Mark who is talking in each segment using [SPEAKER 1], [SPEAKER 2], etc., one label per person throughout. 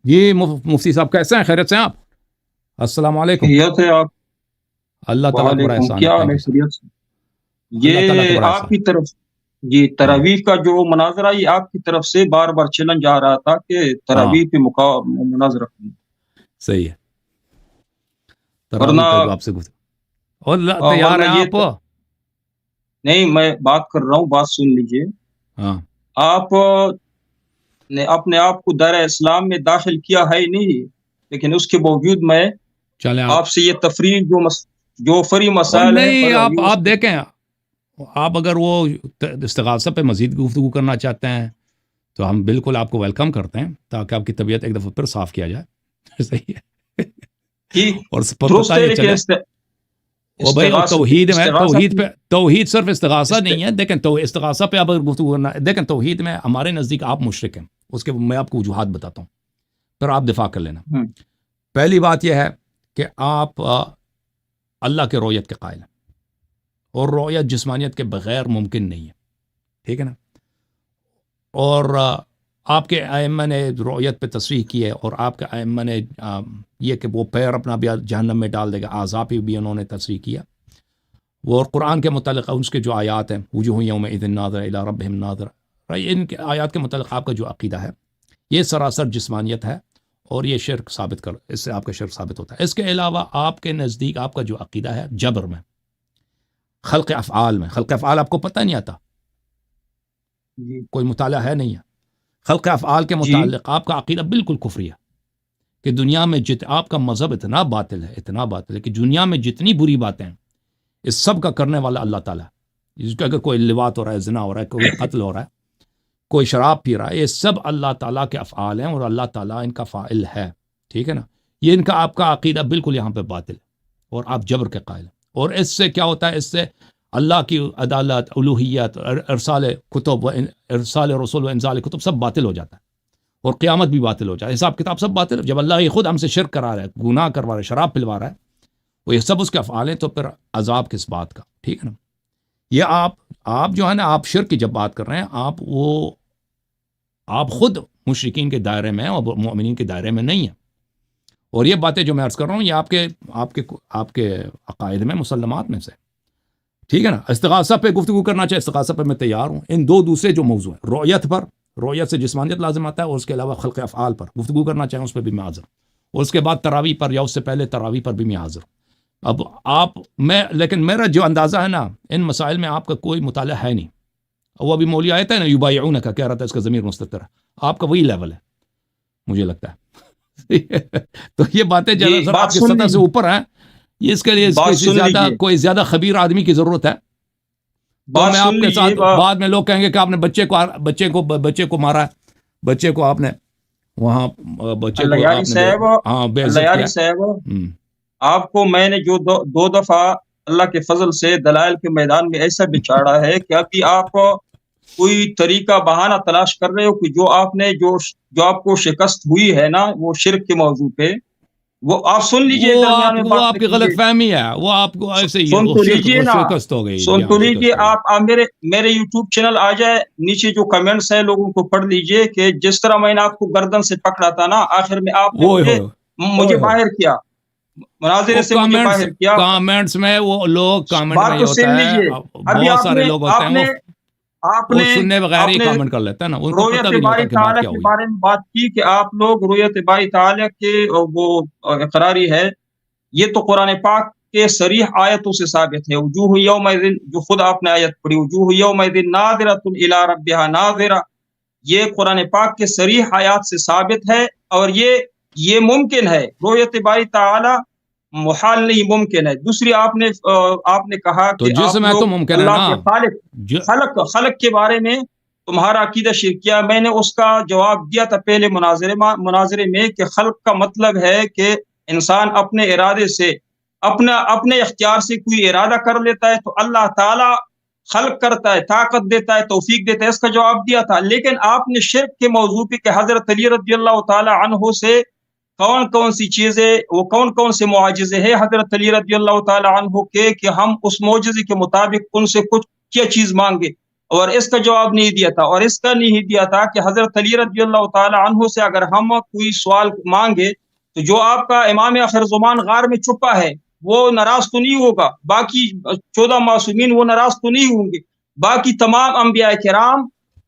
[SPEAKER 1] جی مفتی صاحب کیسے ہیں؟ خیریت سے ہیں آپ؟ السلام علیکم۔
[SPEAKER 2] خیریت ہے آپ؟
[SPEAKER 1] اللہ تعالیٰ کا بڑا
[SPEAKER 2] وعلیکم،
[SPEAKER 1] احسان ہے،
[SPEAKER 2] کیا حال
[SPEAKER 1] تھینک
[SPEAKER 2] ہے؟
[SPEAKER 1] You sir.
[SPEAKER 2] خیریت سے؟
[SPEAKER 1] اللہ تعالیٰ کا
[SPEAKER 2] یہ
[SPEAKER 1] بڑا
[SPEAKER 2] آپ
[SPEAKER 1] احسان
[SPEAKER 2] کی طرف، جی
[SPEAKER 1] ہے۔
[SPEAKER 2] تراویح کا جو مناظرہ یہ آپ کی طرف سے بار بار چیلنج آ رہا تھا کہ
[SPEAKER 1] ہاں
[SPEAKER 2] تراویح پہ مناظرہ کریں،
[SPEAKER 1] صحیح ہے،
[SPEAKER 2] ورنہ
[SPEAKER 1] تراویح پہ آپ سے گفتگو اور تیار
[SPEAKER 2] ورنہ
[SPEAKER 1] ہیں
[SPEAKER 2] یہ
[SPEAKER 1] آپ؟
[SPEAKER 2] نہیں، میں بات کر رہا ہوں، بات سن لیجئے۔
[SPEAKER 1] ہاں
[SPEAKER 2] آپ نے اپنے آپ کو دائرہ اسلام میں داخل کیا ہے نہیں، لیکن اس کے باوجود میں
[SPEAKER 1] چلیں آپ
[SPEAKER 2] آپ سے یہ تفریح جو فری
[SPEAKER 1] اور
[SPEAKER 2] مسائل ہیں
[SPEAKER 1] نہیں،
[SPEAKER 2] پر
[SPEAKER 1] آپ دیکھیں، آپ اگر وہ استغاثہ پہ مزید گفتگو کرنا چاہتے ہیں تو ہم بالکل آپ کو ویلکم کرتے ہیں، تاکہ آپ کی طبیعت ایک دفعہ پھر صاف کیا جائے۔ صحیح ہے،
[SPEAKER 2] ٹھیک
[SPEAKER 1] اور
[SPEAKER 2] درست
[SPEAKER 1] پتہ
[SPEAKER 2] ہے،
[SPEAKER 1] یہ
[SPEAKER 2] لیکن
[SPEAKER 1] چلے وہ بھائی توحید میں،
[SPEAKER 2] استغاثہ
[SPEAKER 1] توحید
[SPEAKER 2] کی
[SPEAKER 1] پہ، توحید صرف استغاثہ
[SPEAKER 2] است...
[SPEAKER 1] نہیں ہے، دیکھیں تو استغاثہ پہ آپ اگر گفتگو کرنا، دیکھیں توحید میں ہمارے نزدیک آپ مشرک ہیں، اس کے میں آپ کو وجوہات بتاتا ہوں، پھر آپ دفاع کر لینا۔
[SPEAKER 2] ہم،
[SPEAKER 1] پہلی بات یہ ہے کہ آپ اللہ کے رؤیت کے قائل ہیں، اور رؤیت جسمانیت کے بغیر ممکن نہیں ہے، ٹھیک ہے نا؟ اور آپ کے ائمہ نے رؤیت پہ تصریح کی ہے، اور آپ کے ائمہ نے یہ کہ وہ پیر اپنا بھی جہنم میں ڈال دے گا، اعضاء پہ بھی انہوں نے تصریح کیا۔ وہ اور قرآن کے متعلق اس کے جو آیات ہیں، وجوہ یومئذ ناظرہ الی ربہم ناظرہ، ان کے آیات کے متعلق آپ کا جو عقیدہ ہے یہ سراسر جسمانیت ہے، اور یہ شرک ثابت کر، اس سے آپ کا شرک ثابت ہوتا ہے۔ اس کے علاوہ آپ کے نزدیک آپ کا جو عقیدہ ہے جبر میں، خلق افعال میں، خلق افعال آپ کو پتہ نہیں آتا،
[SPEAKER 2] جی
[SPEAKER 1] کوئی مطالعہ ہے نہیں ہے خلق افعال کے
[SPEAKER 2] جی
[SPEAKER 1] متعلق آپ کا عقیدہ بالکل کفری ہے، کہ دنیا میں آپ کا مذہب اتنا باطل ہے، اتنا باطل ہے کہ دنیا میں جتنی بری باتیں ہیں اس سب کا کرنے والا اللہ تعالیٰ ہے۔ جس کا اگر کوئی لواط ہو رہا ہے، زنا ہو رہا ہے، کوئی قتل ہو رہا ہے، کوئی شراب پی رہا ہے، یہ سب اللہ تعالیٰ کے افعال ہیں، اور اللہ تعالیٰ ان کا فاعل ہے، ٹھیک ہے نا؟ یہ ان کا آپ کا عقیدہ بالکل یہاں پہ باطل ہے، اور آپ جبر کے قائل ہیں۔ اور اس سے کیا ہوتا ہے؟ اس سے اللہ کی عدالت، الوہیت، ارسال کتب و ارسال رسول و انزال کتب سب باطل ہو جاتا ہے، اور قیامت بھی باطل ہو جائے، حساب کتاب سب باطل ہے۔ جب اللہ یہ خود ہم سے شرک کرا رہا ہے، گناہ کروا رہا ہے، شراب پلوا رہا ہے، وہ یہ سب اس کے افعال ہیں، تو پھر عذاب کس بات کا؟ ٹھیک ہے نا؟ یہ آپ جو ہے نا، آپ شرک کی جب بات کر رہے ہیں، آپ خود مشرکین کے دائرے میں اور مومنین کے دائرے میں نہیں ہیں، اور یہ باتیں جو میں عرض کر رہا ہوں یہ آپ کے عقائد میں، مسلمات میں سے، ٹھیک ہے نا؟ استغاثہ پہ گفتگو کرنا چاہے، استغاثہ پہ میں تیار ہوں۔ ان دو دوسرے جو موضوع ہیں، رؤیت پر، رؤیت سے جسمانیت لازم آتا ہے، اور اس کے علاوہ خلق افعال پر گفتگو کرنا چاہیں، اس پہ بھی میں حاضر ہوں، اور اس کے بعد تراویح پر یا اس سے پہلے تراویح پر بھی میں حاضر ہوں۔ اب لیکن میرا جو اندازہ ہے نا، ان مسائل میں آپ کا کوئی مطالعہ ہے نہیں۔ وہ ابھی مولوی آیا تھا نا، یبایعونک کا کہہ رہا تھا، اس کا ضمیر مستتر ہے، آپ کا وہی لیول ہے مجھے لگتا ہے۔ تو یہ باتیں
[SPEAKER 2] جی
[SPEAKER 1] سر
[SPEAKER 2] بات
[SPEAKER 1] آپ کی
[SPEAKER 2] سن
[SPEAKER 1] سطح سے
[SPEAKER 2] لیجیے،
[SPEAKER 1] اوپر ہیں، اس کے لیے
[SPEAKER 2] بات سن لیجیے،
[SPEAKER 1] کوئی زیادہ خبیر آدمی کی ضرورت ہے۔ تو
[SPEAKER 2] بات
[SPEAKER 1] میں
[SPEAKER 2] سن
[SPEAKER 1] آپ کے
[SPEAKER 2] لیجیے،
[SPEAKER 1] ساتھ بعد میں لوگ کہیں گے کہ آپ نے بچے کو مارا ہے، بچے کو آپ نے وہاں، بچے
[SPEAKER 2] اللہ
[SPEAKER 1] کو
[SPEAKER 2] یاری
[SPEAKER 1] آپ نے
[SPEAKER 2] صاحب،
[SPEAKER 1] بے
[SPEAKER 2] اللہ
[SPEAKER 1] عزت کیا
[SPEAKER 2] یاری
[SPEAKER 1] ہے۔
[SPEAKER 2] صاحب، آپ کو میں نے جو دو دفعہ اللہ کے فضل سے دلائل کے میدان میں ایسا بچاڑا ہے کہ ابھی آپ کوئی طریقہ بہانہ تلاش کر رہے ہو کہ جو آپ کو شکست ہوئی ہے نا وہ شرک کے موضوع پہ، وہ آپ سن لیجئے، درمیان میں
[SPEAKER 1] وہ
[SPEAKER 2] بات نہ
[SPEAKER 1] آپ کی
[SPEAKER 2] کیجیے،
[SPEAKER 1] غلط فہمی ہے، وہ آپ کو ایسے ہی
[SPEAKER 2] سن
[SPEAKER 1] وہ
[SPEAKER 2] تو
[SPEAKER 1] شرک
[SPEAKER 2] لیجئے نا،
[SPEAKER 1] شکست ہو گئی جی،
[SPEAKER 2] سن
[SPEAKER 1] ہاں
[SPEAKER 2] تو لیجئے۔
[SPEAKER 1] شکست ہو گئی۔
[SPEAKER 2] آپ میرے یوٹیوب چینل آ جائے، نیچے جو کمنٹس ہیں لوگوں کو پڑھ لیجئے، کہ جس طرح میں نے آپ کو گردن سے پکڑا تھا نا، آخر میں آپ نے
[SPEAKER 1] اوئے ہوئے
[SPEAKER 2] مجھے
[SPEAKER 1] اوئے ہوئے
[SPEAKER 2] باہر کیا، مناظرے
[SPEAKER 1] وہ
[SPEAKER 2] سے مجھے باہر کیا۔
[SPEAKER 1] کامنٹس میں وہ لوگ کامنٹ
[SPEAKER 2] بات
[SPEAKER 1] میں یہ
[SPEAKER 2] تو سن
[SPEAKER 1] ہوتا ہے،
[SPEAKER 2] لیجئے، ابھی
[SPEAKER 1] بہت سارے لوگ ہوتے
[SPEAKER 2] آپ
[SPEAKER 1] ہیں
[SPEAKER 2] نے آپ
[SPEAKER 1] وہ
[SPEAKER 2] نے
[SPEAKER 1] سننے بغیر ہی
[SPEAKER 2] آپ نے
[SPEAKER 1] کامنٹ کر لیتے ہیں نا، ان کو پتہ
[SPEAKER 2] رؤیت
[SPEAKER 1] بھی نہیں ہوتا
[SPEAKER 2] باری
[SPEAKER 1] کہ بات
[SPEAKER 2] تعالیٰ
[SPEAKER 1] کیا
[SPEAKER 2] کے
[SPEAKER 1] ہوئی۔
[SPEAKER 2] بارے میں بات کی کہ آپ لوگ رؤیت باری تعالیٰ کے وہ اقراری ہے، یہ تو قرآن پاک کے صریح آیتوں سے ثابت ہے۔ وجوہ یومئذ، جو خود آپ نے آیت پڑھی، وجوہ یومئذ ناظرۃ الی ربہا ناظرہ، یہ قرآن پاک کے صریح آیات سے ثابت ہے، اور یہ ممکن ہے، رؤیت باری تعالیٰ محال نہیں، ممکن ہے۔ دوسری آپ نے کہا
[SPEAKER 1] تو
[SPEAKER 2] کہ
[SPEAKER 1] جس
[SPEAKER 2] آپ
[SPEAKER 1] میں تو
[SPEAKER 2] لوگ
[SPEAKER 1] ممکن ہے
[SPEAKER 2] اللہ
[SPEAKER 1] نا،
[SPEAKER 2] کے خالق کے بارے میں تمہارا عقیدہ شرکیہ، میں نے اس کا جواب دیا تھا پہلے مناظرے میں، کہ خلق کا مطلب ہے کہ انسان اپنے ارادے سے، اپنے اختیار سے کوئی ارادہ کر لیتا ہے، تو اللہ تعالیٰ خلق کرتا ہے، طاقت دیتا ہے، توفیق دیتا ہے، اس کا جواب دیا تھا۔ لیکن آپ نے شرک کے موضوع پہ کہ حضرت علی رضی اللہ تعالی عنہ سے کون سی چیزیں، وہ کون سے معاجزے ہیں حضرت علی رضی اللہ تعالی عنہ کے، کہ ہم اس معجزے کے مطابق ان سے کچھ کیا چیز مانگے، اور اس کا جواب نہیں دیا تھا، اور اس کا نہیں دیا تھا کہ حضرت علی رضی اللہ تعالی عنہ سے اگر ہم کوئی سوال مانگے تو جو آپ کا امام آخر زمان غار میں چھپا ہے وہ ناراض تو نہیں ہوگا، باقی 14 معصومین وہ ناراض تو نہیں ہوں گے، باقی تمام انبیاء کرام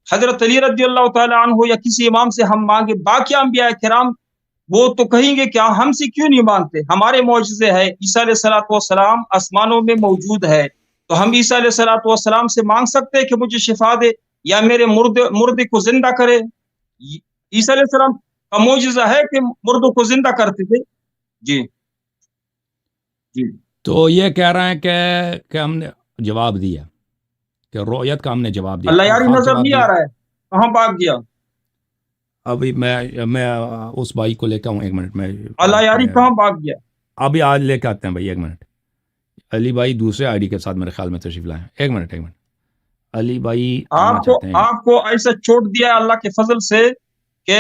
[SPEAKER 2] حضرت علی رضی اللہ تعالی عنہ یا کسی امام سے ہم مانگے، باقی انبیاء کرام وہ تو کہیں گے کہ ہم سے کیوں نہیں مانگتے، ہمارے معجزے ہے، عیسیٰ علیہ الصلوۃ والسلام آسمانوں میں موجود ہے، تو ہم عیسیٰ علیہ الصلوۃ والسلام سے مانگ سکتے ہیں کہ مجھے شفا دے یا میرے مردے کو زندہ کرے۔ عیسیٰ علیہ السلام کا معجزہ ہے کہ مردوں کو زندہ کرتے تھے۔ جی جی
[SPEAKER 1] تو یہ کہہ رہے ہیں کہ ہم نے جواب دیا کہ رؤیت کا ہم نے جواب دیا،
[SPEAKER 2] اللہ یاری
[SPEAKER 1] آفاق
[SPEAKER 2] نظر
[SPEAKER 1] جواب
[SPEAKER 2] نہیں
[SPEAKER 1] دیا۔
[SPEAKER 2] آ رہا ہے، کہاں بھاگ گیا؟
[SPEAKER 1] ابھی میں اس بھائی کو لے کے آؤں، ایک منٹ میں،
[SPEAKER 2] اللہ یاری کہاں بھاگ گیا؟
[SPEAKER 1] ابھی آج لے کے آتے ہیں بھائی، ایک منٹ۔ علی بھائی دوسرے آئی ڈی کے ساتھ میرے خیال میں تشریف لائیں، ایک منٹ علی بھائی آنا چاہتے ہیں۔
[SPEAKER 2] آپ کو ایسا چھوڑ دیا ہے اللہ کے فضل سے کہ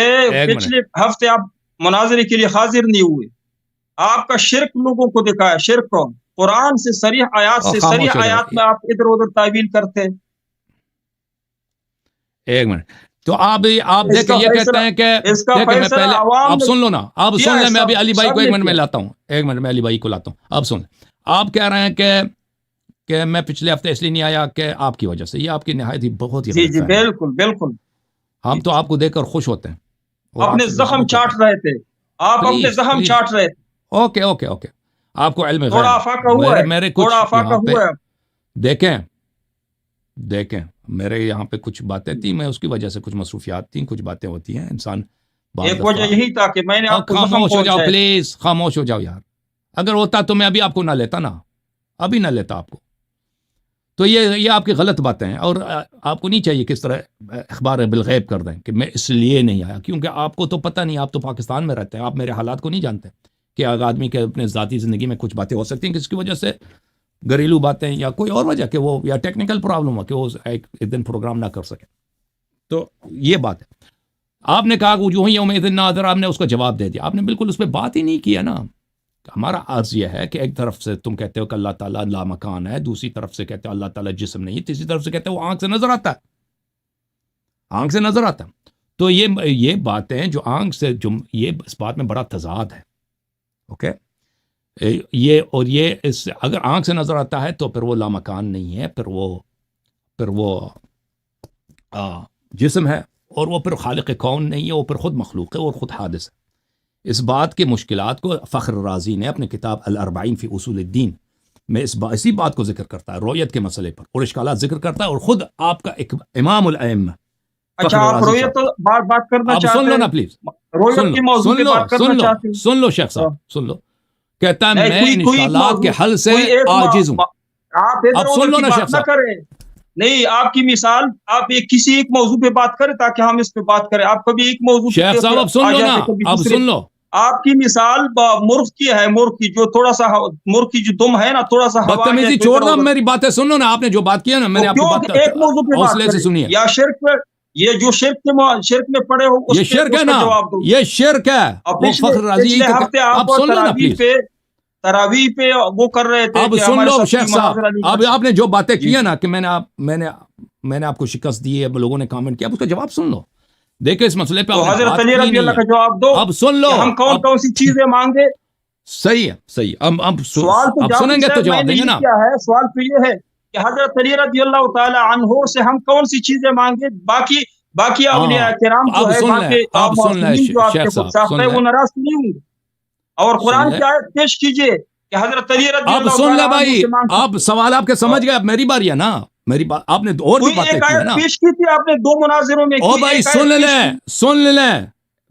[SPEAKER 2] پچھلے ہفتے آپ مناظرے کے لیے حاضر نہیں ہوئے، آپ کا شرک لوگوں کو دکھایا، شرک کو قرآن سے صریح آیات میں آپ ادھر ادھر تعویل کرتے ہیں۔
[SPEAKER 1] ایک منٹ، تو آپ دیکھیں، یہ کہتے ہیں کہ میں پہلے آپ سن لو نا، آپ سن لیں، میں ابھی علی بھائی کو ایک منٹ میں لاتا ہوں، ایک منٹ میں علی بھائی کو لاتا ہوں، آپ سن لیں۔ آپ کہہ رہے ہیں کہ میں پچھلے ہفتے اس لیے نہیں آیا کہ آپ کی وجہ سے، یہ آپ کی نہایت ہی بہت ہی
[SPEAKER 2] جی جی بالکل بالکل،
[SPEAKER 1] ہم تو آپ کو دیکھ کر خوش ہوتے ہیں،
[SPEAKER 2] اپنے زخم چاٹ رہے تھے، آپ اپنے زخم چاٹ رہے تھے۔
[SPEAKER 1] اوکے اوکے اوکے، آپ کو علم ہے،
[SPEAKER 2] تھوڑا افاقہ ہوا ہے،
[SPEAKER 1] میرے
[SPEAKER 2] تھوڑا افاقہ ہوا ہے۔
[SPEAKER 1] دیکھیں میرے یہاں پہ کچھ باتیں تھیں، میں اس کی وجہ سے کچھ مصروفیات تھیں، کچھ باتیں ہوتی ہیں، انسان
[SPEAKER 2] ایک وجہ یہی تھا کہ میں نے آپ کو
[SPEAKER 1] خاموش ہو جاؤ پلیز، خاموش ہو جاؤ یار، اگر ہوتا تو میں ابھی آپ کو نہ لیتا نا، ابھی نہ لیتا آپ کو۔ تو یہ آپ کی غلط باتیں ہیں، اور آپ کو نہیں چاہیے کس طرح اخبار بالغیب کر دیں کہ میں اس لیے نہیں آیا، کیونکہ آپ کو تو پتہ نہیں، آپ تو پاکستان میں رہتے ہیں، آپ میرے حالات کو نہیں جانتے کہ اگر آدمی کے اپنے ذاتی زندگی میں کچھ باتیں ہو سکتی ہیں کس کی وجہ سے، گھریلو باتیں یا کوئی اور وجہ، کہ وہ یا ٹیکنیکل پرابلم ہو کہ وہ ایک دن پروگرام نہ کر سکے۔ تو یہ بات ہے، آپ نے کہا وجوہ یومئذ ناظرہ، آپ نے اس کا جواب دے دیا، آپ نے بالکل اس پہ بات ہی نہیں کیا نا۔ ہمارا عرض یہ ہے کہ ایک طرف سے تم کہتے ہو کہ اللہ تعالیٰ لامکان ہے، دوسری طرف سے کہتے ہو اللہ تعالیٰ جسم نہیں، تیسری طرف سے کہتے ہو وہ آنکھ سے نظر آتا ہے، آنکھ سے نظر آتا ہے۔ تو یہ باتیں جو آنکھ سے، جو یہ اس بات میں بڑا تضاد ہے، اوکے، یہ اگر آنکھ سے نظر آتا ہے تو پھر وہ لامکان نہیں ہے، پھر وہ جسم ہے، اور وہ پھر خالق کون نہیں ہے، وہ پھر خود مخلوق ہے اور خود حادث ہے۔ اس بات کی مشکلات کو فخر رازی نے اپنے کتاب الاربعین فی اصول الدین میں اسی بات کو ذکر کرتا ہے، رؤیت کے مسئلے پر، اور اشکالات ذکر کرتا ہے، اور خود آپ کا ایک امام الائمہ۔
[SPEAKER 2] اچھا، آپ رؤیت بات کرنا چاہتے ہیں؟
[SPEAKER 1] سن لو نا پلیز،
[SPEAKER 2] رؤیت کے موضوع پہ بات کرنا چاہتے ہیں؟
[SPEAKER 1] سن لو شیخ صاحب، سن لو، کہتا ہے میں ان اشکالات کے حل سے عاجز ہوں۔
[SPEAKER 2] آپ سن لو نا شیخ صاحب، نہیں، آپ کی مثال، آپ کسی ایک موضوع پہ بات کریں تاکہ ہم اس پہ بات کریں، آپ کبھی ایک موضوع
[SPEAKER 1] شیخ صاحب اب سن لو نا، اب سن لو،
[SPEAKER 2] آپ کی مثال مرغ کی ہے، مرغ کی جو تھوڑا سا، مرغ کی جو دم ہے نا، تھوڑا سا
[SPEAKER 1] بدتمیزی چھوڑ دو، میری باتیں سن لو نا، آپ نے جو بات کیا نا، میں نے آپ کی بات
[SPEAKER 2] ایک موضوع پہ
[SPEAKER 1] حوصلے سے سنی ہے،
[SPEAKER 2] یا شرک پہ، یہ جو شرک میں پڑے ہو،
[SPEAKER 1] یہ شرک ہے نا، یہ شرک ہے۔ فخر رازی،
[SPEAKER 2] آپ
[SPEAKER 1] سن لو نا پلیز،
[SPEAKER 2] تراویح پہ وہ کر رہے تھے،
[SPEAKER 1] اب سن لو شیخ صاحب، اب آپ نے جو باتیں کی ہیں نا کہ میں نے آپ کو شکست دی ہے، لوگوں نے کامنٹ کیا، اب اس کا جواب سن لو۔ دیکھیں اس مسئلے پہ
[SPEAKER 2] حضرت علی رضی اللہ کا جواب دو،
[SPEAKER 1] اب سن لو،
[SPEAKER 2] ہم کون کون سی چیزیں مانگے۔
[SPEAKER 1] صحیح ہے، صحیح، اب
[SPEAKER 2] سوال تو
[SPEAKER 1] سنیں گے تو جواب دیں گے نا۔
[SPEAKER 2] سوال تو یہ ہے کہ حضرت علی رضی اللہ تعالی عنہ سے ہم کون سی چیزیں مانگے، باقی اولیاء کرام جو ہے،
[SPEAKER 1] آپ سن لیں شیخ صاحب،
[SPEAKER 2] وہ ناراض نہیں ہوں گے، اور قرآن کی آیت پیش کیجئے کہ حضرت علی رضی اللہ
[SPEAKER 1] اب سن لے بھائی، آپ سوال آپ کے سمجھ گئے، اب میری باری ہے نا، میری بات آپ نے اور بھی باتیں کی ہیں نا،
[SPEAKER 2] پیش کی تھی آپ نے 2 مناظروں میں،
[SPEAKER 1] او بھائی سن لیں،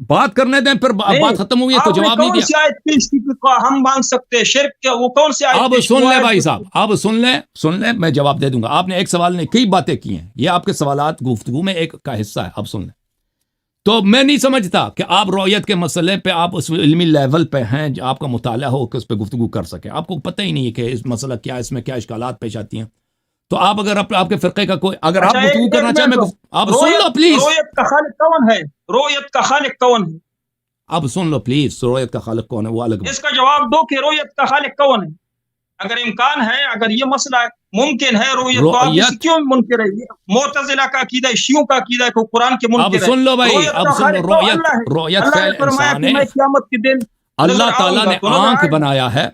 [SPEAKER 1] بات کرنے دیں، پھر بات ختم ہوئی ہے تو جواب نہیں دیا۔
[SPEAKER 2] آیت پیش کی ہم مانگ سکتے ہیں شرک کے، وہ کون سی آیت؟
[SPEAKER 1] اب سن لیں بھائی صاحب، اب سن لیں، میں جواب دے دوں گا۔ آپ نے ایک سوال نہیں، کئی باتیں کی ہیں، یہ آپ کے سوالات گفتگو میں ایک کا حصہ ہے، اب سن لیں۔ تو میں نہیں سمجھتا کہ آپ رؤیت کے مسئلے پہ آپ اس علمی لیول پہ ہیں، آپ کا مطالعہ ہو کہ اس پہ گفتگو کر سکیں، آپ کو پتہ ہی نہیں ہے کہ اس مسئلہ کیا، اس میں کیا اشکالات پیش آتی ہیں۔ تو آپ اگر آپ کے فرقے کا کوئی، اگر آپ گفتگو کرنا چاہیں، آپ سن لو پلیز،
[SPEAKER 2] رؤیت کا خالق کون ہے؟ رؤیت کا خالق کون ہے؟
[SPEAKER 1] اب سن لو پلیز، رؤیت کا خالق کون ہے وہ الگ،
[SPEAKER 2] اس کا جواب دو کہ رؤیت کا خالق کون ہے؟ اگر امکان ہے، اگر یہ مسئلہ ممکن ہے رؤیت، تو آپ اس
[SPEAKER 1] رؤیت
[SPEAKER 2] کیوں منکر ہے؟ یہ معتزلہ کا عقیدہ ہے، شیعوں کا عقیدہ ہے کہ قرآن کے
[SPEAKER 1] اب
[SPEAKER 2] منکر ہے۔
[SPEAKER 1] سن لو بھائی،
[SPEAKER 2] رؤیت
[SPEAKER 1] اب
[SPEAKER 2] کا
[SPEAKER 1] سن لو،
[SPEAKER 2] خالق تو
[SPEAKER 1] رؤیت
[SPEAKER 2] اللہ ہے۔
[SPEAKER 1] رؤیت
[SPEAKER 2] اللہ
[SPEAKER 1] فعل
[SPEAKER 2] نے فرمایا
[SPEAKER 1] انسان
[SPEAKER 2] کہ
[SPEAKER 1] ہے،
[SPEAKER 2] میں قیامت کے دن
[SPEAKER 1] اللہ
[SPEAKER 2] نظر
[SPEAKER 1] تعالیٰ
[SPEAKER 2] آؤں گا
[SPEAKER 1] نے
[SPEAKER 2] تو نظر
[SPEAKER 1] آنکھ
[SPEAKER 2] آئے گا۔
[SPEAKER 1] بنایا ہے،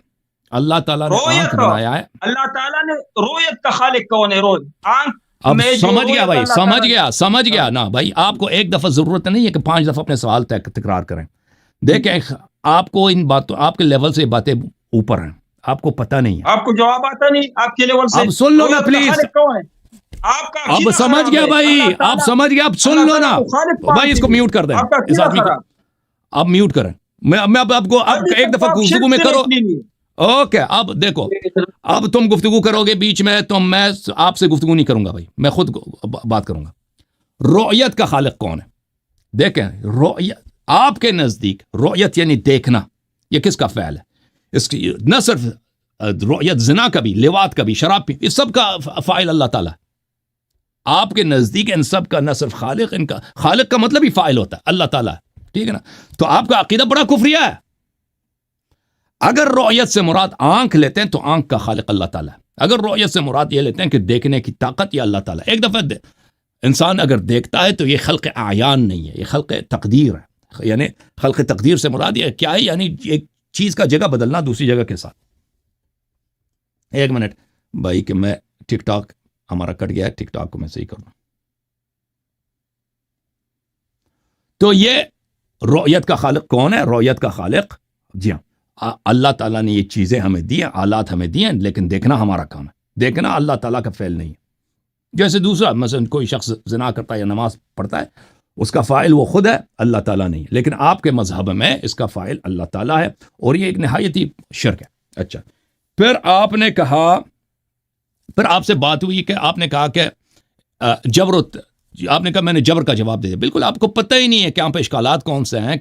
[SPEAKER 1] اللہ تعالیٰ نے آنکھ
[SPEAKER 2] رؤیت،
[SPEAKER 1] بنایا ہے۔
[SPEAKER 2] اللہ تعالیٰ نے رؤیت کا خالق کون ہے؟ آنکھ
[SPEAKER 1] اب
[SPEAKER 2] میں جو
[SPEAKER 1] سمجھ گیا
[SPEAKER 2] رؤیت
[SPEAKER 1] بھائی،
[SPEAKER 2] اللہ
[SPEAKER 1] سمجھ
[SPEAKER 2] تعالیٰ
[SPEAKER 1] گیا، سمجھ
[SPEAKER 2] نے،
[SPEAKER 1] گیا نا بھائی، آپ کو ایک دفعہ ضرورت نہیں ہے کہ 5 دفعہ اپنے سوال تکرار کریں۔ دیکھیں، آپ کو ان باتوں، آپ کے لیول سے یہ باتیں اوپر ہیں، آپ کو پتہ نہیں ہے۔
[SPEAKER 2] آپ کو جواب آتا نہیں آپ کے لیول سے؟
[SPEAKER 1] اب سن لو نا
[SPEAKER 2] رؤیت کا
[SPEAKER 1] پلیز،
[SPEAKER 2] خالق کون ہے؟ آپ کا
[SPEAKER 1] اب
[SPEAKER 2] عقیدہ
[SPEAKER 1] سمجھ
[SPEAKER 2] خراب
[SPEAKER 1] گیا
[SPEAKER 2] ہے۔
[SPEAKER 1] بھائی،
[SPEAKER 2] اللہ
[SPEAKER 1] آپ
[SPEAKER 2] تعالیٰ،
[SPEAKER 1] سمجھ گیا، اب سن
[SPEAKER 2] اللہ
[SPEAKER 1] لو نا
[SPEAKER 2] تعالیٰ کو خالق
[SPEAKER 1] بھائی، اس کو
[SPEAKER 2] مانتے ہیں۔
[SPEAKER 1] میوٹ کر دیں،
[SPEAKER 2] آپ کا
[SPEAKER 1] اس
[SPEAKER 2] عقیدہ
[SPEAKER 1] آدمی کو
[SPEAKER 2] خراب۔
[SPEAKER 1] اب میوٹ کریں۔ میں اب آپ کو اب
[SPEAKER 2] ابھی
[SPEAKER 1] ایک
[SPEAKER 2] تک
[SPEAKER 1] دفعہ
[SPEAKER 2] تو آپ
[SPEAKER 1] گفتگو
[SPEAKER 2] شرک
[SPEAKER 1] میں
[SPEAKER 2] سے
[SPEAKER 1] کرو،
[SPEAKER 2] نکلی نہیں۔
[SPEAKER 1] اوکے، اب دیکھو، اب تم گفتگو کرو گے بیچ میں تو میں آپ سے گفتگو نہیں کروں گا بھائی، میں خود بات کروں گا۔ رؤیت کا خالق کون ہے؟ دیکھیں، رؤیت آپ کے نزدیک رؤیت یعنی دیکھنا، یہ کس کا فعل ہے؟ اس کی نہ صرف رؤیت زنا کا بھی، لواط کا بھی، شراب پی، اس سب کا فاعل اللہ تعالیٰ ہے۔ آپ کے نزدیک ان سب کا نہ صرف خالق، ان کا خالق کا مطلب ہی فاعل ہوتا ہے، اللہ تعالیٰ ہے، ٹھیک ہے نا؟ تو آپ کا عقیدہ بڑا کفریہ ہے۔ اگر رؤیت سے مراد آنکھ لیتے ہیں تو آنکھ کا خالق اللہ تعالیٰ ہے۔ اگر رؤیت سے مراد یہ لیتے ہیں کہ دیکھنے کی طاقت، یہ اللہ تعالیٰ ہے۔ ایک دفعہ انسان اگر دیکھتا ہے تو یہ خلق اعیان نہیں ہے، یہ خلق تقدیر ہے۔ یعنی خلق تقدیر سے مراد یہ کیا ہے؟ یعنی ایک چیز کا جگہ بدلنا دوسری جگہ کے ساتھ۔ ایک منٹ بھائی، کہ میں ٹک ٹاک ہمارا کٹ گیا ہے، ٹک ٹاک کو میں صحیح کر دوں۔ تو یہ رؤیت کا خالق کون ہے؟ رؤیت کا خالق، جی ہاں، اللہ تعالیٰ نے یہ چیزیں ہمیں دی ہیں، آلات ہمیں دی ہیں، لیکن دیکھنا ہمارا کام ہے۔ دیکھنا اللہ تعالیٰ کا فعل نہیں ہے۔ جیسے دوسرا مثلا کوئی شخص زنا کرتا ہے یا نماز پڑھتا ہے، اس کا فاعل وہ خود ہے، اللہ تعالیٰ نہیں ہے۔ لیکن آپ کے مذہب میں اس کا فاعل اللہ تعالیٰ ہے، اور یہ ایک نہایت ہی شرک ہے۔ اچھا، پھر آپ نے کہا، پھر آپ سے بات ہوئی کہ آپ نے کہا کہ جبرت، آپ نے کہا میں نے جبر کا جواب دے دیا۔ بالکل آپ کو پتہ ہی نہیں ہے کہ یہاں پہ اشکالات کون سے ہیں،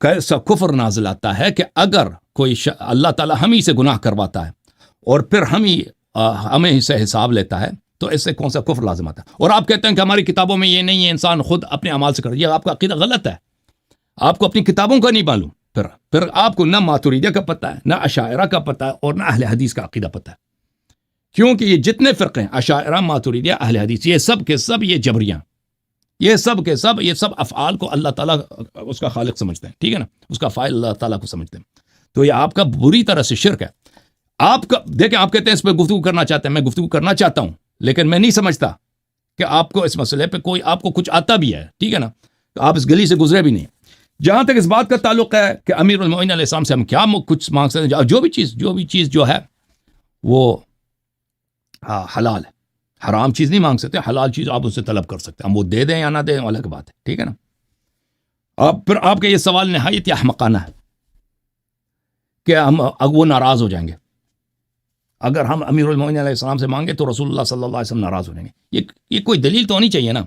[SPEAKER 1] کیسا کفر نازل آتا ہے کہ اگر کوئی اللہ تعالیٰ ہم ہی سے گناہ کرواتا ہے اور پھر ہمیں ہی سے حساب لیتا ہے، تو اس سے کون سا کفر لازم آتا ہے؟ اور آپ کہتے ہیں کہ ہماری کتابوں میں یہ نہیں ہے، انسان خود اپنے اعمال سے کرے۔ یہ آپ کا عقیدہ غلط ہے، آپ کو اپنی کتابوں کا نہیں معلوم۔ پھر آپ کو نہ ماتوریدیہ کا پتہ ہے، نہ اشاعرہ کا پتہ ہے، اور نہ اہل حدیث کا عقیدہ پتہ ہے۔ کیونکہ یہ جتنے فرقے ہیں، اشاعرہ، ماتوریدیہ، اہل حدیث، یہ سب کے سب یہ جبریاں، یہ سب کے سب یہ سب افعال کو اللہ تعالیٰ اس کا خالق سمجھتے ہیں، ٹھیک ہے نا؟ اس کا فاعل اللہ تعالیٰ کو سمجھتے ہیں۔ تو یہ آپ کا بری طرح سے شرک ہے۔ آپ کا دیکھیں، آپ کہتے ہیں اس پہ گفتگو کرنا چاہتے ہیں، میں گفتگو کرنا چاہتا ہوں، لیکن میں نہیں سمجھتا کہ آپ کو اس مسئلے پہ کوئی آپ کو کچھ آتا بھی ہے، ٹھیک ہے نا؟ تو آپ اس گلی سے گزرے بھی نہیں۔ جہاں تک اس بات کا تعلق ہے کہ امیر المومنین علیہ السلام سے ہم کیا کچھ مانگ سکتے ہیں، جو بھی چیز جو ہے وہ حلال ہے، حرام چیز نہیں مانگ سکتے، حلال چیز آپ اس سے طلب کر سکتے ہیں، ہم وہ دے دیں یا نہ دیں الگ بات ہے، ٹھیک ہے نا؟ پھر آپ کا یہ سوال نہایت احمقانہ ہے کہ ہم وہ ناراض ہو جائیں گے اگر ہم امیر المومنین علیہ السلام سے مانگے تو رسول اللہ صلی اللہ علیہ وسلم ناراض ہو جائیں گے۔ یہ کوئی دلیل تو ہونی چاہیے نا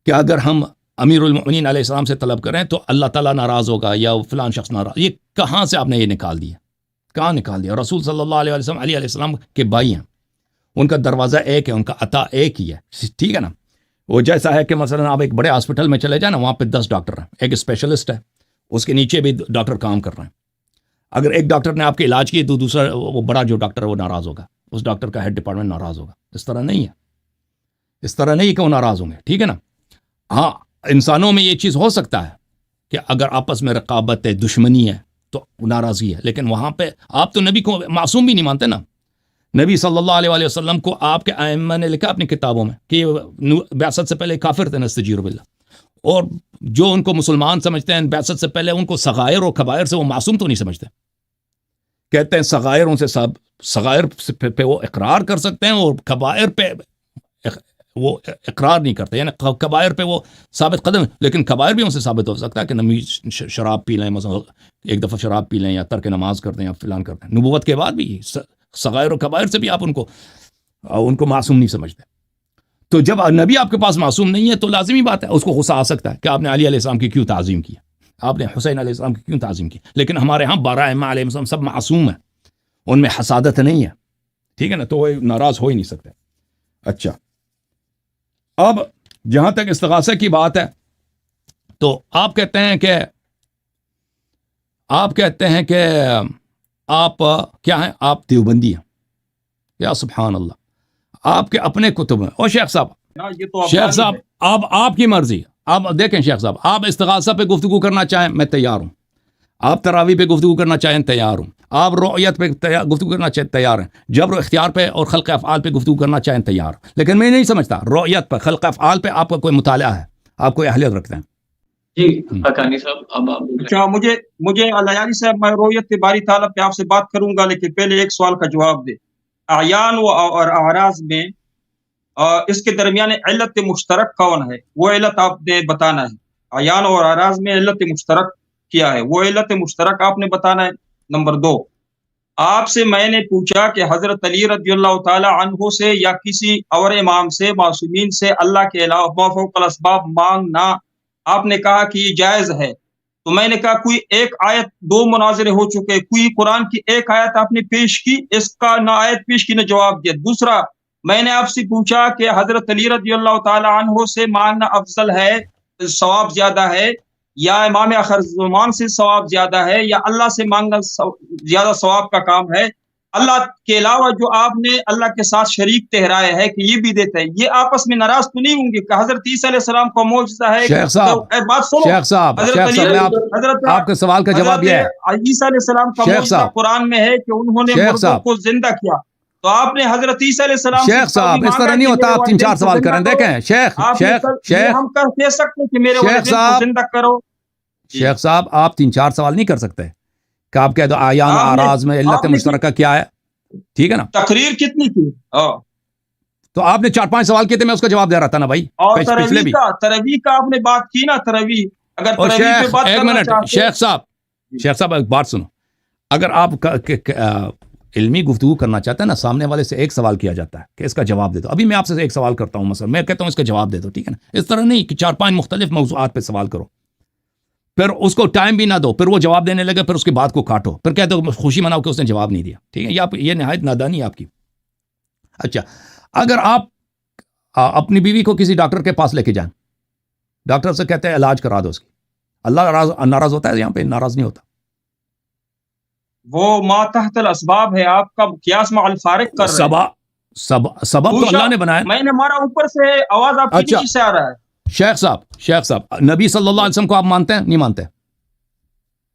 [SPEAKER 1] کہ اگر ہم امیر المومنین علیہ السلام سے طلب کریں تو اللہ تعالیٰ ناراض ہوگا یا فلان شخص ناراض۔ یہ کہاں سے آپ نے یہ نکال دیا؟ کہاں نکال دیا؟ رسول صلی اللہ علیہ وسلم علی علیہ السلام کے بھائی ہیں، ان کا دروازہ ایک ہے، ان کا عطا ایک ہی ہے، ٹھیک ہے نا؟ وہ جیسا ہے کہ مثلا آپ ایک بڑے ہاسپٹل میں چلے جائیں نا، وہاں پہ 10 ڈاکٹر ہیں، ایک اسپیشلسٹ ہے، اس کے نیچے بھی ڈاکٹر کام کر رہے ہیں۔ اگر ایک ڈاکٹر نے آپ کے علاج کی تو دوسرا وہ بڑا جو ڈاکٹر ہے وہ ناراض ہوگا، اس ڈاکٹر کا ہیڈ ڈپارٹمنٹ ناراض ہوگا۔ اس طرح نہیں ہے، اس طرح نہیں کہ وہ ناراض ہوں گے، ٹھیک ہے نا؟ ہاں، انسانوں میں یہ چیز ہو سکتا ہے کہ اگر آپس میں رقابت ہے، دشمنی ہے تو ناراضگی ہے، لیکن وہاں پہ آپ تو نبی کو معصوم بھی نہیں مانتے نا۔ نبی صلی اللہ علیہ وسلم کو آپ کے ائمہ نے لکھا اپنی کتابوں میں کہ بعثت سے پہلے کافر تھے، نستجیر باللہ، اور جو ان کو مسلمان سمجھتے ہیں بعثت سے پہلے ان کو صغائر اور کبائر سے وہ معصوم تو نہیں سمجھتے۔ کہتے ہیں صغائر ان سے صغائر پہ وہ اقرار کر سکتے ہیں اور کبائر پہ وہ اقرار نہیں کرتے، یعنی کبائر پہ وہ ثابت قدم، لیکن کبائر بھی ان سے ثابت ہو سکتا ہے کہ نبی شراب پی لیں، مثلا ایک دفعہ شراب پی لیں یا ترک نماز کر دیں یا فلان کر دیں۔ نبوت کے بعد بھی صغائر و کبائر سے بھی آپ ان کو معصوم نہیں سمجھتے۔ تو جب نبی آپ کے پاس معصوم نہیں ہے تو لازمی بات ہے اس کو غصہ آ سکتا ہے کہ آپ نے علی علیہ السلام کی کیوں تعظیم کی، آپ نے حسین علیہ السلام کی کیوں تعظیم کی۔ لیکن ہمارے ہاں 12 ائمہ علیہ السلام سب معصوم ہیں، ان میں حسادت نہیں ہے، ٹھیک ہے نا؟ تو وہ ناراض ہو ہی نہیں سکتے۔ اچھا، اب جہاں تک استغاثہ کی بات ہے تو آپ کہتے ہیں کہ آپ کیا ہیں؟ آپ دیوبندی ہیں. یا سبحان اللہ، آپ کے اپنے کتب ہیں. اور شیخ صاحب،
[SPEAKER 2] یہ تو
[SPEAKER 1] شیخ صاحب اب آپ کی مرضی. آپ دیکھیں شیخ صاحب، آپ استغاثہ پہ گفتگو کرنا چاہیں میں تیار ہوں، آپ تراویح پہ گفتگو کرنا چاہیں تیار ہوں، آپ رؤیت پہ گفتگو کرنا چاہیں تیار ہیں، جبر و اختیار پہ اور خلق افعال پہ گفتگو کرنا چاہیں تیار. لیکن میں نہیں سمجھتا رؤیت پہ، خلق افعال پہ آپ کا کوئی مطالعہ ہے، آپ کوئی اہلیت رکھتے ہیں.
[SPEAKER 3] جی حقانی صاحب، اب آپ
[SPEAKER 2] اچھا، مجھے اللیانی صاحب، میں رویت باری تعالیٰ پہ آپ سے بات کروں گا، لیکن پہلے ایک سوال کا جواب دے. اعیان اور اعراض میں اس کے درمیان علت مشترک کون ہے؟ وہ علت آپ نے بتانا ہے. اعیان اور اعراض میں علت مشترک کیا ہے؟ وہ علت مشترک آپ نے بتانا ہے. نمبر 2، آپ سے میں نے پوچھا کہ حضرت علی رضی اللہ تعالی عنہ سے یا کسی اور امام سے، معصومین سے اللہ کے علاوہ ما فوق الاسباب مانگنا، آپ نے کہا کہ یہ جائز ہے. تو میں نے کہا کوئی ایک آیت، 2 مناظرے ہو چکے، کوئی قرآن کی ایک آیت آپ نے پیش کی، اس کا نہ آیت پیش کی نہ جواب دیا. دوسرا، میں نے آپ سے پوچھا کہ حضرت علی رضی اللہ تعالی عنہ سے مانگنا افضل ہے، ثواب زیادہ ہے، یا امام آخر زمان سے ثواب زیادہ ہے، یا اللہ سے مانگنا زیادہ ثواب کا کام ہے؟ اللہ کے علاوہ جو آپ نے اللہ کے ساتھ شریک ٹھہرایا ہے کہ یہ بھی دیتا ہے، یہ آپس میں ناراض تو نہیں ہوں گے کہ حضرت عیسیٰ علیہ السلام کا معجزہ ہے؟
[SPEAKER 1] شیخ صاحب،
[SPEAKER 2] بات سنو،
[SPEAKER 1] شیخ صاحب،
[SPEAKER 2] حضرت
[SPEAKER 1] آپ کے سوال کا جواب یہ ہے.
[SPEAKER 2] عیسیٰ علیہ السلام کا معجزہ قرآن میں ہے کہ انہوں نے مردوں کو زندہ کیا. تو آپ نے حضرت عیسیٰ علیہ السلام
[SPEAKER 1] شیخ صاحب اس طرح نہیں ہوتا، آپ 3-4 سوال کریں. دیکھیں شیخ
[SPEAKER 2] ہم کہہ سکتے ہیں کہ میرے والدین کو زندہ کرو.
[SPEAKER 1] شیخ صاحب آپ 3-4 سوال نہیں کر سکتے کہ آپ کہہ دو اعیان و اعراض میں علت مشترکہ کیا ہے. ٹھیک ہے نا؟
[SPEAKER 2] تقریر کتنی تھی؟
[SPEAKER 1] تو آپ نے 4-5 سوال کیے تھے، میں اس کا جواب دے رہا تھا نا بھائی.
[SPEAKER 2] اور ترویح کا آپ نے بات کی نا، ترویح. اگر ترویح پہ بات
[SPEAKER 1] ایک منٹ شیخ صاحب ایک بات سنو. اگر آپ علمی گفتگو کرنا چاہتے ہیں نا، سامنے والے سے ایک سوال کیا جاتا ہے کہ اس کا جواب دے دو. ابھی میں آپ سے ایک سوال کرتا ہوں، مثلا میں کہتا ہوں اس کا جواب دے دو، ٹھیک ہے نا؟ اس طرح نہیں کہ 4-5 مختلف موضوعات پہ سوال کرو، پھر اس کو ٹائم بھی نہ دو، پھر وہ جواب دینے لگے، پھر اس کی بات کو کاٹو، پھر کہتے ہو خوشی مناؤ کہ اس نے جواب نہیں دیا. ٹھیک ہے؟ یہ نہایت نادانی ہے آپ کی. اچھا، اگر آپ اپنی بیوی کو کسی ڈاکٹر کے پاس لے کے جائیں، ڈاکٹر سے کہتے ہیں علاج کرا دو اس کی، اللہ ناراض ہوتا ہے؟ یہاں پہ ناراض نہیں ہوتا.
[SPEAKER 2] وہ ما تحت الاسباب ہے، آپ کا قیاس مع الفارق کر رہے ہیں.
[SPEAKER 1] سبب تو اللہ نے بنایا.
[SPEAKER 2] میں نے مارا اوپر سے آواز آپ کی نیچے سے آ رہا ہے.
[SPEAKER 1] شیخ صاحب نبی صلی اللہ علیہ وسلم کو آپ مانتے ہیں نہیں مانتے؟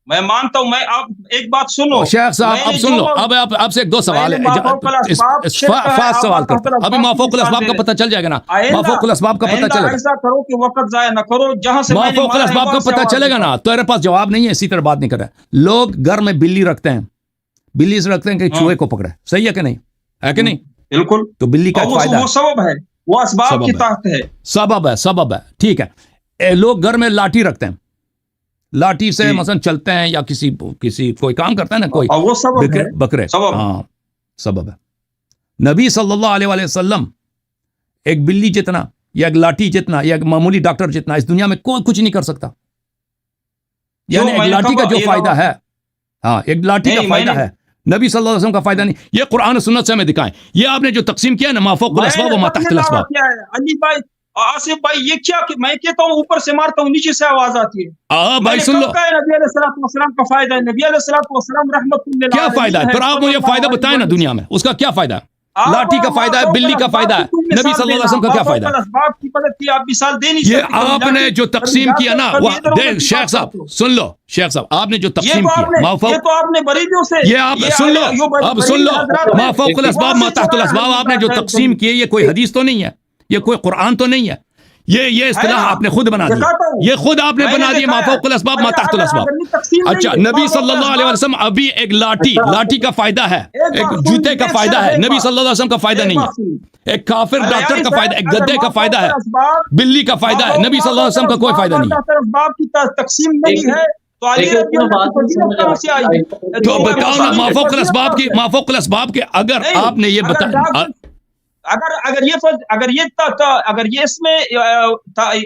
[SPEAKER 2] میں مانتا ہوں. میں آپ ایک بات سنو
[SPEAKER 1] شیخ صاحب، اب سن لو، اب آپ سے ایک 2 سوال ہے. فاسٹ سوال کرتا ہوں. ابھی مافوق الاسباب کا پتہ چل جائے گا نا، مافوق الاسباب کا پتہ چلے گا.
[SPEAKER 2] ایسا کرو کہ وقت ضائع نہ کرو. جہاں سے
[SPEAKER 1] مافوق الاسباب کا پتہ چلے گا نا، تیرے پاس جواب نہیں ہے، اسی طرح بات نہیں کر رہے. لوگ گھر میں بلی رکھتے ہیں، بلی سے رکھتے ہیں کہ چوہے کو پکڑے. صحیح ہے کہ نہیں؟ ہے کہ نہیں؟
[SPEAKER 2] بالکل.
[SPEAKER 1] تو بلی کا فائدہ
[SPEAKER 2] وہ سبب ہے، وہ اسباب کی تحت ہے.
[SPEAKER 1] سبب ہے. ٹھیک ہے. لوگ گھر میں لاٹھی رکھتے ہیں، لاٹھی سے مثلا چلتے ہیں یا کسی کوئی کام کرتا ہے نا، کوئی بکرے. ہاں، سبب ہے. نبی صلی اللہ علیہ وسلم ایک بلی جتنا یا ایک لاٹھی جتنا یا ایک معمولی ڈاکٹر جتنا اس دنیا میں کوئی کچھ نہیں کر سکتا. یعنی ایک لاٹھی کا جو فائدہ ہے، ہاں ایک لاٹھی کا فائدہ ہے، نبی صلی اللہ علیہ وسلم کا فائدہ نہیں. یہ قرآن و سنت سے ہمیں دکھائیں. یہ آپ نے جو تقسیم کیا ہے نا، ما فوق الاسباب و ما تحت الاسباب.
[SPEAKER 2] علی بھائی، آصف بھائی، یہ کیا کہ میں کہتا ہوں اوپر سے مارتا ہوں نیچے سے آواز آتی ہے.
[SPEAKER 1] بھائی سن لو،
[SPEAKER 2] نبی علیہ السلام کا فائدہ ہے، نبی علیہ السلام رحمت اللہ.
[SPEAKER 1] کیا فائدہ ہے؟ پھر آپ مجھے فائدہ بتائیں نا دنیا میں، اس کا کیا فائدہ ہے؟ لاٹھی کا فائدہ ہے، بلی کا فائدہ ہے، نبی صلی اللہ علیہ وسلم کا کیا فائدہ ہے؟ یہ آپ نے جو تقسیم کیا نا، شیخ صاحب سن لو، شیخ صاحب آپ نے جو تقسیم کیا، یہ آپ سن لو، اب سن لو، ما فوق الاسباب ما تحت الاسباب آپ نے جو تقسیم کی، یہ کوئی حدیث تو نہیں ہے، یہ کوئی قرآن تو نہیں ہے، یہ اصطلاح آپ نے خود بنا دی، یہ خود آپ نے بنا دی، ما فوق الاسباب ما تحت الاسباب. اچھا، نبی صلی اللہ علیہ وسلم ابھی ایک لاٹھی کا فائدہ ہے، ایک جوتے کا فائدہ ہے، نبی صلی اللہ علیہ وسلم کا فائدہ نہیں ہے. ایک کافر ڈاکٹر کا فائدہ، ایک گدے کا فائدہ ہے، بلی کا فائدہ ہے، نبی صلی اللہ علیہ وسلم کا کوئی فائدہ نہیں ہے.
[SPEAKER 2] تقسیم نہیں ہے
[SPEAKER 1] تو بتاؤ نا ما فوق الاسباب کے اگر آپ نے یہ بتا،
[SPEAKER 2] اگر یہ اس میں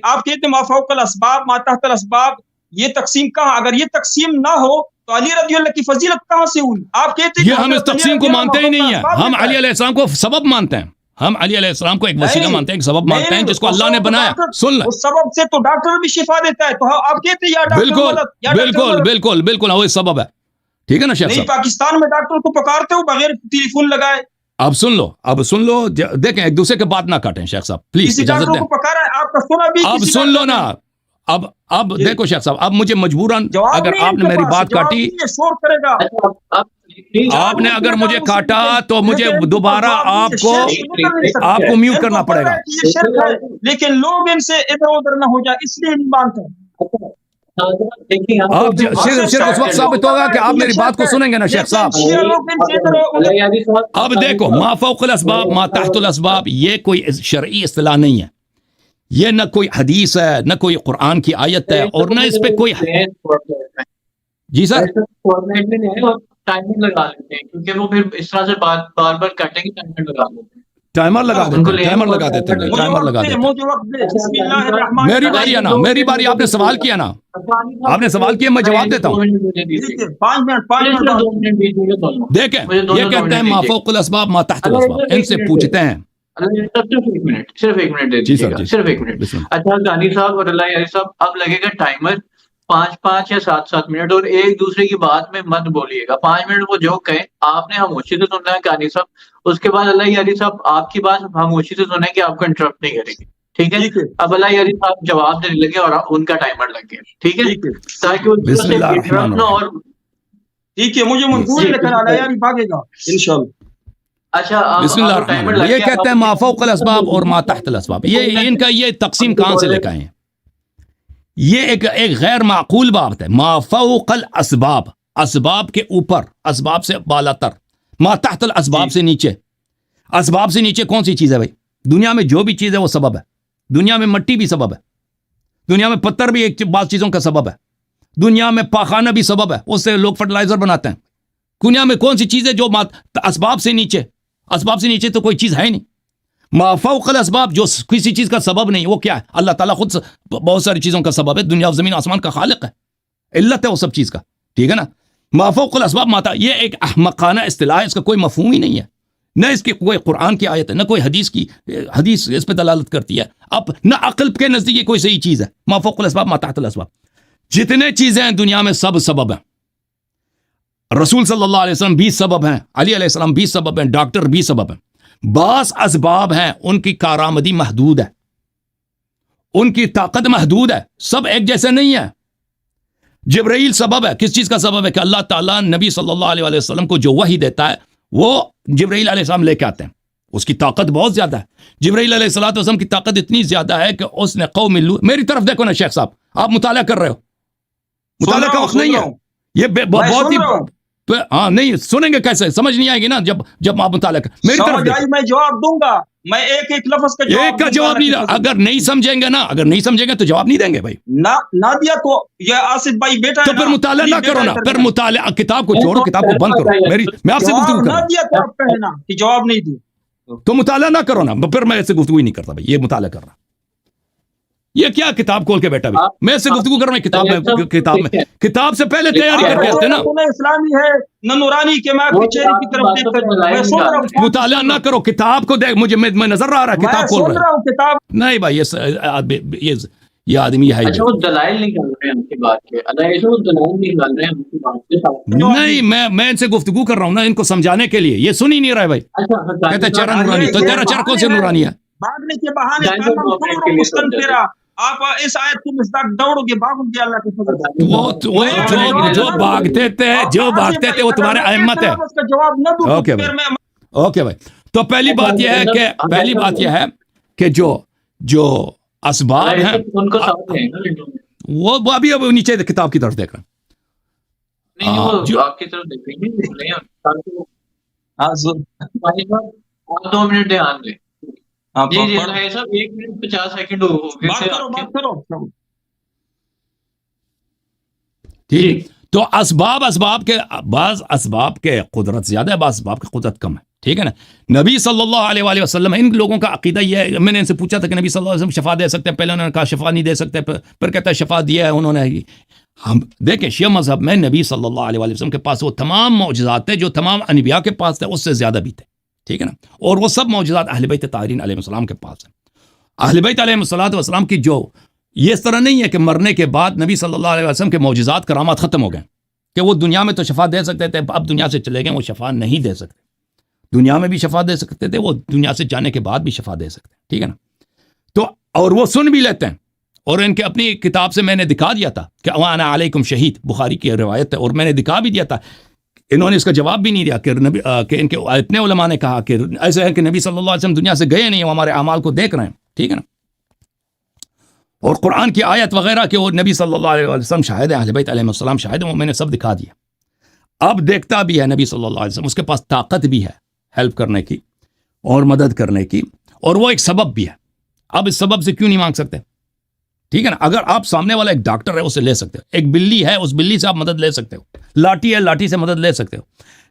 [SPEAKER 2] آپ کہتے ہیں ما فوق الاسباب ما تحت الاسباب، یہ تقسیم کہاں؟ اگر یہ تقسیم نہ ہو تو علی رضی اللہ کی فضیلت کہاں سے ہوئی؟ آپ کہتے ہیں
[SPEAKER 1] یہ ہم اس تقسیم کو مانتے ہی نہیں ہیں، ہم علی علیہ السلام کو سبب مانتے ہیں، ہم علی علیہ السلام کو ایک وسیلہ مانتے ہیں، ایک سبب مانتے ہیں جس کو اللہ نے بنایا. سن لیں،
[SPEAKER 2] اس سبب سے تو ڈاکٹر بھی شفا دیتا ہے، تو آپ کہتے ہیں یا ڈاکٹر
[SPEAKER 1] بالکل وہی سبب ہے. ٹھیک ہے نا شیخ
[SPEAKER 2] نہیں
[SPEAKER 1] صاحب؟
[SPEAKER 2] پاکستان میں ڈاکٹر کو پکارتے ہو بغیر ٹیلی فون لگائے.
[SPEAKER 1] اب سن لو دیکھیں ایک دوسرے کے بات نہ کاٹیں شیخ صاحب پلیز
[SPEAKER 2] کسی
[SPEAKER 1] اجازت
[SPEAKER 2] ڈاکٹر
[SPEAKER 1] دیں.
[SPEAKER 2] کو پکارا ہے آپ کا سنا بھی
[SPEAKER 1] اب
[SPEAKER 2] کسی
[SPEAKER 1] سن لو
[SPEAKER 2] ڈاکٹر
[SPEAKER 1] نا.
[SPEAKER 2] نے؟
[SPEAKER 1] اب
[SPEAKER 2] جی.
[SPEAKER 1] دیکھو شیخ صاحب اب مجھے مجبوراً
[SPEAKER 2] جواب
[SPEAKER 1] اگر
[SPEAKER 2] نہیں
[SPEAKER 1] آپ
[SPEAKER 2] ان
[SPEAKER 1] نے
[SPEAKER 2] کے
[SPEAKER 1] میری
[SPEAKER 2] پاس،
[SPEAKER 1] بات
[SPEAKER 2] جواب
[SPEAKER 1] کاٹی،
[SPEAKER 2] نہیں ہے، شور کرے گا.
[SPEAKER 3] اچھا اب
[SPEAKER 1] آپ نے اگر مجھے کاٹا تو مجھے
[SPEAKER 2] لیکن ان کے
[SPEAKER 1] دوبارہ
[SPEAKER 2] پاس جواب
[SPEAKER 1] آپ کو
[SPEAKER 2] نہیں ہے، شرک نکل نہیں سکتے.
[SPEAKER 1] آپ کو میوٹ
[SPEAKER 2] ان
[SPEAKER 1] کرنا
[SPEAKER 2] پتہ
[SPEAKER 1] پڑے گا.
[SPEAKER 2] ہے کہ یہ شرک ہے لیکن لوگ ان سے ادھر ادھر نہ ہو جائے اس لیے نہیں مانتے.
[SPEAKER 3] دیکھیے
[SPEAKER 1] آپ شرک اس وقت ثابت ہوگا کہ آپ میری بات کو سنیں گے نا شیخ صاحب.
[SPEAKER 2] شیعہ لوگ ان سے ادھر ادھر.
[SPEAKER 1] اب دیکھو ما فوق الاسباب ما تحت الاسباب یہ کوئی شرعی اصطلاح نہیں ہے، یہ نہ کوئی حدیث ہے نہ کوئی قرآن کی آیت ہے اور نہ اس پہ کوئی. جی سر
[SPEAKER 3] فارمیٹ میں نہیں ہے اور ٹائمر لگا لیتے ہیں کیونکہ وہ پھر اس طرح سے بار بار کٹیں گے ٹائمر لگا لیتے ہیں.
[SPEAKER 1] ٹائمر لگا دیتے ہیں، ٹائمر لگا دیتے ہیں،
[SPEAKER 2] مجھے
[SPEAKER 1] ٹائمر
[SPEAKER 2] وقت
[SPEAKER 1] لگا
[SPEAKER 2] دے،
[SPEAKER 1] دیتے ہیں.
[SPEAKER 2] مجھے وقت دے. بسم اللہ الرحمن
[SPEAKER 1] میری باری ہے نا، میری باری. آپ نے سوال کیا نا، آپ نے سوال کیا، میں جواب دیتا ہوں.
[SPEAKER 2] ٹھیک ہے 5 منٹ.
[SPEAKER 1] دیکھیں یہ کہتے ہیں ما فوق الاسباب ما تحت الاسباب، ان سے پوچھتے ہیں.
[SPEAKER 3] صرف ایک منٹ دے
[SPEAKER 1] جی
[SPEAKER 3] دیجیے
[SPEAKER 1] سر،
[SPEAKER 3] گا،
[SPEAKER 1] جی
[SPEAKER 3] صرف ایک منٹ.
[SPEAKER 1] بسم اللہ.
[SPEAKER 3] اچھا غانی صاحب اور اللہ یاری صاحب اب لگے گا ٹائمر 5 یا 7 منٹ اور ایک دوسرے کی بات میں مت بولیے گا. 5 منٹ وہ جو کہیں آپ نے خاموشی سے سننا ہے غانی صاحب، اس کے بعد اللہ یاری صاحب آپ کی بات خاموشی سے سنیں کہ آپ کو انٹرپٹ نہیں کریں گے. ٹھیک ہے؟ اب اللہ یاری صاحب جواب دینے لگے اور ان کا ٹائمر لگ گیا. ٹھیک ہے؟ تاکہ
[SPEAKER 1] بسم اللہ الرحمن الرحیم.
[SPEAKER 3] اور
[SPEAKER 2] ٹھیک ہے مجھے منظور ہے لیکن علیہ بھاگے گا انشاءاللہ.
[SPEAKER 3] اچھا
[SPEAKER 1] بسم اللہ الرحمن الرحیم. یہ کہتے ہیں ما فوق الاسباب اور ما تحت الاسباب. یہ ان کا یہ تقسیم کہاں سے لے کے آئے ہیں؟ یہ ایک غیر معقول بات ہے. ما فوق الاسباب، اسباب کے اوپر، اسباب سے بالا تر. ما تحت الاسباب سے نیچے. اسباب سے نیچے کون سی چیز ہے بھائی؟ دنیا میں جو بھی چیز ہے وہ سبب ہے. دنیا میں مٹی بھی سبب ہے، دنیا میں پتھر بھی ایک بعض چیزوں کا سبب ہے، دنیا میں پاخانہ بھی سبب ہے، اس سے لوگ فرٹیلائزر بناتے ہیں. دنیا میں کون سی چیز ہے جو اسباب سے نیچے؟ اسباب سے نیچے تو کوئی چیز ہے ہی نہیں. ما فوق الاسباب جو کسی چیز کا سبب نہیں، وہ کیا ہے؟ اللہ تعالیٰ خود بہت ساری چیزوں کا سبب ہے، دنیا و زمین آسمان کا خالق ہے، علت ہے وہ سب چیز کا. ٹھیک ہے نا؟ ما فوق الاسباب ماتا یہ ایک احمقانہ اصطلاح ہے، اس کا کوئی مفہوم ہی نہیں ہے. نہ اس کی کوئی قرآن کی آیت ہے، نہ کوئی حدیث اس پہ دلالت کرتی ہے. اب نہ عقل کے نزدیک یہ کوئی صحیح چیز ہے. ما فوق الاسباب ما تحت الاسباب. جتنے چیزیں ہیں دنیا میں سب سبب ہیں. رسول صلی اللہ علیہ وسلم بھی سبب ہیں، علی علیہ السلام بھی سبب ہیں، ڈاکٹر بھی سبب ہیں. بعض اسباب ہیں ان کی کارآمدی محدود ہے، ان کی طاقت محدود ہے، سب ایک جیسے نہیں ہے. جبرائیل سبب ہے. کس چیز کا سبب ہے؟ کہ اللہ تعالیٰ نبی صلی اللہ علیہ وسلم کو جو وحی دیتا ہے وہ جبرائیل علیہ السلام لے کے آتے ہیں. اس کی طاقت بہت زیادہ ہے. جبرائیل علیہ السلام کی طاقت اتنی زیادہ ہے کہ اس نے قوم لوط، میری طرف دیکھو نا شیخ صاحب، آپ مطالعہ کر رہے ہو، مطالعہ کا وقت نہیں ہے یہ بہت ہی. ہاں نہیں سنیں گے کیسے؟ سمجھ نہیں آئے گی نا جب آپ مطالعہ کر. میری طرف
[SPEAKER 2] میں جواب دوں گا، میں ایک ایک لفظ کا
[SPEAKER 1] جواب نہیں. اگر نہیں سمجھیں گے نا، اگر نہیں سمجھیں گے تو جواب نہیں دیں گے بھائی.
[SPEAKER 2] نہ دیا تو یہ آصف بھائی بیٹا
[SPEAKER 1] تو پھر مطالعہ نہ کرو نا، پھر مطالعہ کتاب کو چھوڑو، کتاب کو بند کرو. میں آپ سے گفتگو کر رہا ہوں.
[SPEAKER 2] نہ دیا تو آپ کہنا کہ جواب نہیں دی
[SPEAKER 1] تو مطالعہ نہ کرو نا، پھر میں ایسے گفتگو ہی نہیں کرتا بھائی. یہ مطالعہ کر رہا، یہ کیا کتاب کھول کے بیٹھا بھی؟ میں ایسے گفتگو کر رہا ہوں کتاب سے پہلے تیاری کر کے آتے نا.
[SPEAKER 2] اسلامی ہے نہ نورانی کے میں پیچھے کی طرف دیکھ کر
[SPEAKER 1] مطالعہ نہ کرو، کتاب کو دیکھ. مجھے میں نظر آ رہا ہے کتاب کھول رہا ہوں.
[SPEAKER 2] کتاب
[SPEAKER 1] نہیں بھائی یہ آدمی ہے
[SPEAKER 3] دلائل نہیں کر رہے ہیں ہم کی بات کے، دلائل نہیں کر رہے ہیں ہم کی بات کے.
[SPEAKER 1] نہیں میں ان سے گفتگو کر رہا ہوں نا ان کو سمجھانے کے لیے. یہ سن ہی نہیں رہا ہے بھائی. کہتے چہرہ نورانی، تو تیرا چہرہ کون سے نورانی ہے؟
[SPEAKER 2] بھاگنے کے بہانے آپ اس آیت کو مصداق دوڑو گے، بھاگو گے اللہ کے فضل.
[SPEAKER 1] وہ جو بھاگتے تھے وہ تمہارے ائمت ہے. اوکے بھائی. تو پہلی بات یہ ہے کہ جو اسباب ہیں وہ ابھی نیچے کتاب کی طرف دیکھ رہے ہیں.
[SPEAKER 3] آپ کی طرف دیکھیں گے. آپ 2 منٹ دھیان دیں. جی جی صاحب 1 منٹ 50 سیکنڈ ہو گئے.
[SPEAKER 1] ٹھیک. تو اسباب کے بعض اسباب کے قدرت زیادہ ہے، بعض اسباب کی قدرت کم ہے. ٹھیک ہے نا؟ نبی صلی اللہ علیہ وآلہ وسلم، ان لوگوں کا عقیدہ یہ ہے. میں نے ان سے پوچھا تھا کہ نبی صلی اللہ علیہ وسلم شفا دے سکتے ہیں؟ پہلے انہوں نے کہا شفا نہیں دے سکتے، پھر کہتا ہے شفا دیا ہے انہوں نے. ہم دیکھیں شیعہ مذہب میں نبی صلی اللہ علیہ وآلہ وسلم کے پاس وہ تمام معجزات تھے جو تمام انبیاء کے پاس تھے، اس سے زیادہ بھی تھے. ٹھیک ہے نا؟ اور وہ سب معجزات اہل بیت طاہرین علیہ السلام کے پاس ہیں. اہل بیت علیہ السلام کی جو یہ اس طرح نہیں ہے کہ مرنے کے بعد نبی صلی اللہ علیہ وسلم کے معجزات کرامات ختم ہو گئے. کہ وہ دنیا میں تو شفا دے سکتے تھے، اب دنیا سے چلے گئے، وہ شفا نہیں دے سکتے. دنیا میں بھی شفا دے سکتے تھے، وہ دنیا سے جانے کے بعد بھی شفا دے سکتے ہیں. ٹھیک ہے نا. تو اور وہ سن بھی لیتے ہیں. اور ان کے اپنی کتاب سے میں نے دکھا دیا تھا کہ وانا علیکم شہید، بخاری کی روایت ہے، اور میں نے دکھا بھی دیا تھا. انہوں نے اس کا جواب بھی نہیں دیا کہ ان کے اتنے علماء نے کہا کہ ایسا ہے کہ نبی صلی اللہ علیہ وسلم دنیا سے گئے نہیں، وہ ہمارے اعمال کو دیکھ رہے ہیں. ٹھیک ہے نا. اور قرآن کی آیت وغیرہ کہ وہ نبی صلی اللہ علیہ وسلم شاہد ہیں، اہل بیت علیہ السلام شاہد ہیں، وہ میں نے سب دکھا دیا. اب دیکھتا بھی ہے نبی صلی اللہ علیہ وسلم، اس کے پاس طاقت بھی ہے ہیلپ کرنے کی اور مدد کرنے کی، اور وہ ایک سبب بھی ہے. اب اس سبب سے کیوں نہیں مانگ سکتے؟ ٹھیک ہے نا. اگر آپ سامنے والا ایک ڈاکٹر ہے، اسے لے سکتے ہو. ایک بلی ہے، اس بلی سے آپ مدد لے سکتے ہو. لاٹھی ہے، لاٹھی سے مدد لے سکتے ہو.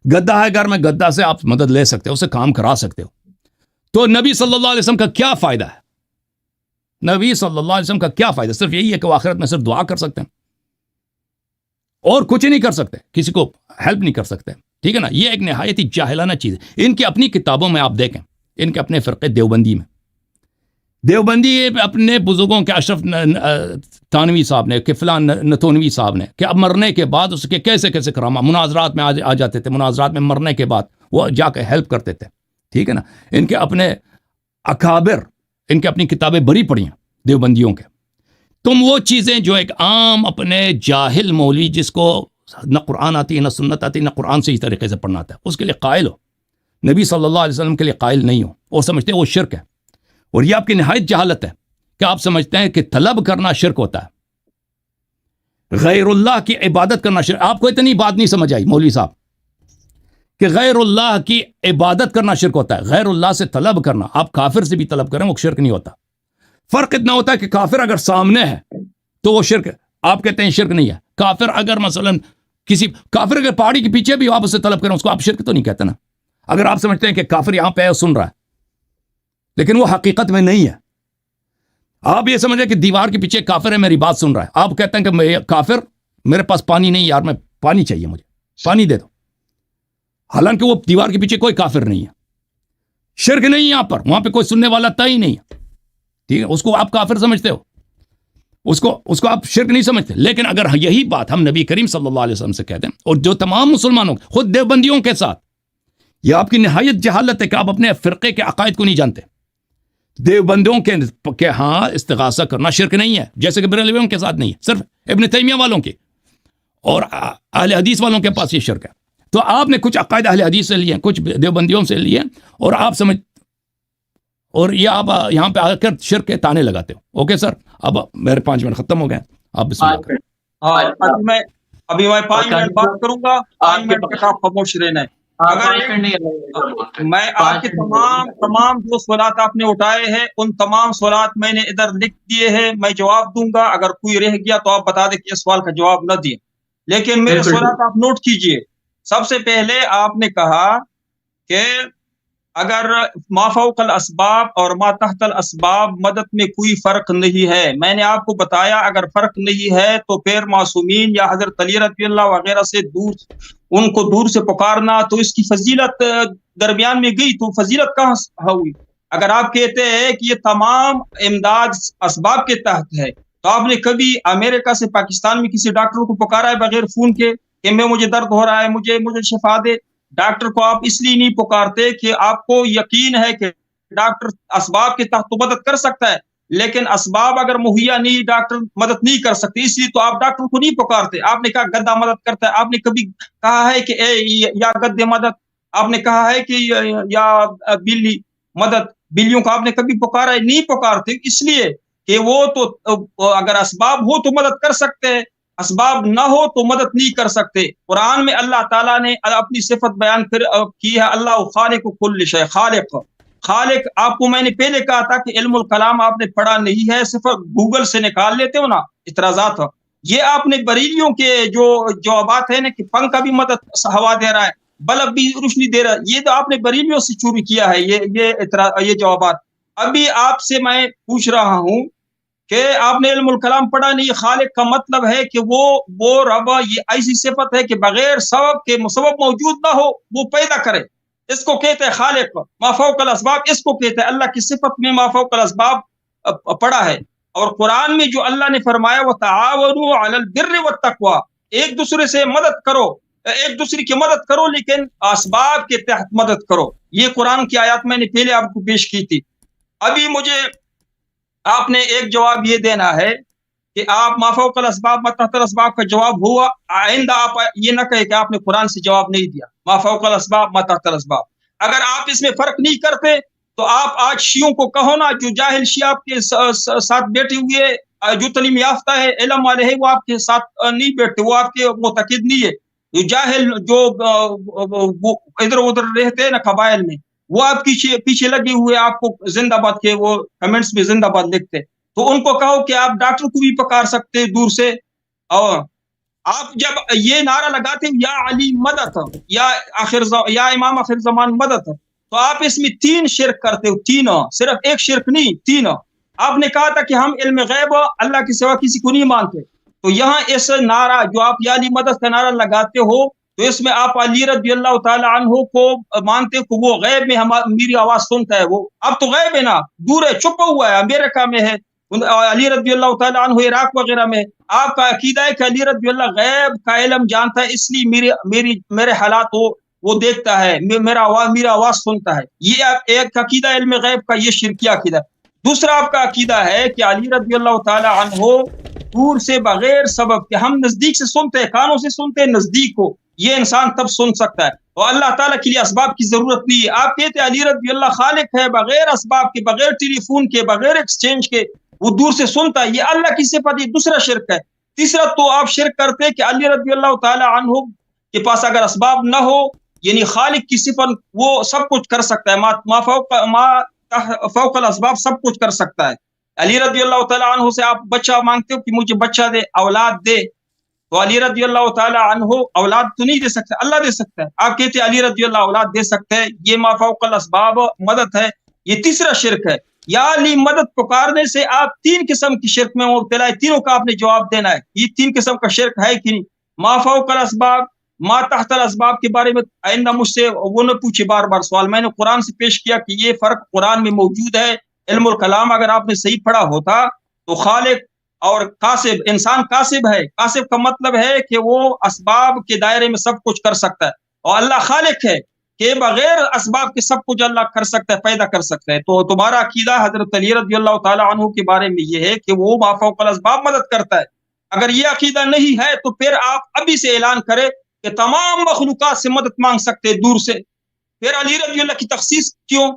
[SPEAKER 1] گدا ہے گھر میں، گدا سے آپ مدد لے سکتے ہو، اسے کام کرا سکتے ہو. تو نبی صلی اللہ علیہ وسلم کا کیا فائدہ ہے؟ نبی صلی اللہ علیہ وسلم کا کیا فائدہ؟ صرف یہی ہے کہ وہ آخرت میں صرف دعا کر سکتے ہیں اور کچھ نہیں کر سکتے، کسی کو ہیلپ نہیں کر سکتے. ٹھیک ہے نا. یہ ایک نہایت ہی جاہلانہ چیز ہے. ان کی اپنی کتابوں میں آپ دیکھیں، ان کے اپنے فرقے دیوبندی میں، دیوبندی اپنے بزرگوں کے اشرف تھانوی صاحب نے، کہ فلان نتونوی صاحب نے، کہ اب مرنے کے بعد اس کے کیسے کیسے کرامات مناظرات میں آ جاتے تھے، مناظرات میں مرنے کے بعد وہ جا کے ہیلپ کرتے تھے. ٹھیک ہے نا. ان کے اپنے اکابر، ان کے اپنی کتابیں بڑی پڑھی ہیں دیوبندیوں کے. تم وہ چیزیں جو ایک عام اپنے جاہل مولوی، جس کو نہ قرآن آتی ہے نہ سنت آتی نہ قرآن صحیح طریقے سے پڑھنا آتا ہے، اس کے لیے قائل ہو، نبی صلی اللہ علیہ وسلم کے لیے قائل نہیں ہو اور سمجھتے ہیں وہ شرک ہے. اور یہ آپ کی نہایت جہالت ہے کہ آپ سمجھتے ہیں کہ طلب کرنا شرک ہوتا ہے، غیر اللہ کی عبادت کرنا شرک. آپ کو اتنی بات نہیں سمجھ آئی مولوی صاحب کہ غیر اللہ کی عبادت کرنا شرک ہوتا ہے. غیر اللہ سے طلب کرنا، آپ کافر سے بھی طلب کریں، وہ شرک نہیں ہوتا. فرق اتنا ہوتا ہے کہ کافر اگر سامنے ہے تو وہ شرک ہے، آپ کہتے ہیں شرک نہیں ہے. کافر اگر مثلا کافر اگر پہاڑی کے پیچھے بھی آپ اس سے طلب کریں، اس کو آپ شرک تو نہیں کہتے نا. اگر آپ سمجھتے ہیں کہ کافر یہاں پہ ہے سن رہا ہے لیکن وہ حقیقت میں نہیں ہے، آپ یہ سمجھ رہے کہ دیوار کے پیچھے کافر ہے میری بات سن رہا ہے، آپ کہتے ہیں کہ کافر میرے پاس پانی نہیں یار، میں پانی چاہیے، مجھے پانی دے دو، حالانکہ وہ دیوار کے پیچھے کوئی کافر نہیں ہے. شرک نہیں ہے یہاں پر، وہاں پہ کوئی سننے والا تا ہی نہیں ہے. ٹھیک ہے. اس کو آپ کافر سمجھتے ہو، اس کو آپ شرک نہیں سمجھتے. لیکن اگر یہی بات ہم نبی کریم صلی اللہ علیہ وسلم سے کہتے ہیں، اور جو تمام مسلمانوں خود دیوبندیوں کے ساتھ، یہ آپ کی نہایت جہالت ہے کہ آپ اپنے فرقے کے عقائد کو نہیں جانتے. دیوبندیوں کے ہاں استغاثہ کرنا شرک نہیں ہے، جیسے کہ بریلویوں کے ساتھ نہیں ہے، صرف ابن تیمیہ والوں کے اور اہل حدیث والوں کے پاس یہ شرک ہے. تو آپ نے کچھ عقائد اہل حدیث سے لیے ہیں، کچھ دیوبندیوں سے لیے ہیں، اور آپ اور یہ آپ یہاں پہ آ کر شرک کے تانے لگاتے ہو. اوکے سر، اب میرے 5 منٹ ختم ہو گئے، آپ بسم اللہ کریں.
[SPEAKER 2] ہاں ابھی میں 5 منٹ بات کروں گا، 5 منٹ تک آپ خاموش رہنا ہے. اگر میں آپ کے تمام جو سوالات آپ نے اٹھائے ہیں، ان تمام سوالات میں نے ادھر لکھ دیے ہیں، میں جواب دوں گا. اگر کوئی رہ گیا تو آپ بتا دیں کہ اس سوال کا جواب نہ دیں، لیکن میرے سوالات آپ نوٹ کیجئے. سب سے پہلے آپ نے کہا کہ اگر ما فوق الاسباب اور ما تحت الاسباب مدد میں کوئی فرق نہیں ہے. میں نے آپ کو بتایا اگر فرق نہیں ہے تو پھر معصومین یا حضرت علی رضی اللہ وغیرہ سے ان کو دور سے پکارنا، تو اس کی فضیلت درمیان میں گئی، تو فضیلت کہاں ہوئی؟ اگر آپ کہتے ہیں کہ یہ تمام امداد اسباب کے تحت ہے، تو آپ نے کبھی امریکہ سے پاکستان میں کسی ڈاکٹر کو پکارا ہے بغیر فون کے کہ مجھے درد ہو رہا ہے، مجھے شفا دے؟ ڈاکٹر کو آپ اس لیے نہیں پکارتے کہ آپ کو یقین ہے کہ ڈاکٹر اسباب کے تحت تو مدد کر سکتا ہے، لیکن اسباب اگر مہیا نہیں، ڈاکٹر مدد نہیں کر سکتے، اس لیے تو آپ ڈاکٹر کو نہیں پکارتے. آپ نے کہا گدھا مدد کرتا ہے، آپ نے کبھی کہا ہے کہ یا گدھے مدد؟ آپ نے کہا ہے کہ یا بلی مدد؟ بلیوں کو آپ نے کبھی پکارا ہے؟ نہیں پکارتے، اس لیے کہ وہ تو اگر اسباب ہو تو مدد کر سکتے ہیں، اسباب نہ ہو تو مدد نہیں کر سکتے. قرآن میں اللہ تعالیٰ نے اپنی صفت بیان کی ہے، اللہ خالق کل شیء، خالق. آپ کو میں نے پہلے کہا تھا کہ علم الکلام آپ نے پڑھا نہیں ہے، صرف گوگل سے نکال لیتے ہو نا اعتراضات. یہ آپ نے بریلیوں کے جو جوابات ہیں نا کہ پنکھا بھی مدد ہوا دے رہا ہے، بلب بھی روشنی دے رہا ہے، یہ تو آپ نے بریلیوں سے شروع کیا ہے یہ جوابات. ابھی آپ سے میں پوچھ رہا ہوں کہ آپ نے علم الکلام پڑھا نہیں. خالق کا مطلب ہے کہ وہ رب، یہ ایسی صفت ہے کہ بغیر سبب کے مسبب موجود نہ ہو، وہ پیدا کرے، اس کو کہتے ہیں خالق. ما فوق الاسباب اس کو کہتے ہیں. اللہ کی صفت میں ما فوق الاسباب پڑھا ہے. اور قرآن میں جو اللہ نے فرمایا وتعاونوا علی البر والتقوی، ایک دوسرے سے مدد کرو، ایک دوسرے کی مدد کرو لیکن اسباب کے تحت مدد کرو. یہ قرآن کی آیات میں نے پہلے آپ کو پیش کی تھی. ابھی مجھے آپ نے ایک جواب یہ دینا ہے کہ آپ ما فوق الاسباب ما تحت الاسباب کا جواب ہوا. آئندہ آپ یہ نہ کہے کہ آپ نے قرآن سے جواب نہیں دیا. ما فوق الاسباب ما تحت الاسباب، اگر آپ اس میں فرق نہیں کرتے تو آپ آج شیعوں کو کہو نا، جو جاہل شیعہ آپ کے ساتھ بیٹھے ہوئے، جو تعلیم یافتہ ہے، علم والے ہیں، وہ آپ کے ساتھ نہیں بیٹھتے، وہ آپ کے معتقد نہیں ہے. جو جاہل جو ادھر ادھر رہتے ہیں نا قبائل میں، وہ آپ کی پیچھے لگے ہوئے آپ کو زندہ باد کے وہ کمنٹس میں زندہ باد لکھتے. تو ان کو کہو کہ آپ ڈاکٹر کو بھی پکار سکتے دور سے. اور آپ جب یہ نعرہ لگاتے یا علی مدد یا امام آخر زمان مدد، تو آپ اس میں 3 شرک کرتے ہو. 3، صرف ایک شرک نہیں، 3. آپ نے کہا تھا کہ ہم علم غیب اللہ کے سوا کسی کو نہیں مانتے. تو یہاں اس نعرہ جو آپ یا علی مدد کا نعرہ لگاتے ہو، تو اس میں آپ علی رضی اللہ تعالی عنہ کو مانتے کہ وہ غیب میں میری آواز سنتا ہے. وہ اب تو غیب ہے نا، دور ہے، چھپا ہوا ہے، امریکہ میں ہے. علی رضی اللہ تعالی عنہ عراق وغیرہ میں. آپ کا عقیدہ ہے کہ علی رضی اللہ غیب کا علم جانتا ہے، اس لیے میرے حالات وہ دیکھتا ہے، میرا آواز سنتا ہے. یہ ایک عقیدہ علم غیب کا، یہ شرکیہ عقیدہ. دوسرا آپ کا عقیدہ ہے کہ علی رضی اللہ تعالی عنہ دور سے بغیر سبب کے، ہم نزدیک سے سنتے ہیں، کانوں سے سنتے ہیں، نزدیک ہو یہ انسان تب سن سکتا ہے، اور اللہ تعالیٰ کے لیے اسباب کی ضرورت نہیں ہے. آپ کہتے ہیں علی رضی اللہ خالق ہے، بغیر اسباب کے، بغیر ٹیلی فون کے، بغیر ایکسچینج کے وہ دور سے سنتا ہے. یہ اللہ کی صفت، یہ دوسرا شرک ہے. تیسرا تو آپ شرک کرتے ہیں کہ علی رضی اللہ تعالی عنہ کے پاس اگر اسباب نہ ہو، یعنی خالق کی صفت، وہ سب کچھ کر سکتا ہے، ما فوق الاسباب سب کچھ کر سکتا ہے. علی رضی اللہ تعالیٰ عنہ سے آپ بچہ مانگتے ہو کہ مجھے بچہ دے، اولاد دے، تو علی رضی اللہ تعالیٰ عنہ اولاد تو نہیں دے سکتے، اللہ دے سکتا ہے. آپ کہتے ہیں علی رضی اللہ اولاد دے سکتے ہیں، یہ ما فوق الاسباب مدد ہے. یہ تیسرا شرک ہے. یا علی مدد پکارنے سے آپ 3 قسم کی شرک میں مبتلا ہے. تینوں کا آپ نے جواب دینا ہے. یہ 3 قسم کا شرک ہے کہ نہیں؟ ما فوق الاسباب، ما تحت الاسباب کے بارے میں آئندہ مجھ سے وہ نہ پوچھے بار بار سوال. میں نے قرآن سے پیش کیا کہ یہ فرق قرآن میں موجود ہے. علم الکلام اگر آپ نے صحیح پڑھا ہوتا تو خالق اور قاسب، انسان قاسب ہے. قاسب کا مطلب ہے کہ وہ اسباب کے دائرے میں سب کچھ کر سکتا ہے، اور اللہ خالق ہے کہ بغیر اسباب کے سب کچھ اللہ کر سکتا ہے، پیدا کر سکتا ہے. تو تمہارا عقیدہ حضرت علی رضی اللہ تعالی عنہ کے بارے میں یہ ہے کہ وہ ما فوق الاسباب مدد کرتا ہے. اگر یہ عقیدہ نہیں ہے تو پھر آپ ابھی سے اعلان کریں کہ تمام مخلوقات سے مدد مانگ سکتے دور سے. پھر علی رضی اللہ کی تخصیص کیوں؟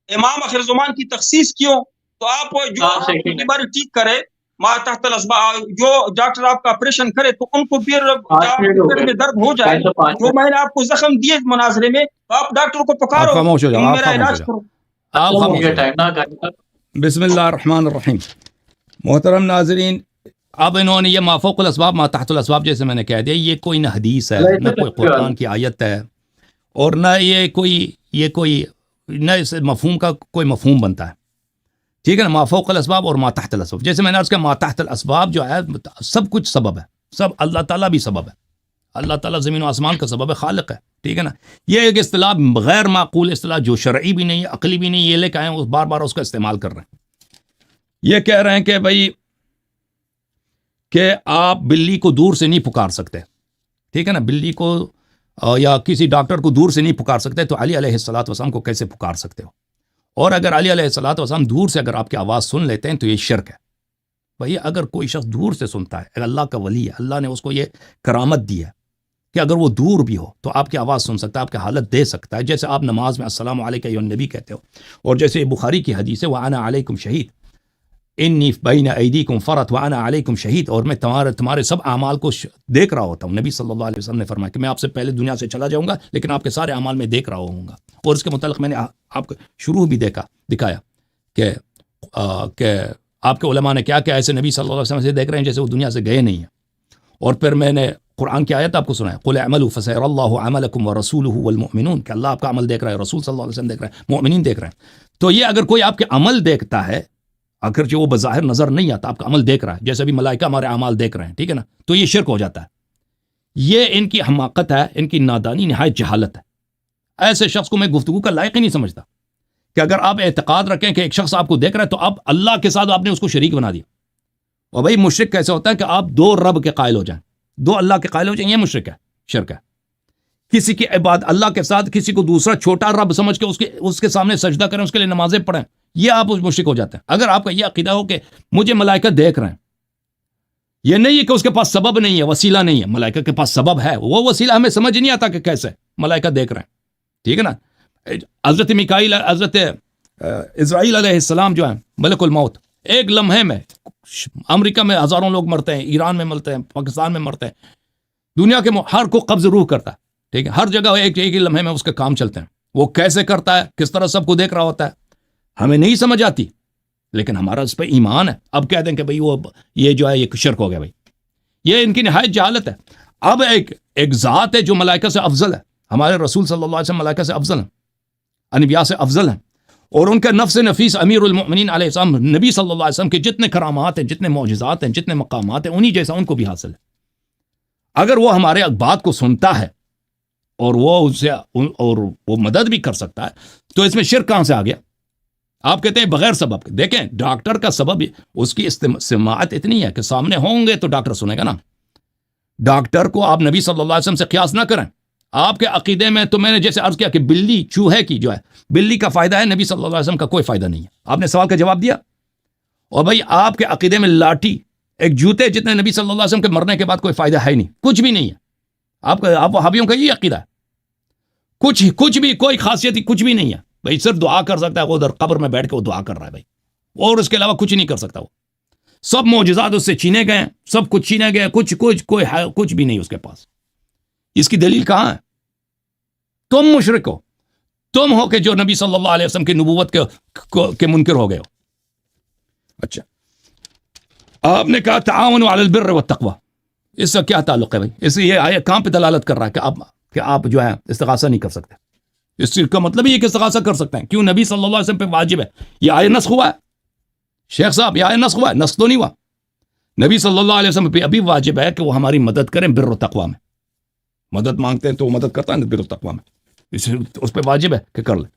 [SPEAKER 2] امام آخر زمان کی تخصیص کیوں؟ تو آپ جو بارے ٹھیک کرے ما تحت الاسباب، جو ڈاکٹر آپ کا آپریشن کرے تو ان کو پھر پیٹ میں درد ہو جائے، جو میں نے آپ کو زخم دیے مناظرے میں، تو آپ ڈاکٹر کو پکارو، میرا علاج کرو.
[SPEAKER 1] بسم اللہ الرحمن الرحیم. محترم ناظرین، اب انہوں نے یہ ما فوق الاسباب ما تحت الاسباب جیسے میں نے کہہ دیا، یہ کوئی نہ حدیث ہے، نہ کوئی قرآن کی آیت ہے، اور نہ یہ کوئی نہ اس مفہوم کا کوئی مفہوم بنتا ہے. ٹھیک ہے نا؟ ما فوق الاسباب اور ما تحت الاسباب، جیسے میں نے عرض کیا، ما تحت الاسباب جو ہے سب کچھ سبب ہے، سب اللہ تعالیٰ بھی سبب ہے، اللہ تعالیٰ زمین و آسمان کا سبب ہے، خالق ہے. ٹھیک ہے نا؟ یہ ایک اصطلاح غیر معقول اصطلاح جو شرعی بھی نہیں ہے، عقلی بھی نہیں، یہ لے کے آئے ہیں، بار بار اس کا استعمال کر رہے ہیں. یہ کہہ رہے ہیں کہ بھائی کہ آپ بلی کو دور سے نہیں پکار سکتے. ٹھیک ہے نا؟ بلی کو یا کسی ڈاکٹر کو دور سے نہیں پکار سکتے، تو علی علیہ الصلوۃ والسلام کو کیسے پکار سکتے ہو؟ اور اگر علی علیہ الصلوۃ والسلام دور سے اگر آپ کی آواز سن لیتے ہیں تو یہ شرک ہے. بھائی اگر کوئی شخص دور سے سنتا ہے، اگر اللہ کا ولی ہے، اللہ نے اس کو یہ کرامت دی ہے کہ اگر وہ دور بھی ہو تو آپ کی آواز سن سکتا ہے، آپ کی حالت دے سکتا ہے. جیسے آپ نماز میں السلام علیک ایھا النبی کہتے ہو، اور جیسے بخاری کی حدیث ہے وَأَنَا عَلَيْكُمْ شَهِيدٌ انی بین ایدیکم فرت وانا علیکم شہید، اور میں تمہارے سب اعمال کو دیکھ رہا ہوتا ہوں. نبی صلی اللہ علیہ وسلم نے فرمایا کہ میں آپ سے پہلے دنیا سے چلا جاؤں گا لیکن آپ کے سارے اعمال میں دیکھ رہا ہوں گا. اور اس کے متعلق میں نے آپ کو شروع بھی دکھایا کہ آپ کے علماء نے کیا کہ ایسے نبی صلی اللہ علیہ وسلم سے دیکھ رہے ہیں جیسے وہ دنیا سے گئے نہیں ہیں. اور پھر میں نے قرآن کی آیت آپ کو سنایا، قُلْ اعْمَلُوا فَسَيَرَى اللَّهُ عَمَلَكُمْ وَرَسُولُهُ وَالْمُؤْمِنُونَ، کہ اللہ آپ کا عمل دیکھ رہا ہے، رسول صلی اللہ علیہ وسلم دیکھ رہے ہیں، مؤمنین دیکھ رہے ہیں. تو یہ اگر کوئی آپ کے عمل دیکھتا ہے، اگرچہ وہ بظاہر نظر نہیں آتا، آپ کا عمل دیکھ رہا ہے، جیسے بھی ملائکہ ہمارے اعمال دیکھ رہے ہیں، ٹھیک ہے نا، تو یہ شرک ہو جاتا ہے. یہ ان کی حماقت ہے، ان کی نادانی، نہایت جہالت ہے. ایسے شخص کو میں گفتگو کا لائق ہی نہیں سمجھتا کہ اگر آپ اعتقاد رکھیں کہ ایک شخص آپ کو دیکھ رہا ہے تو آپ اللہ کے ساتھ آپ نے اس کو شریک بنا دیا. اور بھائی مشرک کیسے ہوتا ہے کہ آپ 2 رب کے قائل ہو جائیں. دو اللہ کے قائل ہو جائیں، یہ مشرک ہے، شرک ہے. کسی کی عبادت اللہ کے ساتھ کسی کو دوسرا چھوٹا رب سمجھ کے اس کے سامنے سجدہ کریں، اس کے لیے نمازیں پڑھیں، یہ آپ مشرک ہو جاتے ہیں. اگر آپ کا یہ عقیدہ ہو کہ مجھے ملائکہ دیکھ رہے ہیں، یہ نہیں ہے کہ اس کے پاس سبب نہیں ہے، وسیلہ نہیں ہے، ملائکہ کے پاس سبب ہے، وہ وسیلہ ہمیں سمجھ نہیں آتا کہ کیسے ملائکہ دیکھ رہے ہیں. ٹھیک ہے نا. حضرت میکائیل، حضرت اسرائیل علیہ السلام جو ہیں ملک الموت، ایک لمحے میں امریکہ میں ہزاروں لوگ مرتے ہیں، ایران میں مرتے ہیں، پاکستان میں مرتے ہیں، دنیا کے ہر کو قبض روح کرتا ہے. ٹھیک ہے، ہر جگہ ایک ہی لمحے میں اس کے کام چلتے ہیں. وہ کیسے کرتا ہے، کس طرح سب کو دیکھ رہا ہوتا ہے، ہمیں نہیں سمجھ آتی، لیکن ہمارا اس پہ ایمان ہے. اب کہہ دیں کہ بھئی وہ یہ جو ہے یہ شرک ہو گیا. بھائی یہ ان کی نہایت جہالت ہے. اب ایک ذات ہے جو ملائکہ سے افضل ہے. ہمارے رسول صلی اللہ علیہ وسلم ملائکہ سے افضل ہیں، انبیاء سے افضل ہیں، اور ان کا نفس نفیس امیر المؤمنین علیہ السلام نبی صلی اللہ علیہ وسلم کے جتنے کرامات ہیں، جتنے معجزات ہیں، جتنے مقامات ہیں، انہی جیسا ان کو بھی حاصل ہے. اگر وہ ہمارے بات کو سنتا ہے اور وہ مدد بھی کر سکتا ہے، تو اس میں شرک کہاں سے آ گیا؟ آپ کہتے ہیں بغیر سبب کے. دیکھیں ڈاکٹر کا سبب اس کی سماعت اتنی ہے کہ سامنے ہوں گے تو ڈاکٹر سنے گا نا. ڈاکٹر کو آپ نبی صلی اللہ علیہ وسلم سے قیاس نہ کریں. آپ کے عقیدے میں تو میں نے جیسے عرض کیا کہ بلی چوہے کی جو ہے بلی کا فائدہ ہے، نبی صلی اللہ علیہ وسلم کا کوئی فائدہ نہیں ہے. آپ نے سوال کا جواب دیا. اور بھائی آپ کے عقیدے میں لاٹھی ایک جوتے جتنے نبی صلی اللہ علیہ وسلم کے مرنے کے بعد کوئی فائدہ ہے ہی نہیں، کچھ بھی نہیں ہے. آپ وہابیوں کا یہ عقیدہ ہے، کچھ بھی کوئی خاصیت کچھ بھی نہیں ہے. بھائی صرف دعا کر سکتا ہے، وہ ادھر قبر میں بیٹھ کے وہ دعا کر رہا ہے بھائی، اور اس کے علاوہ کچھ نہیں کر سکتا. وہ سب معجزات اس سے چھینے گئے، سب کچھ چھینے گئے، کچھ بھی نہیں اس کے پاس. اس کی دلیل کہاں ہے؟ تم مشرک ہو، تم ہو کہ جو نبی صلی اللہ علیہ وسلم کی نبوت کے منکر ہو گئے ہو. اچھا، آپ نے کہا تعاونوا علی البر والتقوی، اس سے کیا تعلق ہے بھائی؟ اس یہ آیت کہاں پہ دلالت کر رہا ہے کہ آپ جو ہے استغاثہ نہیں کر سکتے؟ اس چیز کا مطلب یہ کہ استغاثہ کر سکتے ہیں. کیوں؟ نبی صلی اللہ علیہ وسلم پہ واجب ہے. یہ آیت نسخ ہوا ہے شیخ صاحب، یہ آیت نسخ ہوا ہے؟ نسخ تو نہیں ہوا. نبی صلی اللہ علیہ وسلم پہ ابھی واجب ہے کہ وہ ہماری مدد کریں بر و تقوی میں. مدد مانگتے ہیں تو وہ مدد کرتا ہے بر و تقوی میں، اس پہ واجب ہے کہ کر لے.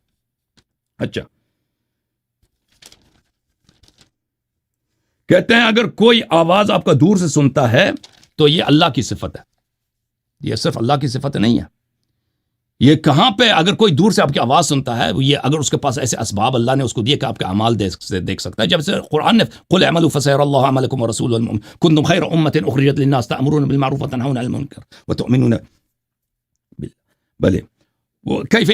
[SPEAKER 1] اچھا، کہتے ہیں اگر کوئی آواز آپ کا دور سے سنتا ہے تو یہ اللہ کی صفت ہے. یہ صرف اللہ کی صفت نہیں ہے. یہ کہاں پہ اگر کوئی دور سے آپ کی آواز سنتا ہے، یہ اگر اس کے پاس ایسے اسباب اللہ نے اس کو دیے کہ آپ کے اعمال دیکھ سکتا ہے. جب سے قرآن نے قل اعملوا فسيرى الله عملكم ورسوله والمؤمنون كنتم خير أمة أخرجت للناس تأمرون بالمعروف وتنهون عن المنكر وتؤمنون بل كيف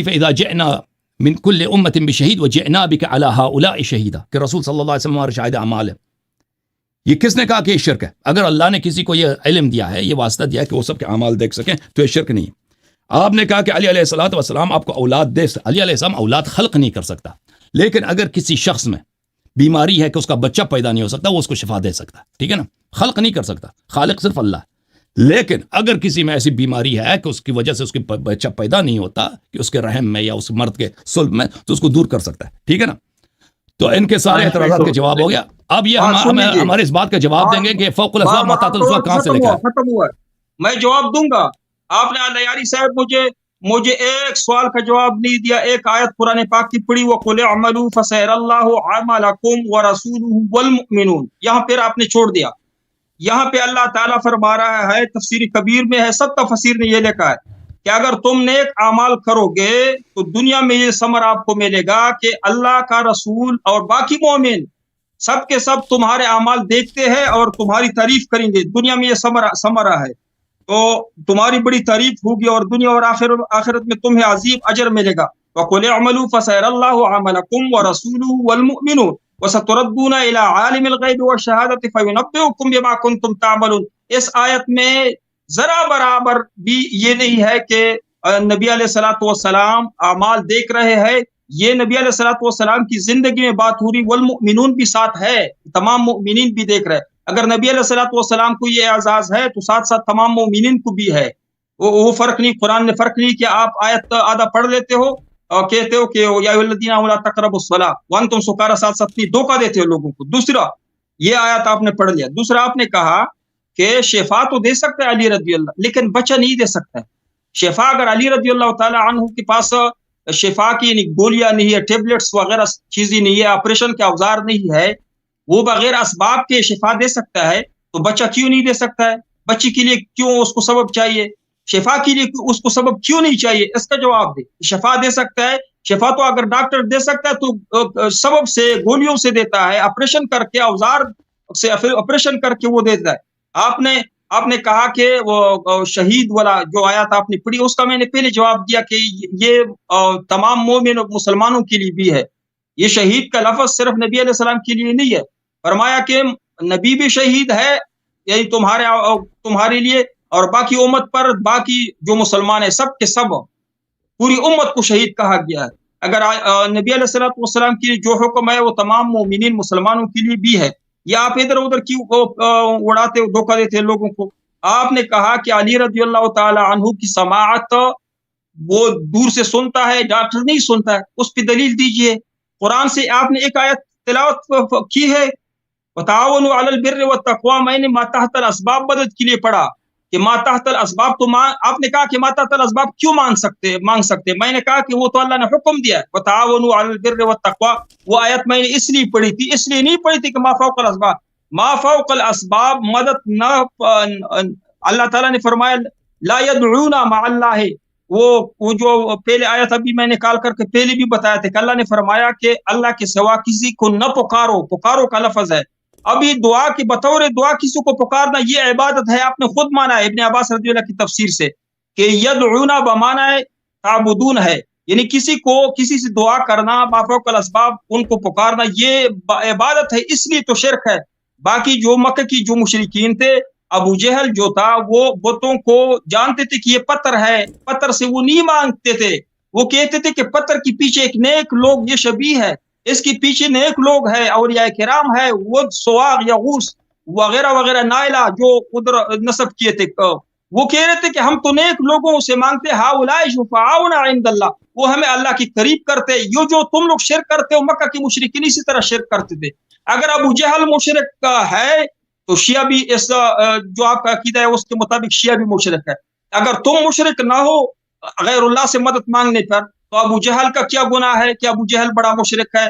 [SPEAKER 1] إذا جئنا من كل أمة بشهيد وجئنا بك على هؤلاء شهيدا، کہ رسول صلی اللہ علیہ وسلم ہمارے شاہد اعمال ہے. یہ کس نے کہا کہ یہ شرک ہے؟ اگر اللہ نے کسی کو یہ علم دیا ہے، یہ واسطہ دیا ہے کہ وہ سب کے اعمال دیکھ سکیں، تو یہ شرک نہیں ہے. آپ نے کہا کہ علی علیہ الصلوۃ والسلام آپ کو اولاد دے، علی علیہ السلام اولاد خلق نہیں کر سکتا، لیکن اگر کسی شخص میں بیماری ہے کہ اس کا بچہ پیدا نہیں ہو سکتا، وہ اس کو شفا دے سکتا ہے. ٹھیک ہے نا، خلق نہیں کر سکتا، خالق صرف اللہ ہے. لیکن اگر کسی میں ایسی بیماری ہے کہ اس کی وجہ سے اس کی بچہ پیدا نہیں ہوتا، کہ اس کے رحم میں یا اس مرد کے صلب میں، تو اس کو دور کر سکتا ہے. ٹھیک ہے نا. تو ان کے سارے اعتراضات کا جواب ہو گیا. اب یہ ہمارے اس بات کا جواب دیں گے کہ فوق الاسباب متاۃ الاسباب کہاں سے لکھا ہے؟
[SPEAKER 2] ختم ہوا ہے، میں جواب دوں گا. آپ نے لیاری صاحب مجھے ایک سوال کا جواب نہیں دیا. ایک آیت قرآن پاک کی پڑھی، وَقُلِ اعْمَلُوا فَسَيَرَى اللَّهُ عَمَلَكُمْ وَرَسُولُهُ وَالْمُؤْمِنُونَ. یہاں پھر آپ نے چھوڑ دیا. یہاں پہ اللہ تعالیٰ فرما رہا ہے، تفسیر کبیر میں ہے، سب تفسیر نے یہ لکھا ہے کہ اگر تم نیک اعمال کرو گے تو دنیا میں یہ ثمر آپ کو ملے گا کہ اللہ کا رسول اور باقی مومن سب کے سب تمہارے اعمال دیکھتے ہیں اور تمہاری تعریف کریں گے. دنیا میں یہ ثمرہ ہے، تو تمہاری بڑی تعریف ہوگی، اور دنیا اور آخرت میں تمہیں عظیم اجر ملے گا. وَقُلِ اعْمَلُوا فَسَيَرَى اللَّهُ عَمَلَكُمْ وَرَسُولُهُ وَالْمُؤْمِنُونَ وَسَتُرَدُّونَ إِلَى عَالِمِ الْغَيْبِ وَالشَّهَادَةِ فَيُنَبِّئُكُم بِمَا كُنتُمْ تَعْمَلُونَ. اس آیت میں ذرا برابر بھی یہ نہیں ہے کہ نبی علیہ الصلوۃ والسلام اعمال دیکھ رہے ہیں. یہ نبی علیہ الصلوۃ والسلام کی زندگی میں بات ہو رہی، والمؤمنون بھی ساتھ ہے، تمام مؤمنین بھی دیکھ رہے. اگر نبی علیہ الصلوۃ والسلام کو یہ اعزاز ہے تو ساتھ ساتھ تمام مؤمنین کو بھی ہے. وہ فرق نہیں، قرآن نے فرق نہیں کہ آپ آیت آدھا پڑھ لیتے ہو اور کہتے ہو کہ یا ایھا الذین آمنوا لا تقربوا الصلاۃ وانتم سکارى، ساتھ ساتھ نہیں دھوکہ دیتے ہو لوگوں کو. دوسرا یہ آیت آپ نے پڑھ لیا. دوسرا آپ نے کہا کہ شفا تو دے سکتا ہے علی رضی اللہ، لیکن بچہ نہیں دے سکتا ہے. شفا اگر علی رضی اللہ تعالی عنہ کے پاس شفا کی یعنی گولیاں نہیں ہے، ٹیبلٹس وغیرہ چیزیں نہیں ہے، آپریشن کے اوزار نہیں ہے، وہ بغیر اسباب کے شفا دے سکتا ہے، تو بچہ کیوں نہیں دے سکتا ہے؟ بچی کے لیے کیوں اس کو سبب چاہیے؟ شفا کے لیے اس کو سبب کیوں نہیں چاہیے؟ اس کا جواب دے. شفا دے سکتا ہے، شفا تو اگر ڈاکٹر دے سکتا ہے تو سبب سے، گولیوں سے دیتا ہے، آپریشن کر کے، اوزار سے آپریشن کر کے وہ دیتا ہے. آپ نے کہا کہ وہ شہید والا جو آیات آپ نے پڑھی، اس کا میں نے پہلے جواب دیا کہ یہ تمام مومن مسلمانوں کے لیے بھی ہے. یہ شہید کا لفظ صرف نبی علیہ السلام کے لیے نہیں ہے. فرمایا کہ نبی بھی شہید ہے، یعنی تمہارے لیے، اور باقی امت پر، باقی جو مسلمان ہیں سب کے سب، پوری امت کو شہید کہا گیا ہے. اگر نبی علیہ السلام کے لیے جو حکم ہے وہ تمام مومنین مسلمانوں کے لیے بھی ہے. یا آپ ادھر ادھر کیوں اڑاتے دھوکہ دیتے لوگوں کو؟ آپ نے کہا کہ علی رضی اللہ تعالی عنہ کی سماعت وہ دور سے سنتا ہے، ڈاکٹر نہیں سنتا ہے. اس پہ دلیل دیجئے. قرآن سے آپ نے ایک آیت تلاوت کی ہے، وتعاونوا علی البر والتقوی. میں نے ما تحت الاسباب مدد کے لیے پڑھا کہ ما تحت الاسباب، تو آپ نے کہا کہ ما تحت الاسباب کیوں مانگ سکتے؟ میں نے کہا کہ وہ تو اللہ نے حکم دیا ہے، وتعاونوا علی البر والتقوی. وہ آیت میں نے اس لیے پڑھی تھی، اس لیے نہیں پڑھی تھی کہ ما فوق الاسباب. ما فوق الاسباب مدد نہ، اللہ تعالیٰ نے فرمایا لا يدعون مع اللہ. وہ جو پہلے آیت ابھی میں نکال کر کے پہلے بھی بتایا تھا کہ اللہ نے فرمایا کہ اللہ کے سوا کسی کو نہ پکارو. پکارو کا لفظ ہے. ابھی دعا کی بطور دعا کسی کو پکارنا یہ عبادت ہے. آپ نے خود مانا ہے ابن عباس رضی اللہ کی تفسیر سے کہ یدعون بمانا ہے تعبدون ہے، یعنی کسی سے دعا کرنا، ما فوق الاسباب ان کو پکارنا، یہ عبادت ہے، اس لیے تو شرک ہے. باقی جو مکہ کی جو مشرکین تھے، ابو جہل جو تھا، وہ بتوں کو جانتے تھے کہ یہ پتھر ہے، پتھر سے وہ نہیں مانگتے تھے. وہ کہتے تھے کہ پتھر کے پیچھے ایک نیک لوگ، یہ شبیہ ہے، اس کے پیچھے نیک لوگ ہیں، اولیاء کرام ہے، وہ سواغ یا غوث وغیرہ وغیرہ نائلہ جو ادھر نصب کیے تھے. وہ کہہ رہے تھے کہ ہم تو نیک لوگوں سے مانگتے، ہؤلاء شفعاؤنا عند اللہ، وہ ہمیں اللہ کی قریب کرتے. یہ جو تم لوگ شرک کرتے ہو، مکہ کی مشرکین اسی طرح شرک کرتے تھے. اگر ابو جہل مشرک ہے تو شیعہ بھی اس جو آپ کا عقیدہ ہے اس کے مطابق شیعہ بھی مشرک ہے. اگر تم مشرک نہ ہو غیر اللہ سے مدد مانگنے پر، تو ابو جہل کا کیا گناہ ہے کہ ابو جہل بڑا مشرک ہے؟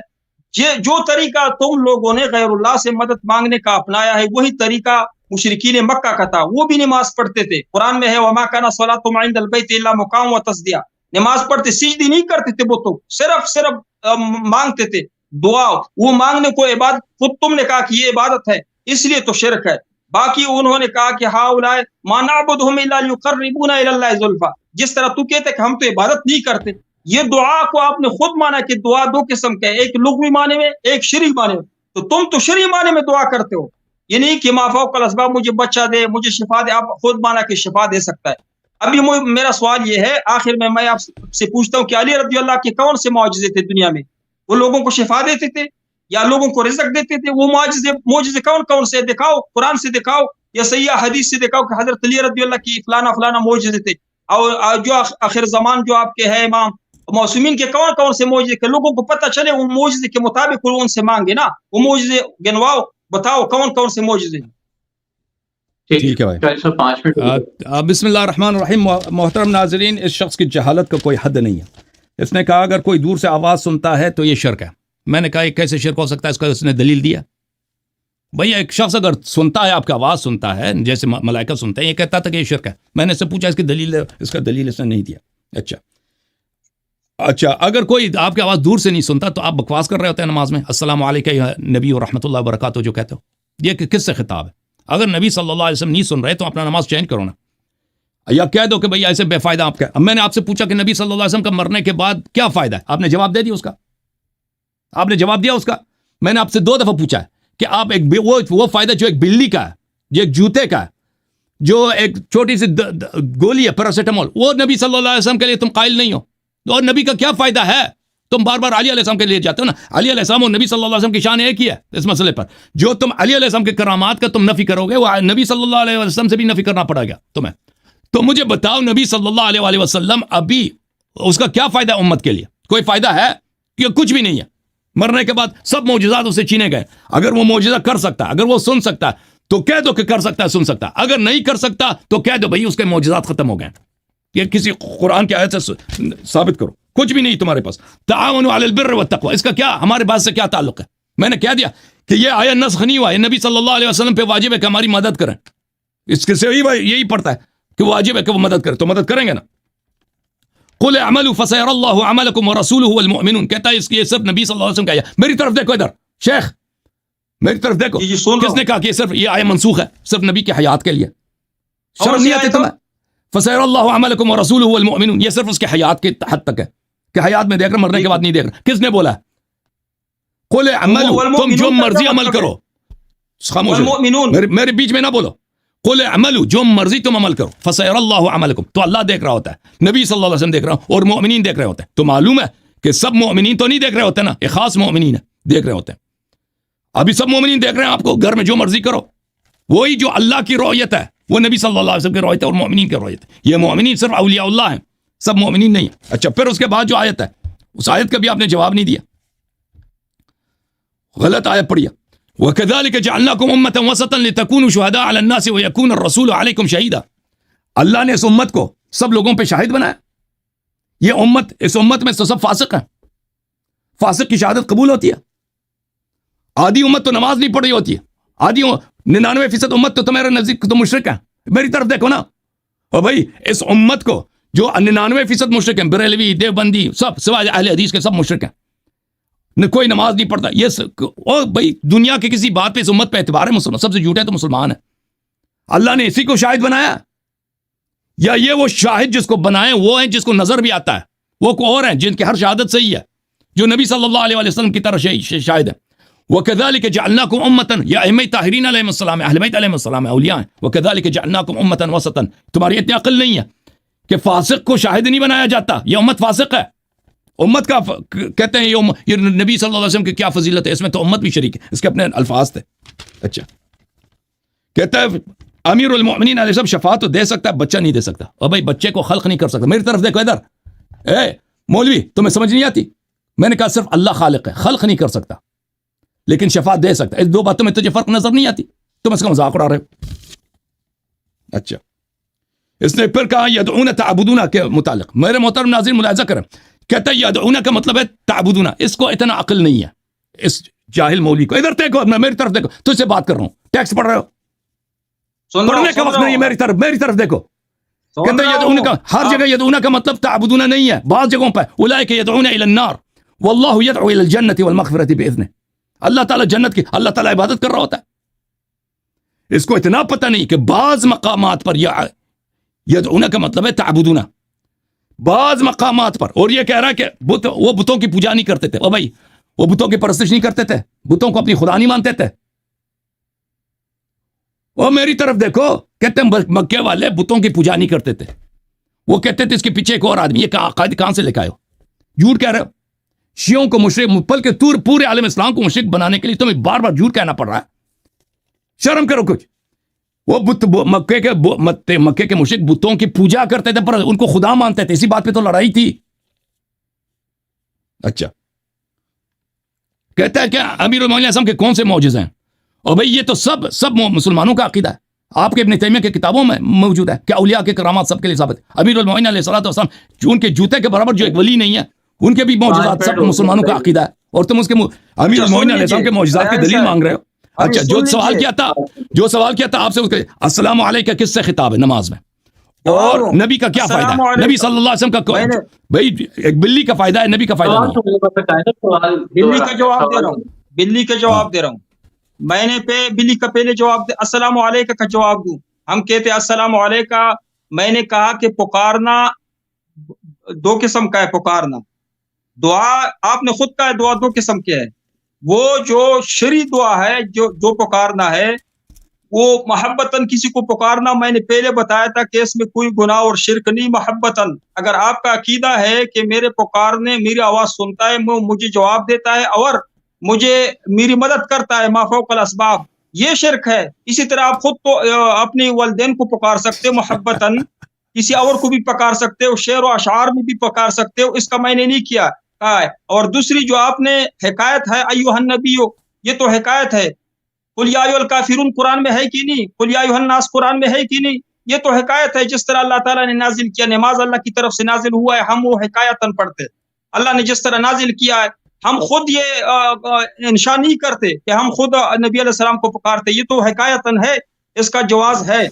[SPEAKER 2] جو طریقہ تم لوگوں نے غیر اللہ سے مدد مانگنے کا اپنایا ہے، وہی طریقہ مشرکین مکہ کا تھا. وہ بھی نماز پڑھتے تھے. قرآن میں ہے وما کان صلاتهم عند البیت الا مقام وتصدیہ. نماز پڑھتے، سجدی نہیں کرتے تھے، وہ تو صرف مانگتے تھے دعا. وہ مانگنے کو عبادت، خود تم نے کہا کہ یہ عبادت ہے، اس لیے تو شرک ہے. باقی انہوں نے کہا کہ ہؤلاء ما نعبدهم الا ليقربونا الى الله زلفى. جس طرح تو کہتے کہ ہم تو عبادت نہیں کرتے، یہ دعا کو آپ نے خود مانا کہ دعا دو قسم کے، ایک لغوی معنی میں، ایک شرعی معنی میں. تو تم تو شرعی معنی میں دعا کرتے ہو، یہ نہیں کہ ما فوق الاسباب مجھے بچہ دے، مجھے شفا دے. آپ خود مانا کہ شفا دے سکتا ہے. ابھی میرا سوال یہ ہے آخر میں آپ سے پوچھتا ہوں کہ علی رضی اللہ کے کون سے معجزے تھے دنیا میں؟ وہ لوگوں کو شفا دیتے تھے یا لوگوں کو رزق دیتے تھے؟ وہ معجزے کون سے دکھاؤ، قرآن سے دکھاؤ یا صحیح حدیث سے دکھاؤ کہ حضرت علی رضی اللہ کی فلانا معجزے تھے. اور جو آخر زمان جو آپ کے ہے امام معصومین کے کون سے معجزے کہ لوگوں کو پتہ چلے وہ معجزے کے مطابق وہ ان سے مانگے نا. وہ معجزے گنواؤ، بتاؤ کون سے معجزے.
[SPEAKER 1] ٹھیک ہے بھائی. بسم اللہ الرحمن الرحیم. محترم ناظرین، اس شخص کی جہالت کا کوئی حد نہیں ہے. اس نے کہا اگر کوئی دور سے آواز سنتا ہے تو یہ شرک ہے. میں نے کہا یہ کیسے شرک ہو سکتا ہے؟ اس کا اس نے دلیل دیا. بھئی ایک شخص اگر سنتا ہے، آپ کی آواز سنتا ہے جیسے ملائکہ سنتے ہیں، یہ کہتا تھا کہ یہ شرک ہے. میں نے اس سے پوچھا اس کی دلیل ہے، اس کا دلیل اس نے نہیں دیا. اچھا اگر کوئی آپ کی آواز دور سے نہیں سنتا تو آپ بکواس کر رہے ہوتے ہیں نماز میں، السلام علیکم یا نبی و رحمۃ اللہ وبرکاتہ جو کہتے ہو. یہ کس سے خطاب ہے؟ اگر نبی صلی اللہ علیہ وسلم نہیں سن رہے تو اپنا نماز چینج کرو نا، یا کہہ دو کہ بھئی ایسے بے فائدہ آپ کا. اب میں نے آپ سے پوچھا کہ نبی صلی اللہ علیہ وسلم کا مرنے کے بعد کیا فائدہ ہے؟ آپ نے جواب دے دیا اس کا. آپ نے جواب دیا اس کا. میں نے آپ سے 2 دفعہ پوچھا ہے کہ آپ وہ فائدہ جو ایک بلی کا ہے، جو ایک جوتے کا ہے، جو ایک چھوٹی سی گولی ہے پیراسیٹامول، وہ نبی صلی اللہ علیہ وسلم کے لیے تم قائل نہیں ہو. اور نبی کا کیا فائدہ ہے؟ تم بار بار علی علیہ السلام کے لیے جاتے ہو نا. علی علیہ السلام اور نبی صلی اللہ علیہ وسلم کی شان ایک ہی ہے اس مسئلے پر. جو تم علی علیہ السلام کے کرامات کا تم نفی کرو گے، وہ نبی صلی اللہ علیہ وسلم سے بھی نفی کرنا پڑے گا تمہیں. تو مجھے بتاؤ نبی صلی اللہ علیہ وسلم ابھی اس کا کیا فائدہ امت کے لیے؟ کوئی فائدہ ہے کہ کچھ بھی نہیں ہے؟ مرنے کے بعد سب معجزات اسے چھینے گئے. اگر وہ معجزہ کر سکتا ہے، اگر وہ سن سکتا ہے تو کہہ دو کہ کر سکتا ہے، سن سکتا ہے. اگر نہیں کر سکتا تو کہہ دو بھئی اس کے معجزات ختم ہو گئے. یہ کسی قرآن کی آیت سے ثابت کرو. کچھ بھی نہیں تمہارے پاس. تعاونوا علی البر والتقوی، اس کا کیا ہمارے بات سے کیا تعلق ہے؟ میں نے کہہ دیا کہ یہ آیا نسخ نہیں ہوا ہے, نبی صلی اللہ علیہ وسلم پہ واجب ہے کہ ہماری مدد کریں. اس کے سے یہی پڑھتا ہے کہ واجب ہے کہ وہ مدد کرے, تو مدد کریں گے نا. قل اعملوا فسيرى الله عملكم ورسوله والمؤمنون, کہتا ہے اس کی صرف نبی صلی اللہ علیہ وسلم کا ہے. میری طرف دیکھو ادھر شیخ, میری طرف دیکھو,
[SPEAKER 2] جی سن رہا
[SPEAKER 1] کس نے کہا کہ صرف یہ آیہ منسوخ ہے صرف نبی کی حیات کے لیے؟ شرم نہیں آتی تمہیں؟ فسيرى الله عملكم ورسوله والمؤمنون, یہ صرف اس کے حیات کے حد تک ہے کہ حیات میں دیکھ رہا, مرنے کے بعد نہیں دیکھ رہا. کس نے بولا ہے؟ قل اعملوا, تم جو مرضی عمل کرو. خاموش میرے بیچ میں نہ بولو. قل اعملوا, جو مرضی تم عمل کرو. فسيرى الله عملكم, تو اللہ دیکھ رہا ہوتا ہے, نبی صلی اللہ علیہ وسلم دیکھ رہا ہوں, اور مؤمنین دیکھ رہے ہوتے ہیں. تو معلوم ہے کہ سب مؤمنین تو نہیں دیکھ رہے ہوتے نا, ایک خاص مؤمنین ہے دیکھ رہے ہوتے ہیں. ابھی سب مومنین دیکھ رہے ہیں آپ کو, گھر میں جو مرضی کرو. وہی جو اللہ کی رؤیت ہے وہ نبی صلی اللہ علیہ وسلم کی رؤیت ہے اور مومنین کی رؤیت ہے. یہ مومنین صرف اولیاء اللہ ہیں, سب مومنین نہیں ہیں. اچھا, پھر اس کے بعد جو آیت ہے, اس آیت کا بھی آپ نے جواب نہیں دیا, غلط آیت پڑھی. وَكَذَلِكَ جَعَلْنَاكُمْ أُمَّةً وَسَطًا لِتَكُونُوا شُهَدَاءَ عَلَى النَّاسِ وَيَكُونَ الرَّسُولُ عَلَيْكُمْ شَهِيدًا. اللہ نے اس امت کو سب لوگوں پہ شاہد بنایا. یہ امت, اس امت میں تو سب فاسق ہیں, فاسق کی شہادت قبول ہوتی ہے. آدھی امت تو نماز نہیں پڑھ رہی ہوتی ہے, آدھی 99% امت تو تمہارے نزدیک تو مشرک ہیں. میری طرف دیکھو نا. اور بھائی اس امت کو جو 99% مشرک ہیں, بریلوی, دیوبندی, سب سوائے اہل حدیث کے سب مشرک ہیں, کوئی نماز نہیں پڑھتا. یہ اور بھائی دنیا کی کسی بات پہ اس امت پہ اعتبار ہے مسلمان, سب سے جھوٹا ہے تو مسلمان ہے. اللہ نے اسی کو شاہد بنایا, یا یہ وہ شاہد جس کو بنائے وہ ہیں جس کو نظر بھی آتا ہے, وہ کو اور ہیں جن کی ہر شہادت صحیح ہے, جو نبی صلی اللہ علیہ وسلم کی طرح شاہد ہے. وَكَذَلِكَ جَعَلْنَاكُمْ أُمَّةً, یا ائمہ طاہرین علیہ السلام, اہل بیت علیہ السلام اولیاء ہیں. وَكَذَلِكَ جَعَلْنَاكُمْ أُمَّةً وَسَطًا, تمہاری اتنی عقل نہیں ہے کہ فاسق کو شاہد نہیں بنایا جاتا. یہ امت فاسق ہے. امت کا کہتے ہیں یہ نبی صلی اللہ علیہ وسلم کی کیا فضیلت ہے, اس میں تو امت بھی شریک ہے, اس کے اپنے الفاظ تھے. اچھا, کہتا ہے امیر المؤمنین علیہ السلام شفاعت تو دے سکتا ہے, بچہ نہیں دے سکتا. اور بھائی بچے کو خلق نہیں کر سکتا. میری طرف دیکھو ادھر, اے مولوی تمہیں سمجھ نہیں آتی؟ میں نے کہا صرف اللہ خالق ہے, خلق نہیں کر سکتا لیکن شفاعت دے سکتا ہے. اس دو باتوں میں تجھے فرق نظر نہیں آتی, تم اس کا مذاق اڑا رہے ہو. اچھا, اس نے پھر کہا یدعون تعبدون کے متعلق. میرے محترم ناظرین ملاحظہ کریں, کہتا ہے یدعون کا مطلب ہے تعبدون. اس کو اتنا عقل نہیں ہے اس جاہل مولوی کو. ادھر دیکھو, میری طرف دیکھو, تجھ سے بات کر رہا ہوں, ٹیکس پڑھ رہے ہو, پڑھنے کا وقت نہیں ہے. میری طرف دیکھو. کہتا ہے یدعون کا, ہر جگہ یدعون کا مطلب تعبدون نہیں ہے, بعض جگہوں پہ اولئک یدعون الی النار واللہ یدعو الی الجنۃ والمغفرۃ باذنہ. اللہ تعالیٰ جنت کی, اللہ تعالیٰ عبادت کر رہا ہوتا ہے. اس کو اتنا پتہ نہیں کہ بعض مقامات پر یدعون کا مطلب ہے تعبدون, بعض مقامات پر. اور یہ کہہ رہا ہے کہ وہ بتوں کی پوجا نہیں کرتے تھے. او بھائی وہ بتوں کی پرستش نہیں کرتے تھے, بتوں کو اپنی خدا نہیں مانتے تھے. اور میری طرف دیکھو, کہتے ہیں مکے والے بتوں کی پوجا نہیں کرتے تھے. وہ کہتے تھے اس کے پیچھے ایک اور آدمی. یہ عقائد کہاں سے لے کے آئے ہو؟ جھوٹ کہہ رہے ہو. شیعوں کو مشرک, بلکہ پورے عالم اسلام کو مشرک بنانے کے لیے تمہیں بار بار جھوٹ کہنا پڑ رہا ہے. شرم کرو کچھ. وہ مکے کے مشرک بتوں کی پوجا کرتے تھے پر ان کو خدا مانتے تھے. اسی بات پہ تو لڑائی تھی. اچھا, کہتا ہے کہ امیر المومنین اعظم کے کون سے معجزے ہیں؟ اور بھئی یہ تو سب مسلمانوں کا عقیدہ ہے. آپ کے ابن تیمیہ کے کتابوں میں موجود ہے کہ اولیاء کے کرامات سب کے لیے ثابت ہے. امیر المومنین علیہ الصلوۃ والسلام جو ان کے جوتے کے برابر جو ایک ولی نہیں ہے, ان کے بھی معجزات سب مسلمانوں کا عقیدہ ہے. اور تم اس کے امیر المومنین علیہ السلام کے معجزات کی دلیل مانگ رہے ہو. اچھا, جو سوال کیا تھا آپ سے, السلام علیکہ کس سے خطاب ہے نماز میں؟ اور نبی کا کیا فائدہ ہے؟ نبی صلی اللہ علیہ وسلم کا بھائی ایک بلی کا فائدہ ہے, نبی کا فائدہ نہیں.
[SPEAKER 2] بلی کا جواب دے رہا ہوں. میں نے بلی کا پہلے جواب السلام علیکہ کا جواب دوں. ہم کہتے ہیں السلام علیکہ. میں نے کہا کہ پکارنا دو قسم کا ہے. پکارنا دعا آپ نے خود کہا ہے, دعا دو قسم کے ہے. وہ جو شرعی دعا ہے, جو پکارنا ہے وہ محبتاً کسی کو پکارنا, میں نے پہلے بتایا تھا کہ اس میں کوئی گناہ اور شرک نہیں. محبتاً اگر آپ کا عقیدہ ہے کہ میرے پکارنے میری آواز سنتا ہے, مجھے جواب دیتا ہے اور مجھے میری مدد کرتا ہے ما فوق الاسباب, یہ شرک ہے. اسی طرح آپ خود تو اپنے والدین کو پکار سکتے ہو محبتاً, کسی اور کو بھی پکار سکتے ہو, شعر و اشعار میں بھی پکار سکتے ہو. اس کا میں نے نہیں کیا ہے. اور دوسری جو آپ نے حکایت ہے ایھا النبی, یہ تو حکایت ہے. قل یا ایھا الکافرون قرآن میں ہے کہ نہیں؟ قل یا ایھا الناس قرآن میں ہے کہ نہیں؟ یہ تو حکایت ہے. جس طرح اللہ تعالیٰ نے نازل کیا, نماز اللہ کی طرف سے نازل ہوا ہے, ہم وہ حکایتاً پڑھتے. اللہ نے جس طرح نازل کیا ہے ہم خود یہ انشاء نہیں کرتے کہ ہم خود نبی علیہ السلام کو پکارتے، یہ تو حکایتاً ہے، اس کا جواز ہے۔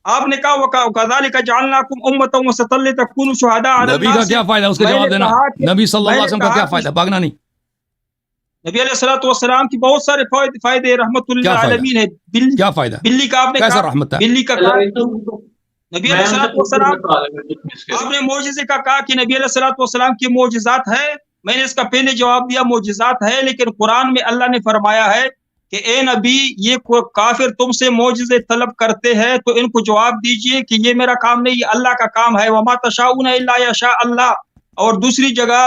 [SPEAKER 2] آپ نے کہا وَكَذَلِكَ جَعَلْنَاكُمْ أُمَّةً وَسَطًا لِتَكُونُوا شُهَدَاءَ عَلَى
[SPEAKER 1] نبی کا
[SPEAKER 2] النَّاسِ۔
[SPEAKER 1] کیا فائدہ، اس کا
[SPEAKER 2] میں
[SPEAKER 1] جواب
[SPEAKER 2] نے
[SPEAKER 1] دینا،
[SPEAKER 2] کہا کہ
[SPEAKER 1] نبی صلی اللہ علیہ وسلم کا کیا
[SPEAKER 2] کہا
[SPEAKER 1] فائدہ، بھاگنا نہیں،
[SPEAKER 2] نبی علیہ السلام کی بہت سارے فائدے رحمت
[SPEAKER 1] کیا فائدہ،
[SPEAKER 2] للعالمین ہے۔
[SPEAKER 1] کیا فائدہ،
[SPEAKER 2] بلی کا آپ نے
[SPEAKER 1] کیسا
[SPEAKER 2] کہا،
[SPEAKER 1] رحمت ہے؟
[SPEAKER 2] بلی کا
[SPEAKER 3] اللہ
[SPEAKER 2] کہا
[SPEAKER 3] یہ تو
[SPEAKER 2] نبی
[SPEAKER 3] میں
[SPEAKER 2] علیہ
[SPEAKER 3] ان سے
[SPEAKER 2] السلام،
[SPEAKER 3] پوچھنے
[SPEAKER 2] آپ نے معجزے کا کہا کہ نبی علیہ السلام کی معجزات ہے، میں نے اس کا پہلے جواب دیا معجزات ہے، لیکن قرآن میں اللہ نے فرمایا ہے کہ اے نبی یہ کافر تم سے معجزے طلب کرتے ہیں تو ان کو جواب دیجئے کہ یہ میرا کام نہیں، یہ اللہ کا کام ہے، وما تشاؤون الا یشاء اللہ۔ اور دوسری جگہ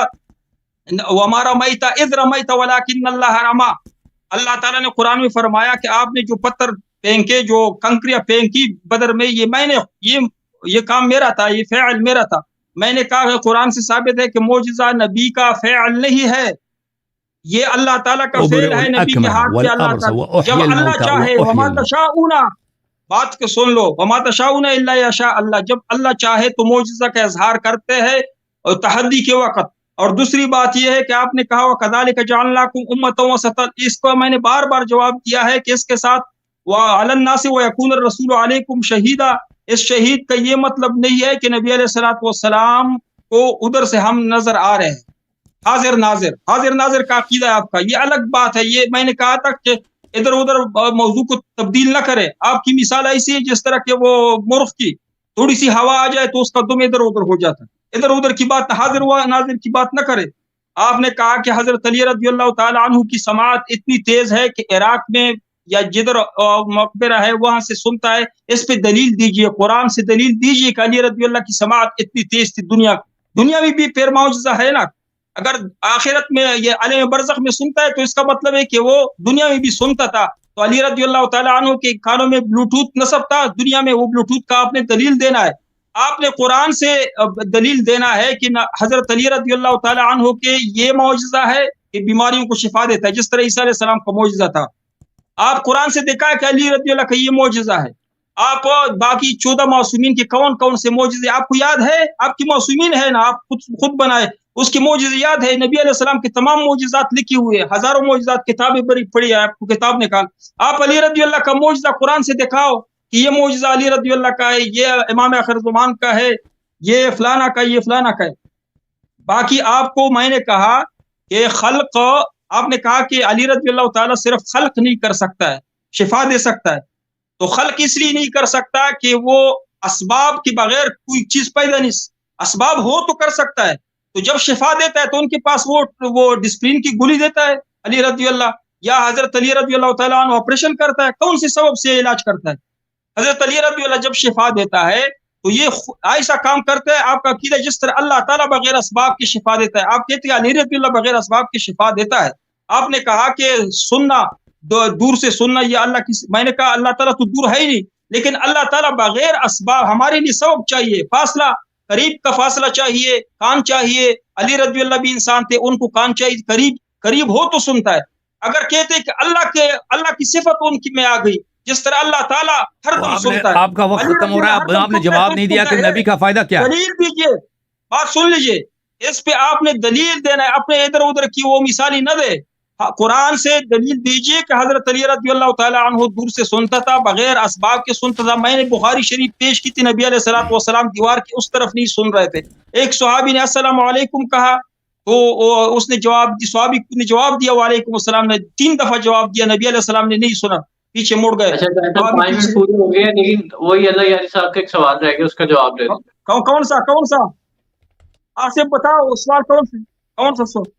[SPEAKER 2] وما رمیت اذ رمیت ولکن اللہ رمی، اللہ تعالیٰ نے قرآن میں فرمایا کہ آپ نے جو پتھر پھینکے، جو کنکریاں پھینکی بدر میں، یہ میں نے یہ کام میرا تھا، یہ فعل میرا تھا۔ میں نے کہا کہ قرآن سے ثابت ہے کہ معجزہ نبی کا فعل نہیں ہے، یہ اللہ تعالیٰ کا فعل ہے، نبی کے ہاتھ سے اللہ تعالیٰ جب اللہ چاہے، وما تشاؤون، بات کو سن لو، وما تشاؤون الا یشاء اللہ، جب اللہ چاہے تو معجزہ کا اظہار کرتے ہیں اور تحدی کے وقت۔ اور دوسری بات یہ ہے کہ آپ نے کہا وَكَذَلِكَ جَعَلْنَاكُمْ أُمَّةً وَسَطًا، اس کو میں نے بار بار جواب دیا ہے کہ اس کے ساتھ وَعَلَى النَّاسِ وَيَكُونَ الرَّسُولُ عَلَيْكُمْ شَهِيدًا، اس شہید کا یہ مطلب نہیں ہے کہ نبی علیہ السلام کو ادھر سے ہم نظر آ رہے ہیں۔ حاضر ناظر کا عقیدہ ہے آپ کا، یہ الگ بات ہے، یہ میں نے کہا تھا کہ ادھر ادھر موضوع کو تبدیل نہ کرے۔ آپ کی مثال ایسی ہے جس طرح کہ وہ مرغ کی تھوڑی سی ہوا آ جائے تو اس کا دم ادھر ادھر ہو جاتا ہے، ادھر ادھر کی بات، حاضر و ناظر کی بات نہ کرے۔ آپ نے کہا کہ حضرت علی رضی اللہ تعالی عنہ کی سماعت اتنی تیز ہے کہ عراق میں یا جدھر مقبرہ ہے وہاں سے سنتا ہے، اس پہ دلیل دیجئے، قرآن سے دلیل دیجئے کہ علی رضی اللہ کی سماعت اتنی تیز تھی۔ دنیا میں بھی پھر معجزہ ہے نا، اگر آخرت میں یہ عالم برزخ میں سنتا ہے تو اس کا مطلب ہے کہ وہ دنیا میں بھی سنتا تھا۔ تو علی رضی اللہ تعالیٰ عنہ کے کانوں میں بلوٹوتھ نصب تھا، دنیا میں وہ بلوٹوتھ کا آپ نے دلیل دینا ہے، آپ نے قرآن سے دلیل دینا ہے کہ حضرت علی رضی اللہ تعالیٰ عنہ کے یہ معجزہ ہے کہ بیماریوں کو شفا دیتا ہے، جس طرح عیسیٰ علیہ السلام کا معجزہ تھا۔ آپ قرآن سے دیکھا ہے کہ علی رضی اللہ کا یہ معجزہ ہے۔ آپ باقی 14 معصومین کے کون سے معجزے آپ کو یاد ہے؟ آپ کی معصومین ہے نا، آپ خود بنائے، اس کے معجزے یاد ہے؟ نبی علیہ السلام کے تمام معجزات لکھی ہوئے، ہزاروں معجزات، کتابیں پڑھی ہے، آپ کو کتاب نکال، آپ علی رضی اللہ کا معجزہ قرآن سے دکھاؤ کہ یہ معجزہ علی رضی اللہ کا ہے، یہ امام آخر زمان کا ہے، یہ فلانا کا، یہ فلانا کا ہے۔ باقی آپ کو میں نے کہا کہ خلق، آپ نے کہا کہ علی رضی اللہ تعالیٰ صرف خلق نہیں کر سکتا ہے، شفا دے سکتا ہے، تو خلق اس لیے نہیں کر سکتا کہ وہ اسباب کے بغیر کوئی چیز پیدا نہیں، اسباب ہو تو کر سکتا ہے، تو جب شفا دیتا ہے تو ان کے پاس وہ ڈسپلین کی گولی دیتا ہے علی رضی اللہ، یا حضرت علی رضی اللہ تعالیٰ عنہ آپریشن کرتا ہے، کون سی سبب سے علاج کرتا ہے؟ حضرت علی رضی اللہ جب شفا دیتا ہے تو یہ ایسا کام کرتا ہے، آپ کا عقیدہ جس طرح اللہ تعالیٰ بغیر اسباب کی شفا دیتا ہے، آپ کہتے ہیں علی رضی اللہ بغیر اسباب کی شفا دیتا ہے۔ آپ نے کہا کہ سننا، دور سے سننا یہ اللہ کی، میں نے کہا اللہ تعالیٰ تو دور ہے ہی نہیں، لیکن اللہ تعالیٰ بغیر اسباب، ہمارے لیے سبب چاہیے، فاصلہ، قریب کا فاصلہ چاہیے، کان چاہیے، علی رضی اللہ بھی انسان تھے، ان کو کان چاہیے، قریب ہو تو سنتا ہے۔ اگر کہتے کہ اللہ کی صفت ان کی میں آ گئی، جس طرح اللہ تعالیٰ ہر دم سنتا ہے۔
[SPEAKER 1] آپ کا وقت ختم ہو رہا ہے، آپ نے جواب نہیں دیا کہ نبی کا فائدہ کیا ہے؟
[SPEAKER 2] دلیل دیجئے، بات سن لیجئے، اس پہ آپ نے دلیل دینا ہے، اپنے ادھر ادھر کی وہ مثالی نہ دے، قرآن سے دلیل دیجئے کہ حضرت علی رضی اللہ تعالیٰ عنہ دور سے سنتا تھا، بغیر اسباب کے سنتا تھا۔ میں نے بخاری شریف پیش کی تھی، نبی علیہ السلام دیوار کی اس طرف نہیں سن رہے تھے، ایک صحابی نے السلام علیکم کہا تو اس نے صحابی نے جواب دیا وعلیکم السلام، نے 3 دفعہ جواب دیا، نبی علیہ السلام نے نہیں سنا، پیچھے مڑ گئے۔
[SPEAKER 3] اچھا 5 منٹ پورے ہو گئے، لیکن وہی اللہ یاری صاحب کا ایک سوال رہ گیا، اس کا جواب دے دیں۔
[SPEAKER 2] کون سا آصف بتاؤ، سوال کون سا سوال؟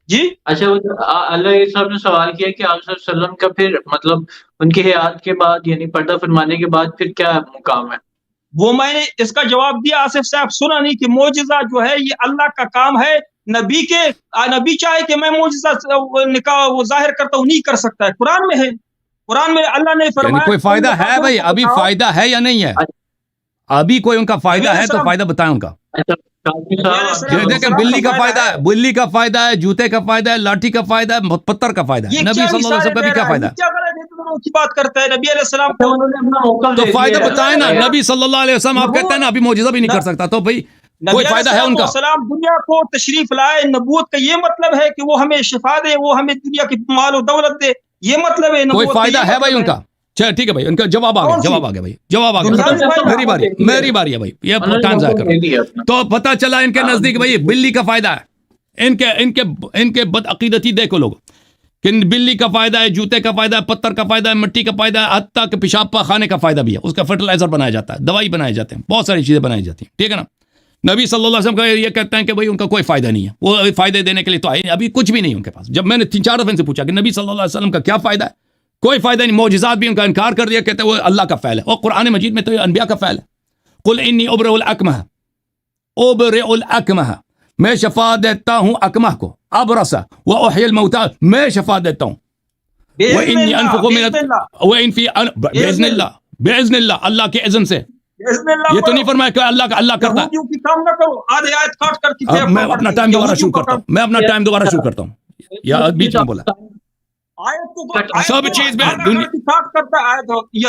[SPEAKER 2] جی
[SPEAKER 3] اچھا، اللہ یاری صاحب نے سوال کیا کہ آپ صلی اللہ علیہ وسلم کا پھر مطلب ان کی حیات کے بعد، یعنی پردہ فرمانے کے بعد پھر کیا مقام ہے؟
[SPEAKER 2] وہ میں نے اس کا جواب دیا، آصف صاحب سنا نہیں کہ معجزہ جو ہے یہ اللہ کا کام ہے، نبی چاہے کہ میں معجزہ نکاح وہ ظاہر کرتا ہوں، نہیں کر سکتا ہے، قرآن میں ہے، قرآن میں اللہ نے فرمایا۔
[SPEAKER 1] یعنی کوئی فائدہ ہے بھائی، ابھی فائدہ ہے یا نہیں ہے؟ ابھی کوئی ان کا فائدہ ہے تو فائدہ بتائیں ان کا۔ دیکھیں بلی کا فائدہ ہے، بلی کا فائدہ ہے، جوتے کا فائدہ ہے، لاٹھی کا فائدہ ہے، پتھر کا فائدہ ہے، نبی صلی اللہ علیہ وسلم کا بھی کیا فائدہ ہے؟
[SPEAKER 2] کی بات کرتا ہے نبی علیہ السلام
[SPEAKER 3] انہوں نے اپنا موقع
[SPEAKER 1] تو فائدہ بتائیں نا، نبی صلی اللہ علیہ وسلم آپ کہتے ہیں نا ابھی معجزہ بھی نہیں کر سکتا، تو بھائی کوئی فائدہ ہے ان کا؟
[SPEAKER 2] السلام دنیا کو تشریف لائے، نبوت کا یہ مطلب ہے کہ وہ ہمیں شفا دے، وہ ہمیں دنیا کی مال و دولت دے، یہ مطلب ہے
[SPEAKER 1] کوئی
[SPEAKER 2] نبوت کا،
[SPEAKER 1] فائدہ
[SPEAKER 2] یہ
[SPEAKER 1] ہے بھائی
[SPEAKER 2] مطلب
[SPEAKER 1] ان کا؟ چل ٹھیک ہے بھائی، ان کا جواب آ گیا،
[SPEAKER 2] کون سی؟
[SPEAKER 1] جواب آ گیا بھائی، جواب آ
[SPEAKER 2] دنیا میں
[SPEAKER 1] گیا،
[SPEAKER 2] فائدہ
[SPEAKER 1] میری باری، میری باری ہے بھائی، یہ ٹائم ضائع کر رہا ہوں۔ تو پتہ چلا ان کے نزدیک بھائی بلی کا فائدہ ہے، ان کے بد عقیدتی دیکھو لوگ کہ بلی کا فائدہ ہے، جوتے کا فائدہ ہے، پتھر کا فائدہ ہے، مٹی کا فائدہ ہے، حتیٰ کہ پیشاب پاخانے کا فائدہ بھی ہے، اس کا فرٹیلائزر بنایا جاتا ہے، دوائی بنائے جاتے ہیں، بہت ساری چیزیں بنائی جاتی ہیں، ٹھیک ہے نا؟ نبی صلی اللہ علیہ وسلم کا یہ کہتے ہیں کہ بھائی ان کا کوئی فائدہ نہیں ہے، وہ فائدے دینے کے لیے تو آئے نہیں، ابھی کچھ بھی نہیں ان کے پاس۔ جب میں نے 3-4 دفعہ ان سے پوچھا کہ نبی صلی اللہ علیہ وسلم کا کیا فائدہ ہے، کوئی فائدہ نہیں، معجزات بھی ان کا انکار کر دیا، کہتے ہیں وہ اللہ کا فعل ہے، اور قرآن مجید میں تو یہ انبیاء کا فعل ہے۔ قل انی ابرئ الاکمہ، میں شفا دیتا ہوں اکمہ کو، ابرص واحیی الموتى، میں شفا دیتا ہوں، وانی انفخ من باذن اللہ، اللہ کے اذن سے، یہ تو نہیں فرمایا کہ اللہ کرتا ہے۔
[SPEAKER 2] کی کام نہ کرو، آدھے آیت کاٹ کر کے
[SPEAKER 1] اب میں اپنا ٹائم دوبارہ شروع کرتا ہوں، میں اپنا ٹائم دوبارہ شروع کرتا ہوں، یا بیچ میں بولا
[SPEAKER 2] آیت کو
[SPEAKER 1] سب چیز میں
[SPEAKER 2] کاٹ کرتا ہے،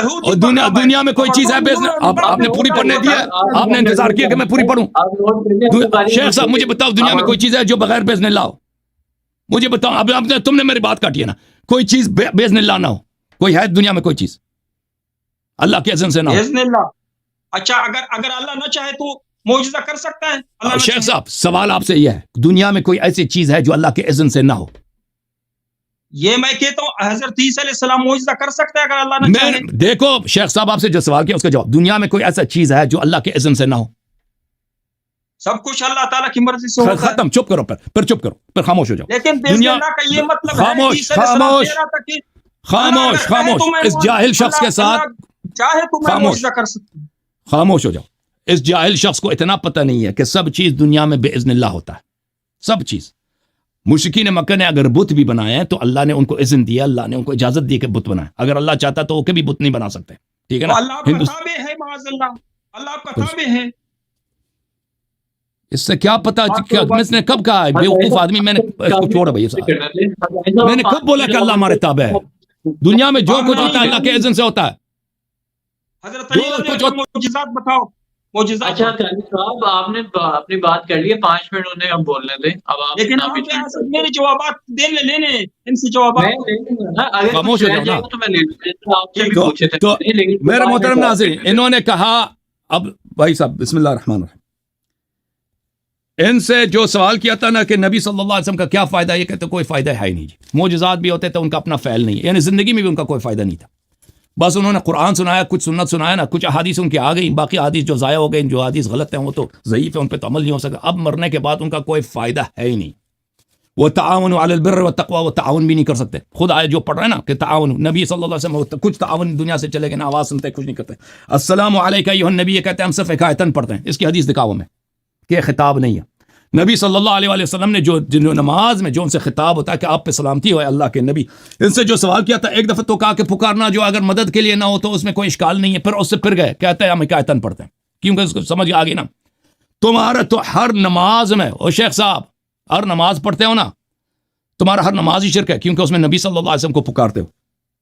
[SPEAKER 1] اور دنیا میں کوئی چیز ہے آپ نے پوری پڑھنے دی ہے، آپ نے انتظار کیا کہ میں پوری پڑھوں؟ شیخ صاحب مجھے بتاؤ دنیا میں کوئی چیز ہے جو بغیر باذن اللہ ہو؟ مجھے بتاؤ، اب تم نے میری بات کاٹی ہے نا، کوئی چیز باذن اللہ نہ ہو، کوئی ہے دنیا میں کوئی چیز اللہ کے اذن سے نہ ہو؟
[SPEAKER 2] باذن اللہ، اچھا اگر اللہ نہ چاہے تو معجزہ کر سکتا ہے اللہ نہ
[SPEAKER 1] شیخ
[SPEAKER 2] چاہے؟
[SPEAKER 1] صاحب سوال آپ سے یہ ہے، دنیا میں کوئی ایسی چیز ہے جو اللہ کے اذن سے نہ ہو؟
[SPEAKER 2] یہ میں کہتا ہوں حضرت عیسیٰ علیہ السلام معجزہ کر سکتا ہے اگر اللہ نہ چاہے؟
[SPEAKER 1] دیکھو شیخ صاحب آپ سے جو سوال کیا اس کا جواب، دنیا میں کوئی ایسا چیز ہے جو اللہ کے اذن سے نہ ہو؟
[SPEAKER 2] سب کچھ اللہ تعالیٰ کی مرضی سے ہوتا ہے،
[SPEAKER 1] ختم، چپ کرو، پھر چپ کرو، پھر خاموش ہو جاؤ۔
[SPEAKER 2] لیکن باذن
[SPEAKER 1] دنیا
[SPEAKER 2] اللہ کا یہ مطلب ہے
[SPEAKER 1] خاموش
[SPEAKER 2] عیسیٰ علیہ السلام
[SPEAKER 1] خاموش
[SPEAKER 2] کہہ رہا تھا کہ
[SPEAKER 1] خاموش خاموش، اس جاہل شخص کے ساتھ
[SPEAKER 2] چاہے تو میں
[SPEAKER 1] خاموش
[SPEAKER 2] معجزہ کر سکتا ہوں۔
[SPEAKER 1] خاموش ہو جاؤ۔ اس جاہل شخص کو اتنا پتہ نہیں ہے کہ سب چیز دنیا میں باذن اللہ ہوتا ہے، سب چیز۔ مشرکین مکہ نے اگر بت بھی بنائے ہیں تو اللہ نے ان کو اذن دیا، اللہ نے ان کو اجازت دی کہ بت بنائے، اگر اللہ چاہتا تو وہ کبھی بت نہیں بنا سکتے، ٹھیک ہے نا؟
[SPEAKER 2] اللہ آپ کا تابع ہے، معاذ اللہ، اللہ آپ کا تابع ہے۔
[SPEAKER 1] اس سے کیا پتا اس نے کب کہا ہے بیوقوف آدمی؟ میں نے اس کو چھوڑا بھائی صاحب، میں نے کب بولا کہ اللہ ہمارے تابع ہے؟ دنیا میں جو کچھ ہوتا ہے اللہ کے اذن سے ہوتا ہے۔
[SPEAKER 2] حضرت علی رضی اللہ عنہ معجزات بتاؤ، معجزات۔
[SPEAKER 3] اچھا صاحب آپ نے اپنی بات کر لی ہے، 5 منٹ انہیں اب بولنے دیں، اب آپ
[SPEAKER 2] لیکن میرے جوابات لینے ان سے جوابات
[SPEAKER 1] خاموش ہو جاؤ نا۔
[SPEAKER 3] تو میں لے لوں، آپ سے بھی پوچھے تھے
[SPEAKER 1] تو میرے محترم ناظرین، انہوں نے کہا، اب بھائی صاحب بسم اللہ الرحمن الرحیم، ان سے جو سوال کیا تھا نا کہ نبی صلی اللہ علیہ وسلم کا کیا فائدہ، یہ کہتے کوئی فائدہ ہے ہی نہیں جی، معجزات بھی ہوتے تو ان کا اپنا فعل نہیں ہے، یعنی زندگی میں بھی ان کا کوئی فائدہ نہیں تھا، بس انہوں نے قرآن سنایا، کچھ سنت سنایا نا، کچھ احادیث ان کی آ گئی، باقی احادیث جو ضائع ہو گئی، جو احادیث غلط ہیں وہ تو ضعیف ہیں، ان پہ تو عمل نہیں ہو سکا، اب مرنے کے بعد ان کا کوئی فائدہ ہے ہی نہیں۔ وہ تعاون علی البر والتقوی، وہ تعاون بھی نہیں کر سکتے، خود آئے جو پڑھ رہے ہیں نا کہ تعاون، نبی صلی اللہ علیہ وسلم کچھ تعاون دنیا سے چلے گئے نا، آواز سنتے کچھ نہیں کرتے، السلام علیکہ ایھا النبی، یہ کہتے ہیں ہم صرف حکایتاً پڑھتے ہیں، اس کی حدیث دکھاؤ میں کہ خطاب نہیں ہے۔ نبی صلی اللہ علیہ وسلم نے جو نماز میں جو ان سے خطاب ہوتا ہے کہ آپ پہ سلامتی ہو اللہ کے نبی، ان سے جو سوال کیا تھا ایک دفعہ تو کہا کہ پکارنا جو اگر مدد کے لیے نہ ہو تو اس میں کوئی اشکال نہیں ہے، پھر اس سے پھر گئے، کہتے ہیں ہم حکایتاً پڑھتے ہیں، کیونکہ اس کو سمجھ آ گئی نا۔ تمہارا تو ہر نماز میں، اور شیخ صاحب ہر نماز پڑھتے ہو نا، تمہارا ہر نماز ہی شرک ہے، کیونکہ اس میں نبی صلی اللہ علیہ وسلم کو پکارتے ہو،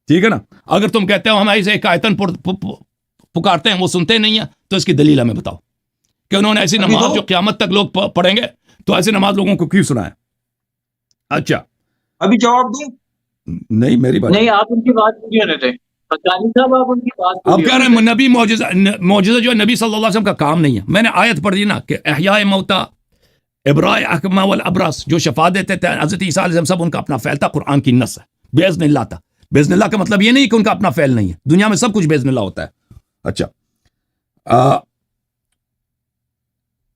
[SPEAKER 1] ٹھیک ہے نا؟ اگر تم کہتے ہو ہم ایسے حکایتاً پکارتے ہیں، وہ سنتے نہیں ہیں، تو اس کی دلیل ہمیں بتاؤ کہ انہوں نے ایسی نماز جو قیامت تک لوگ پڑھیں گے تو ایسے نماز لوگوں کو کیوں سنائے؟ اچھا
[SPEAKER 2] ابھی جواب دوں؟
[SPEAKER 1] نہیں میری بات
[SPEAKER 3] نہیں، آپ ان کی بات پوری ہونے تھے پتانی صاحب، آپ ان کی بات
[SPEAKER 1] اب کہہ رہے ہیں نبی معجزہ جو ہے نبی صلی اللہ علیہ وسلم کا کام نہیں ہے۔ میں نے آیت پڑھ دی نا کہ احیاء موتا، ابراء اکمہ والابرص، جو شفا دیتے تھے حضرت عیسیٰ علیہ السلام، سب ان کا اپنا فعل تھا، قرآن کی نص ہے، باذن اللہ تھا۔ باذن اللہ کا مطلب یہ نہیں کہ ان کا اپنا فعل نہیں ہے، دنیا میں سب کچھ باذن اللہ ہوتا ہے۔ اچھا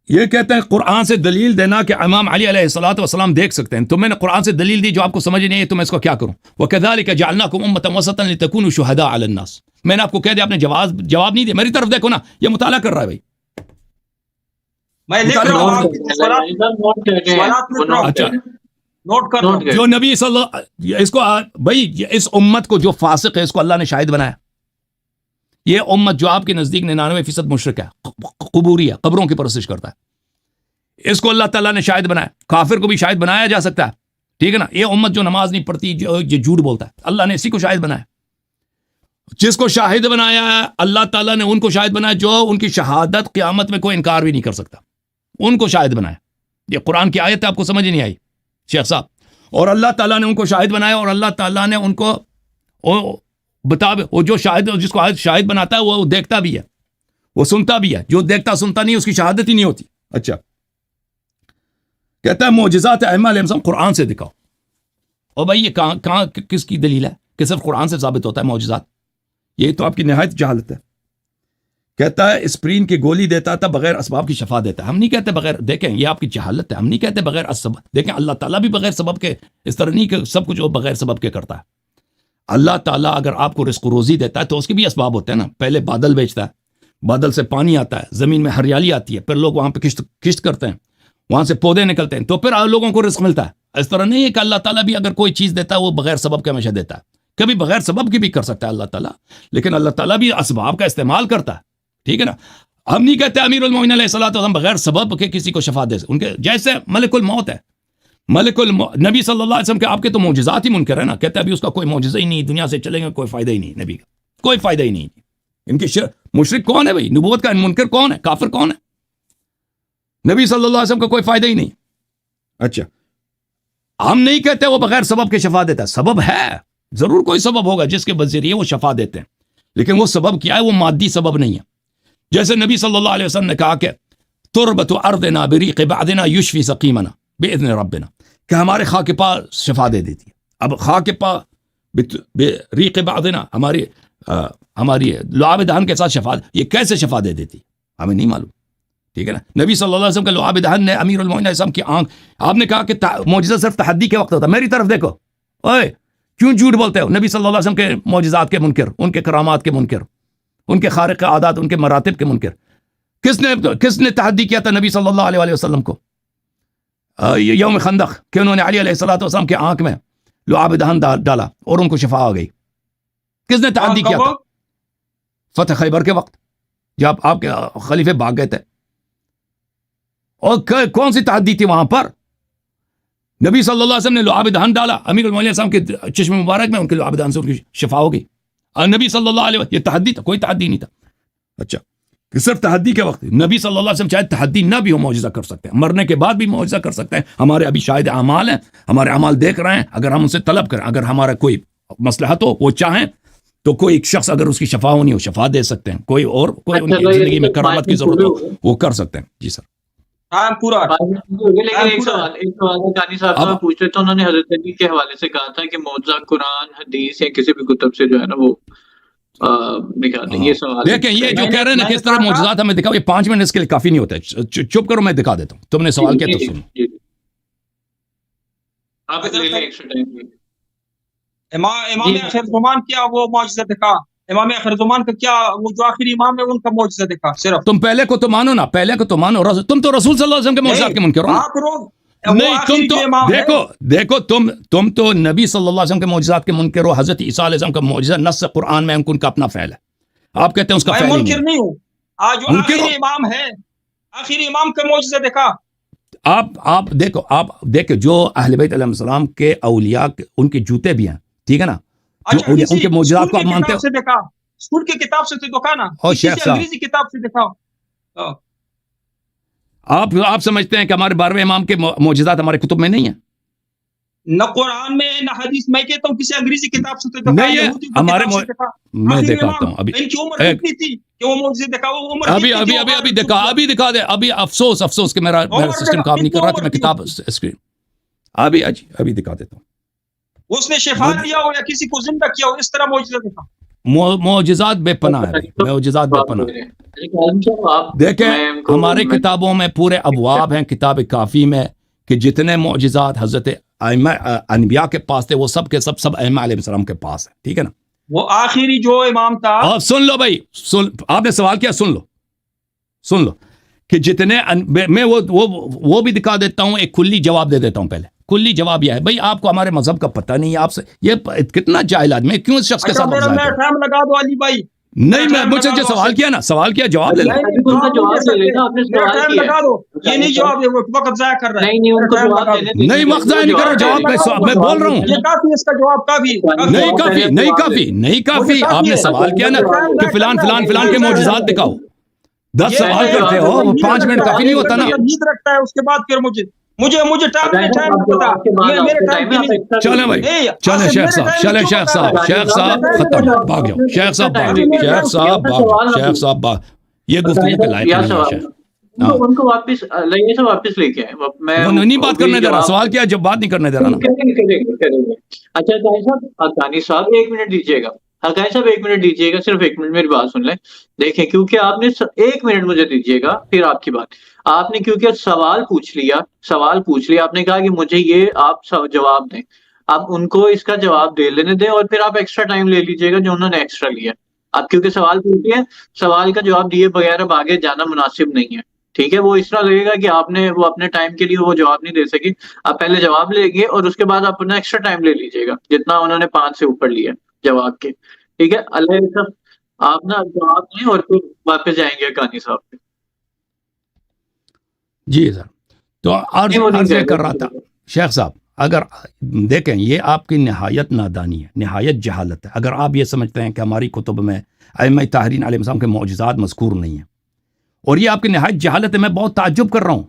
[SPEAKER 1] یہ کہتے ہیں قرآن سے دلیل دینا کہ امام علی علیہ الصلوۃ والسلام دیکھ سکتے ہیں، تو میں نے قرآن سے دلیل دی جو آپ کو سمجھ نہیں ہے، تو میں اس کو کیا کروں؟ وَكَذَلِكَ جَعَلْنَاكُمْ أُمَّةً وَسَطًا لِتَكُونُوا شُهَدَاءَ عَلَى النَّاسِ، میں نے آپ کو کہہ دیا، آپ نے جواب نہیں دیا، میری طرف دیکھو نا، یہ مطالعہ کر رہا ہے بھائی،
[SPEAKER 2] میں لکھ رہا ہوں، آپ کی سوالات لکھ رہا ہوں،
[SPEAKER 1] اچھا
[SPEAKER 2] نوٹ کر رہا ہوں۔
[SPEAKER 1] جو نبی صلی اللہ اس کو بھائی اس امت کو جو فاسق ہے اس کو اللہ نے شاہد بنایا، یہ امت جو آپ کے نزدیک 99% مشرک ہے، قبوری ہے، قبروں کی پرستش کرتا ہے، اس کو اللہ تعالیٰ نے شاہد بنایا، کافر کو بھی شاہد بنایا جا سکتا ہے، ٹھیک ہے نا؟ یہ امت جو نماز نہیں پڑھتی، جو جھوٹ بولتا ہے، اللہ نے اسی کو شاہد بنایا، جس کو شاہد بنایا ہے اللہ تعالیٰ نے ان کو شاہد بنایا جو ان کی شہادت قیامت میں کوئی انکار بھی نہیں کر سکتا، ان کو شاہد بنایا. یہ قرآن کی آیت ہے, آپ کو سمجھ نہیں آئی شیخ صاحب. اور اللہ تعالیٰ نے ان کو شاہد بنایا, اور اللہ تعالیٰ نے ان کو وہ جو شاہد, جس کو شاہد بناتا ہے وہ دیکھتا بھی ہے, وہ سنتا بھی ہے. جو دیکھتا سنتا نہیں اس کی شہادت ہی نہیں ہوتی. اچھا, کہتا ہے معجزات ائمہ علیہ السلام قرآن سے دکھاؤ. اور بھائی یہ کہاں کس کی دلیل ہے کہ صرف قرآن سے ثابت ہوتا ہے معجزات؟ یہ تو آپ کی نہایت جہالت ہے. کہتا ہے اسپرین کی گولی دیتا تھا, بغیر اسباب کی شفا دیتا ہے. ہم نہیں کہتے بغیر, دیکھیں یہ آپ کی جہالت ہے, ہم نہیں کہتے بغیر اسباب. دیکھیں اللہ تعالیٰ بھی بغیر سبب کے, اس طرح نہیں کہ سب کچھ وہ بغیر سبب کے کرتا ہے. اللہ تعالیٰ اگر آپ کو رزق و روزی دیتا ہے تو اس کے بھی اسباب ہوتے ہیں نا. پہلے بادل بھیجتا ہے, بادل سے پانی آتا ہے, زمین میں ہریالی آتی ہے, پھر لوگ وہاں پہ کشت کرتے ہیں, وہاں سے پودے نکلتے ہیں, تو پھر لوگوں کو رزق ملتا ہے. اس طرح نہیں ہے کہ اللہ تعالیٰ بھی اگر کوئی چیز دیتا ہے وہ بغیر سبب کے ہمیشہ دیتا ہے. کبھی بغیر سبب کی بھی کر سکتا ہے اللہ تعالیٰ, لیکن اللہ تعالیٰ بھی اسباب کا استعمال کرتا ہے. ٹھیک ہے نا. ہم نہیں کہتے امیر المومنین علیہ الصلوۃ والسلام بغیر سبب کے کسی کو شفا دے. ان کے جیسے ملک الموت ہے, نبی صلی اللہ علیہ وسلم کے آپ کے تو معجزات ہی منکر ہے نا. کہتے ہیں ابھی اس کا کوئی معجزہ ہی نہیں, دنیا سے چلیں گے کوئی فائدہ ہی نہیں, نبی کا کوئی فائدہ ہی نہیں. ان کے مشرک کون ہے بھائی؟ نبوت کا منکر کون ہے؟ کافر کون ہے؟ نبی صلی اللہ علیہ وسلم کا کوئی فائدہ ہی نہیں. اچھا, ہم نہیں کہتے وہ بغیر سبب کے شفا دیتا ہے. سبب ہے, ضرور کوئی سبب ہوگا جس کے ذریعے وہ شفا دیتے ہیں, لیکن وہ سبب کیا ہے؟ وہ مادی سبب نہیں ہے. جیسے نبی صلی اللہ علیہ وسلم نے کہا کہ تربت ارضنا بریق بعضنا یشفی سقیمنا باذن ربنا, کہ ہمارے خاک پا شفا دے دیتی ہے. اب خاک پا بریق بعضنا, ہماری لعاب دہن کے ساتھ شفا, یہ کیسے شفا دے دیتی ہمیں نہیں معلوم. ٹھیک ہے نا. نبی صلی اللہ علیہ وسلم کے لعاب دہن نے امیر المومنین علیہ السلام کی آنکھ, آپ نے کہا کہ معجزہ صرف تحدی کے وقت ہوتا. میری طرف دیکھو, اوئے کیوں جھوٹ بولتے ہو؟ نبی صلی اللہ علیہ وسلم کے معجزات کے منکر, ان کے کرامات کے منکر, ان کے خارق عادات, ان کے مراتب کے منکر. کس نے تحدی کیا تھا نبی صلی اللہ علیہ وسلم کو یوم خندق, کہ انہوں نے علی علیہ الصلوۃ والسلام کے آنکھ میں لعاب دہن ڈالا اور ان کو شفا آ گئی؟ کس نے تحدی کیا تھا؟ فتح خیبر کے وقت, جب آپ کے خلیفے بھاگ گئے تھے. اور کون سی تحدی تھی وہاں پر؟ نبی صلی اللہ علیہ وسلم نے لعاب دہن ڈالا امیر المومنین علیہ السلام کے چشم مبارک میں, ان کے لعاب دہن سے ان کی شفا ہو گئی. اور نبی صلی اللہ علیہ وسلم, یہ تحدی تھا؟ کوئی تحدی نہیں تھا. اچھا, کہ صرف تحدی کے وقت نبی صلی اللہ علیہ وسلم چاہے تحدی نہ بھی ہو معجزہ کر سکتے ہیں, مرنے کے بعد بھی معجزہ کر سکتے ہیں. ہمارے ابھی شاہد اعمال ہیں, ہمارے اعمال دیکھ رہے ہیں. اگر ہم ان سے طلب کریں, اگر ہمارا کوئی مصلحت ہو, وہ چاہیں تو کوئی ایک شخص اگر اس کی شفا ہونی ہو شفا دے سکتے ہیں. کوئی اور کوئی ان کی زندگی میں کرامت کی ضرورت ہو وہ کر سکتے ہیں. جی سر.
[SPEAKER 2] پورا
[SPEAKER 3] ایک سوال کانی صاحب سے پوچھ رہے تھے, انہوں نے حضرت علی کے حوالے سے کہا تھا کہ معجزہ قرآن حدیث یا کسی بھی کتب سے جو ہے نا وہ دکھاتے ہیں. یہ سوال
[SPEAKER 1] دیکھیں, یہ جو کہہ رہے ہیں نا کس طرح معجزات ہمیں دکھاؤ, یہ 5 منٹ اس کے لیے کافی نہیں ہوتا ہے. چپ کرو, میں دکھا دیتا ہوں. تم نے سوال کیا تو سنو.
[SPEAKER 3] آپ لے لیں ایکسٹرا ٹائم.
[SPEAKER 2] امام آخر زمان کیا وہ معجزہ دکھا؟ امام آخر زمان کا کیا, وہ جو آخری امام ہے ان کا معجزہ دکھا صرف.
[SPEAKER 1] تم پہلے کو تو مانو نا, پہلے کو تو مانو. تم تو رسول صلی اللہ علیہ وسلم کے معجزات کے منکر ہو. نہیں, تم تو دیکھو تم تو نبی صلی اللہ علیہ وسلم کے معجزات کے منکر ہو. حضرت عیسیٰ علیہ السلام کا معجزہ نص قرآن میں ان کا اپنا فعل ہے, آپ کہتے ہیں اس کا فعل
[SPEAKER 2] منکر نہیں ہوں. آج جو آخری امام ہے, آخری امام کا معجزہ دکھا.
[SPEAKER 1] آپ دیکھو جو اہل بیت علیہ السلام کے اولیاء, ان کے جوتے بھی ہیں. ٹھیک ہے نا. جو ان کے معجزات کو آپ مانتے ہو,
[SPEAKER 2] اسکول کی کتاب سے دکھا نا, انگریزی کتاب سے دکھاؤ.
[SPEAKER 1] آپ سمجھتے ہیں کہ ہمارے 12ویں امام کے معجزات ہمارے کتب میں نہیں ہیں؟
[SPEAKER 2] نہ قرآن میں نہ حدیث. میں کہتا ہوں کسی انگریزی کتاب سے دکھا
[SPEAKER 1] نہیں ہے ہمارے. میں دکھاتا ہوں ابھی.
[SPEAKER 2] ان کی عمر اتنی تھی کہ وہ معجزے دکھا. وہ عمر
[SPEAKER 1] ابھی دکھا دے. ابھی افسوس کہ میرا سسٹم کام نہیں کر رہا کہ میں کتاب اسکرین ابھی دکھا دیتا ہوں.
[SPEAKER 2] اس نے شفا دیا ہو یا کسی کو زندہ کیا ہو, اس طرح معجزہ دکھا.
[SPEAKER 1] معجزات بے پناہ ہے, معجزات بے پناہ. دیکھیں ہمارے کتابوں میں پورے ابواب ہیں کتاب کافی میں, کہ جتنے معجزات حضرت انبیاء کے پاس تھے وہ سب کے سب ائمہ علیہ السلام کے پاس ہے. ٹھیک ہے نا.
[SPEAKER 2] وہ آخری جو امام تھا.
[SPEAKER 1] اور سن لو بھائی, آپ نے سوال کیا, سن لو کہ جتنے میں وہ بھی دکھا دیتا ہوں. ایک کلی جواب دے دیتا ہوں. پہلے کلی جواب یہ ہے, بھائی آپ کو ہمارے مذہب کا پتہ نہیں ہے, آپ سے یہ کتنا جاہل آدمی, کیوں اس شخص کے ساتھ
[SPEAKER 2] ٹائم لگا دو علی بھائی.
[SPEAKER 1] نہیں, میں مجھ سے جو سوال کیا نا, سوال کیا جواب لے لو.
[SPEAKER 2] یہ نہیں جواب, وقت ضائع کر رہا ہے.
[SPEAKER 1] نہیں وقت ضائع نہیں کر رہا, جواب میں بول رہا ہوں.
[SPEAKER 2] اس کا جواب
[SPEAKER 1] نہیں کافی. آپ نے سوال کیا نا کہ فلان کے معجزات دکھاؤ. 10 سوال کرتے ہو, وہ 5 منٹ کافی نہیں ہوتا نا.
[SPEAKER 2] نیند رکھتا ہے اس کے بعد پھر مجھے ٹائم نہیں پتا میرے ٹائم کی نہیں.
[SPEAKER 1] چلیں بھائی, چلیں شیخ صاحب, چلیں شیخ صاحب, شیخ صاحب ختم, بھاگ جاؤ شیخ صاحب, شیخ صاحب بھاگ, شیخ صاحب بھاگ, یہ گفتگو کے لائق نہیں ہے شیخ.
[SPEAKER 3] ان کو واپس لائیے سے واپس لے کے آئے. میں
[SPEAKER 1] نہیں بات کرنے دے رہا, سوال کیا, جب بات نہیں کرنے دے رہا نا.
[SPEAKER 3] اچھا حقانی صاحب 1 منٹ دیجیے گا, حقانی صاحب 1 منٹ دیجیے گا, صرف 1 منٹ میری بات سن لیں. دیکھیں کیونکہ آپ نے 1 منٹ مجھے دیجیے گا, پھر آپ کی بات. آپ نے کیونکہ سوال پوچھ لیا, آپ نے کہا کہ مجھے یہ آپ جواب دیں. آپ ان کو اس کا جواب دے لینے دیں اور پھر آپ ایکسٹرا ٹائم لے لیجیے گا جو انہوں نے ایکسٹرا لیا. آپ کیونکہ سوال پوچھے ہیں, سوال کا جواب دیے بغیر اب آگے جانا مناسب نہیں ہے. ٹھیک ہے, وہ اس طرح لگے گا کہ آپ نے وہ اپنے ٹائم کے لیے وہ جواب نہیں دے سکی. آپ پہلے جواب لے گے اور اس کے بعد آپ اپنا ایکسٹرا ٹائم لے لیجیے گا جتنا انہوں نے 5 سے اوپر لیا جواب کے. ٹھیک ہے, اللہ صاحب آپ نا جواب دیں اور پھر واپس جائیں گے کہانی صاحب پہ.
[SPEAKER 1] جی سر, تو عرض یہ کر رہا تھا شیخ صاحب, اگر دیکھیں یہ آپ کی نہایت نادانی ہے, نہایت جہالت ہے اگر آپ یہ سمجھتے ہیں کہ ہماری کتب میں ائمہ طاہرین علیہ السلام کے معجزات مذکور نہیں ہیں, اور یہ آپ کی نہایت جہالت ہے. میں بہت تعجب کر رہا ہوں.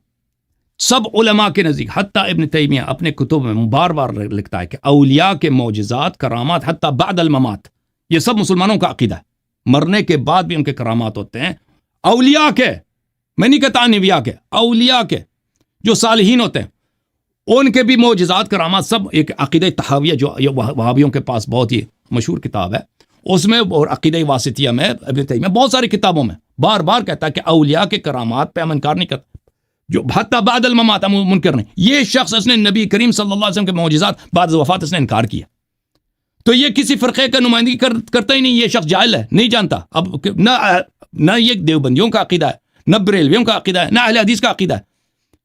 [SPEAKER 1] سب علماء کے نزدیک, حتیٰ ابن تیمیہ اپنے کتب میں بار بار لکھتا ہے کہ اولیاء کے معجزات, کرامات حتیٰ بعد الممات, یہ سب مسلمانوں کا عقیدہ ہے. مرنے کے بعد بھی ان کے کرامات ہوتے ہیں. اولیاء کے, میں نہیں کہتا انبیاء کے, اولیاء کے جو صالحین ہوتے ہیں ان کے بھی معجزات کرامات سب. ایک عقیدہ تحاویہ جو وہابیوں کے پاس بہت ہی مشہور کتاب ہے, اس میں اور عقیدہ واسطیہ میں ابن تیمیہ بہت ساری کتابوں میں بار بار کہتا ہے کہ اولیاء کے کرامات پہ ہم انکار نہیں کرتا, جو حتیٰ بعد الممات ہم منکر نہیں. یہ شخص اس نے نبی کریم صلی اللہ علیہ وسلم کے معجزات بعد وفات اس نے انکار کیا. تو یہ کسی فرقے کا نمائندگی کرتا ہی نہیں. یہ شخص جاہل ہے, نہیں جانتا. اب نہ یہ دیوبندیوں کا عقیدہ ہے, نہ بریلویوں کا عقیدہ ہے, نہ اہل حدیث کا عقیدہ ہے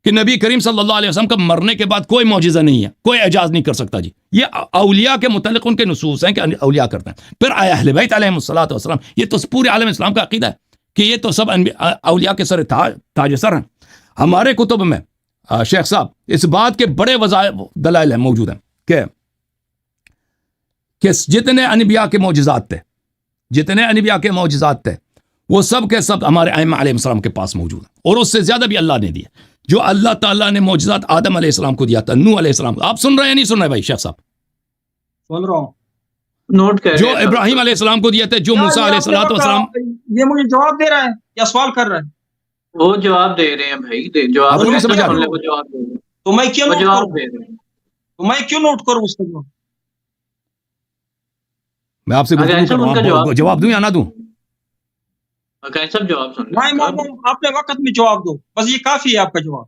[SPEAKER 1] کہ نبی کریم صلی اللہ علیہ وسلم کا مرنے کے بعد کوئی معجزہ نہیں ہے, کوئی اعجاز نہیں کر سکتا. جی یہ اولیاء کے متعلق ان کے نصوص ہیں کہ اولیاء کرتے ہیں. پھر اہل بیت علیہم الصلوۃ والسلام, یہ تو پورے عالم اسلام کا عقیدہ ہے کہ یہ تو سب اولیاء کے سر تاج سر ہیں. ہمارے کتب میں شیخ صاحب اس بات کے بڑے دلائل ہیں موجود ہیں کہ جتنے انبیاء کے معجزات تھے وہ سب کے سب ہمارے ائمہ علیہ السلام کے پاس موجود ہیں, اور اس سے زیادہ بھی اللہ نے دیے. جو اللہ تعالیٰ نے معجزات آدم علیہ السلام کو دیا تھا, نوح علیہ السلام, آپ سن رہے ہیں نہیں سن رہے بھائی شیخ صاحب؟
[SPEAKER 2] سن رہا ہوں,
[SPEAKER 3] نوٹ کر
[SPEAKER 1] جو ابراہیم علیہ السلام کو دیا تھا, جو موسیٰ علیہ السلام,
[SPEAKER 2] یہ مجھے جواب دے رہا ہے یا سوال کر رہا ہے؟
[SPEAKER 3] وہ جواب دے رہے ہیں بھائی, جواب
[SPEAKER 1] نہیں سمجھ آ رہا.
[SPEAKER 2] تو میں کیوں نوٹ
[SPEAKER 3] جواب
[SPEAKER 2] کروں,
[SPEAKER 3] دے رہے ہیں.
[SPEAKER 2] تو میں کیوں نوٹ کروں اس کو؟
[SPEAKER 1] میں آپ سے جواب دوں یا نہ دوں؟
[SPEAKER 3] صاحب جواب سن
[SPEAKER 2] میں اپنے وقت میں جواب دو, بس یہ کافی ہے آپ کا جواب.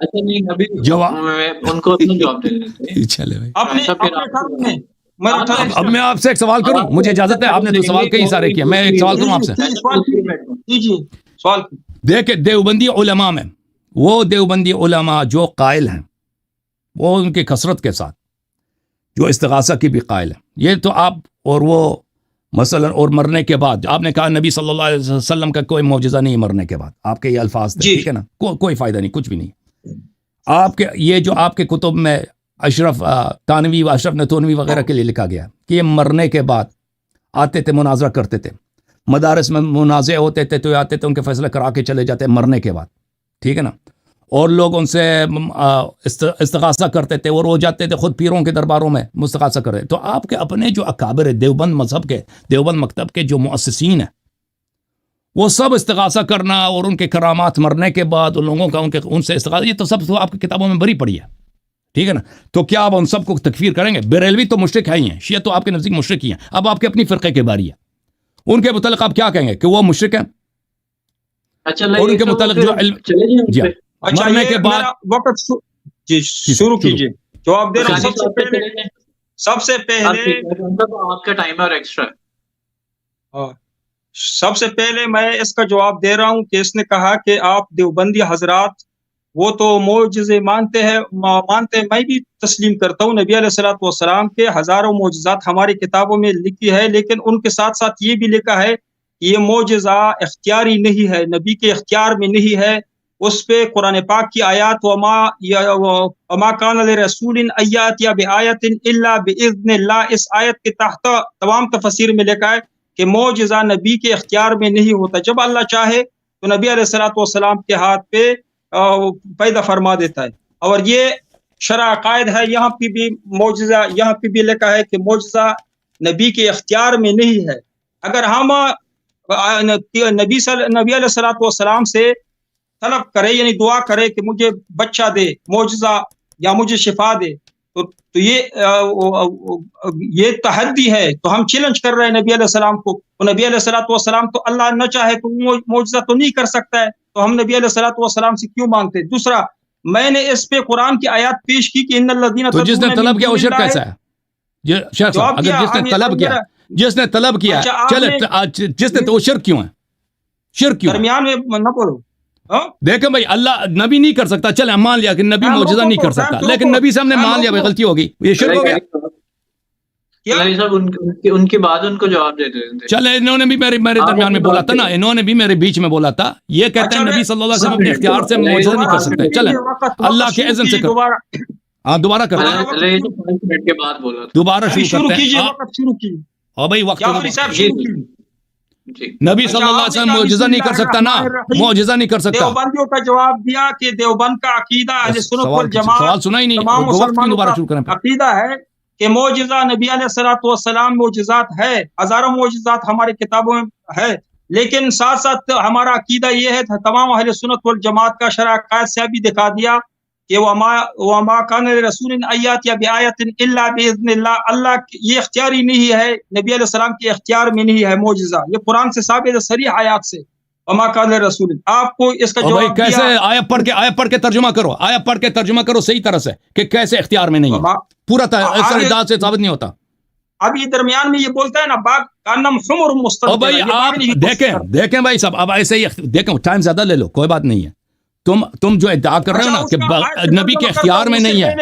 [SPEAKER 3] اچھا نہیں, ابھی
[SPEAKER 1] جواب
[SPEAKER 3] ان کو اپنا جواب دے دیتے.
[SPEAKER 1] چلے بھائی, اب میں آپ سے ایک سوال کروں, مجھے اجازت ہے؟ آپ نے تو سوال کئی سارے کیا, میں ایک سوال کروں آپ سے.
[SPEAKER 2] سوال
[SPEAKER 1] دیکھیں دیوبندی علماء میں, وہ دیوبندی علماء جو قائل ہیں, وہ ان کی کثرت کے ساتھ جو استغاثہ کی بھی قائل ہیں, یہ تو آپ اور وہ مثلا, اور مرنے کے بعد آپ نے کہا نبی صلی اللہ علیہ وسلم کا کوئی معجزہ نہیں مرنے کے بعد, آپ کے یہ الفاظ تھے, ٹھیک ہے نا, کوئی فائدہ نہیں, کچھ بھی نہیں. آپ کے یہ جو آپ کے کتب میں اشرف تانوی و اشرف نتونوی وغیرہ کے لیے لکھا گیا کہ یہ مرنے کے بعد آتے تھے, مناظرہ کرتے تھے, مدارس میں منازع ہوتے تھے تو آتے تھے, ان کے فیصلے کرا کے چلے جاتے مرنے کے بعد, ٹھیک ہے نا, اور لوگ ان سے استغاثہ کرتے تھے, اور وہ جاتے تھے خود پیروں کے درباروں میں مستغاثہ کرتے. تو آپ کے اپنے جو اکابر دیوبند مذہب کے, دیوبند مکتب کے جو مؤسسین ہیں, وہ سب استغاثہ کرنا اور ان کے کرامات مرنے کے بعد ان لوگوں کا ان سے استغاثہ, یہ تو سب تو آپ کی کتابوں میں بری پڑی ہے, ٹھیک ہے نا. تو کیا آپ ان سب کو تکفیر کریں گے؟ بریلوی تو مشرک ہی ہیں, شیعہ تو آپ کے نزدیک مشرک ہی ہیں. اب آپ کے اپنی فرقے کے باری ہے, ان کے متعلق آپ کیا کہیں گے کہ وہ مشرک ہیں؟ اور ان کے متعلق جو علم مرنے کے بعد
[SPEAKER 2] وقت جی شروع کیجیے, جواب دے رہا ہوں. سب سے پہلے
[SPEAKER 3] آپ کا ٹائمر ایکسٹرا,
[SPEAKER 2] سب سے پہلے میں اس کا جواب دے رہا ہوں کہ اس نے کہا کہ آپ دیوبندی حضرات وہ تو معجزے مانتے ہیں, میں بھی تسلیم کرتا ہوں. نبی علیہ الصلوۃ والسلام کے ہزاروں معجزات ہماری کتابوں میں لکھی ہے, لیکن ان کے ساتھ ساتھ یہ بھی لکھا ہے کہ یہ معجزہ اختیاری نہیں ہے, نبی کے اختیار میں نہیں ہے. اس پہ قرآن پاک کی آیات وما کان لرسول ان یأتی بآیۃ الا باذن اللہ, اس آیت کے تحت تمام تفسیر میں لکھا ہے کہ معجزہ نبی کے اختیار میں نہیں ہوتا. جب اللہ چاہے تو نبی علیہ الصلوۃ والسلام کے ہاتھ پہ پیدا فرما دیتا ہے. اور یہ شرع عقائد ہے. یہاں پہ بھی معجزہ، یہاں پہ بھی لکھا ہے کہ معجزہ نبی کے اختیار میں نہیں ہے. اگر ہم نبی علیہ الصلوۃ والسلام سے طلب کرے، یعنی دعا کرے کہ مجھے بچہ دے، معجزہ یا مجھے شفا دے، تو یہ تحدی ہے. تو ہم چیلنج کر رہے ہیں نبی علیہ السلام کو. نبی علیہ الصلوۃ والسلام تو اللہ نہ چاہے تو معجزہ تو نہیں کر سکتا ہے، تو ہم نبی علیہ الصلوۃ والسلام سے کیوں مانگتے؟ دوسرا، میں نے اس پہ قرآن کی آیات پیش کی کہ ان الذین
[SPEAKER 1] تو جس نے طلب کیا وہ شرک کیسا ہے؟ شیخ صاحب اگر جس نے طلب کیا چلے جس نے، تو وہ شرک کیوں ہے؟ شرک کیوں؟
[SPEAKER 2] درمیان میں نہ بولو.
[SPEAKER 3] دیکھیں بھائی اللہ نبی نہیں کر سکتا، چلے ہم مان لیا کہ نبی معجزہ نہیں کر سکتا، لیکن نبی سے ہم نے مان لیا بھائی غلطی ہوگی، یہ شرک ہو گیا.
[SPEAKER 4] صاحب ان کی بات ان کو جواب دے دیں.
[SPEAKER 1] چلے انہوں نے بھی میرے درمیان میں بولا تھا نا، انہوں نے بھی میرے بیچ میں بولا تھا. یہ کہتے ہیں نبی صلی اللہ علیہ وسلم اپنے اختیار سے معجزہ نہیں کر سکتے. چلے اللہ کے اذن سے ہاں دوبارہ کرتے ہیں،
[SPEAKER 4] 5 منٹ کے بعد بولا تھا.
[SPEAKER 1] دوبارہ شروع کرتے ہیں. اور بھائی وقت نبی صلی اللہ علیہ وسلم معجزہ نہیں کر سکتا نا، معجزہ نہیں کر سکتا.
[SPEAKER 2] دیوبندیوں کا جواب دیا کہ دیوبند کا عقیدہ اہل سنت والجماعت
[SPEAKER 1] سوال سنا ہی نہیں،
[SPEAKER 2] تمام
[SPEAKER 1] وقت کیوں
[SPEAKER 2] مسلمانوں
[SPEAKER 1] دوبارہ
[SPEAKER 2] کا
[SPEAKER 1] شروع کریں؟
[SPEAKER 2] عقیدہ ہے کہ معجزہ نبی علیہ الصلوۃ والسلام معجزات ہے، ہزاروں معجزات ہماری کتابوں میں ہے، لیکن ساتھ ساتھ ہمارا عقیدہ یہ ہے، تمام اہل سنت والجماعت کا شرع عقائد سے بھی دکھا دیا کہ وما کان لرسول ان یأتی بآیۃ الا باذن اللہ. اللہ یہ اختیاری نہیں ہے، نبی علیہ السلام کے اختیار میں نہیں ہے معجزہ. یہ قرآن سے ثابت ہے صریح آیات سے. وما کان لرسول، آپ کو اس کا جواب
[SPEAKER 1] کیسے
[SPEAKER 2] دیا.
[SPEAKER 1] آیت پڑھ کے ترجمہ کرو، آیت پڑھ کے ترجمہ کرو صحیح طرح سے کہ کیسے اختیار میں نہیں ہے. پورا اجازت سے ثابت نہیں ہوتا.
[SPEAKER 2] اب یہ درمیان میں یہ بولتا ہے نا باغ کانم حمر مستدل.
[SPEAKER 1] اور بھائی آپ دیکھیں بھائی صاحب، اب ایسے ہی دیکھیں، ٹائم زیادہ لے لو کوئی بات نہیں ہے. تم جو ادعا کر رہے ہو نا کہ نبی کے اختیار میں نہیں ہے،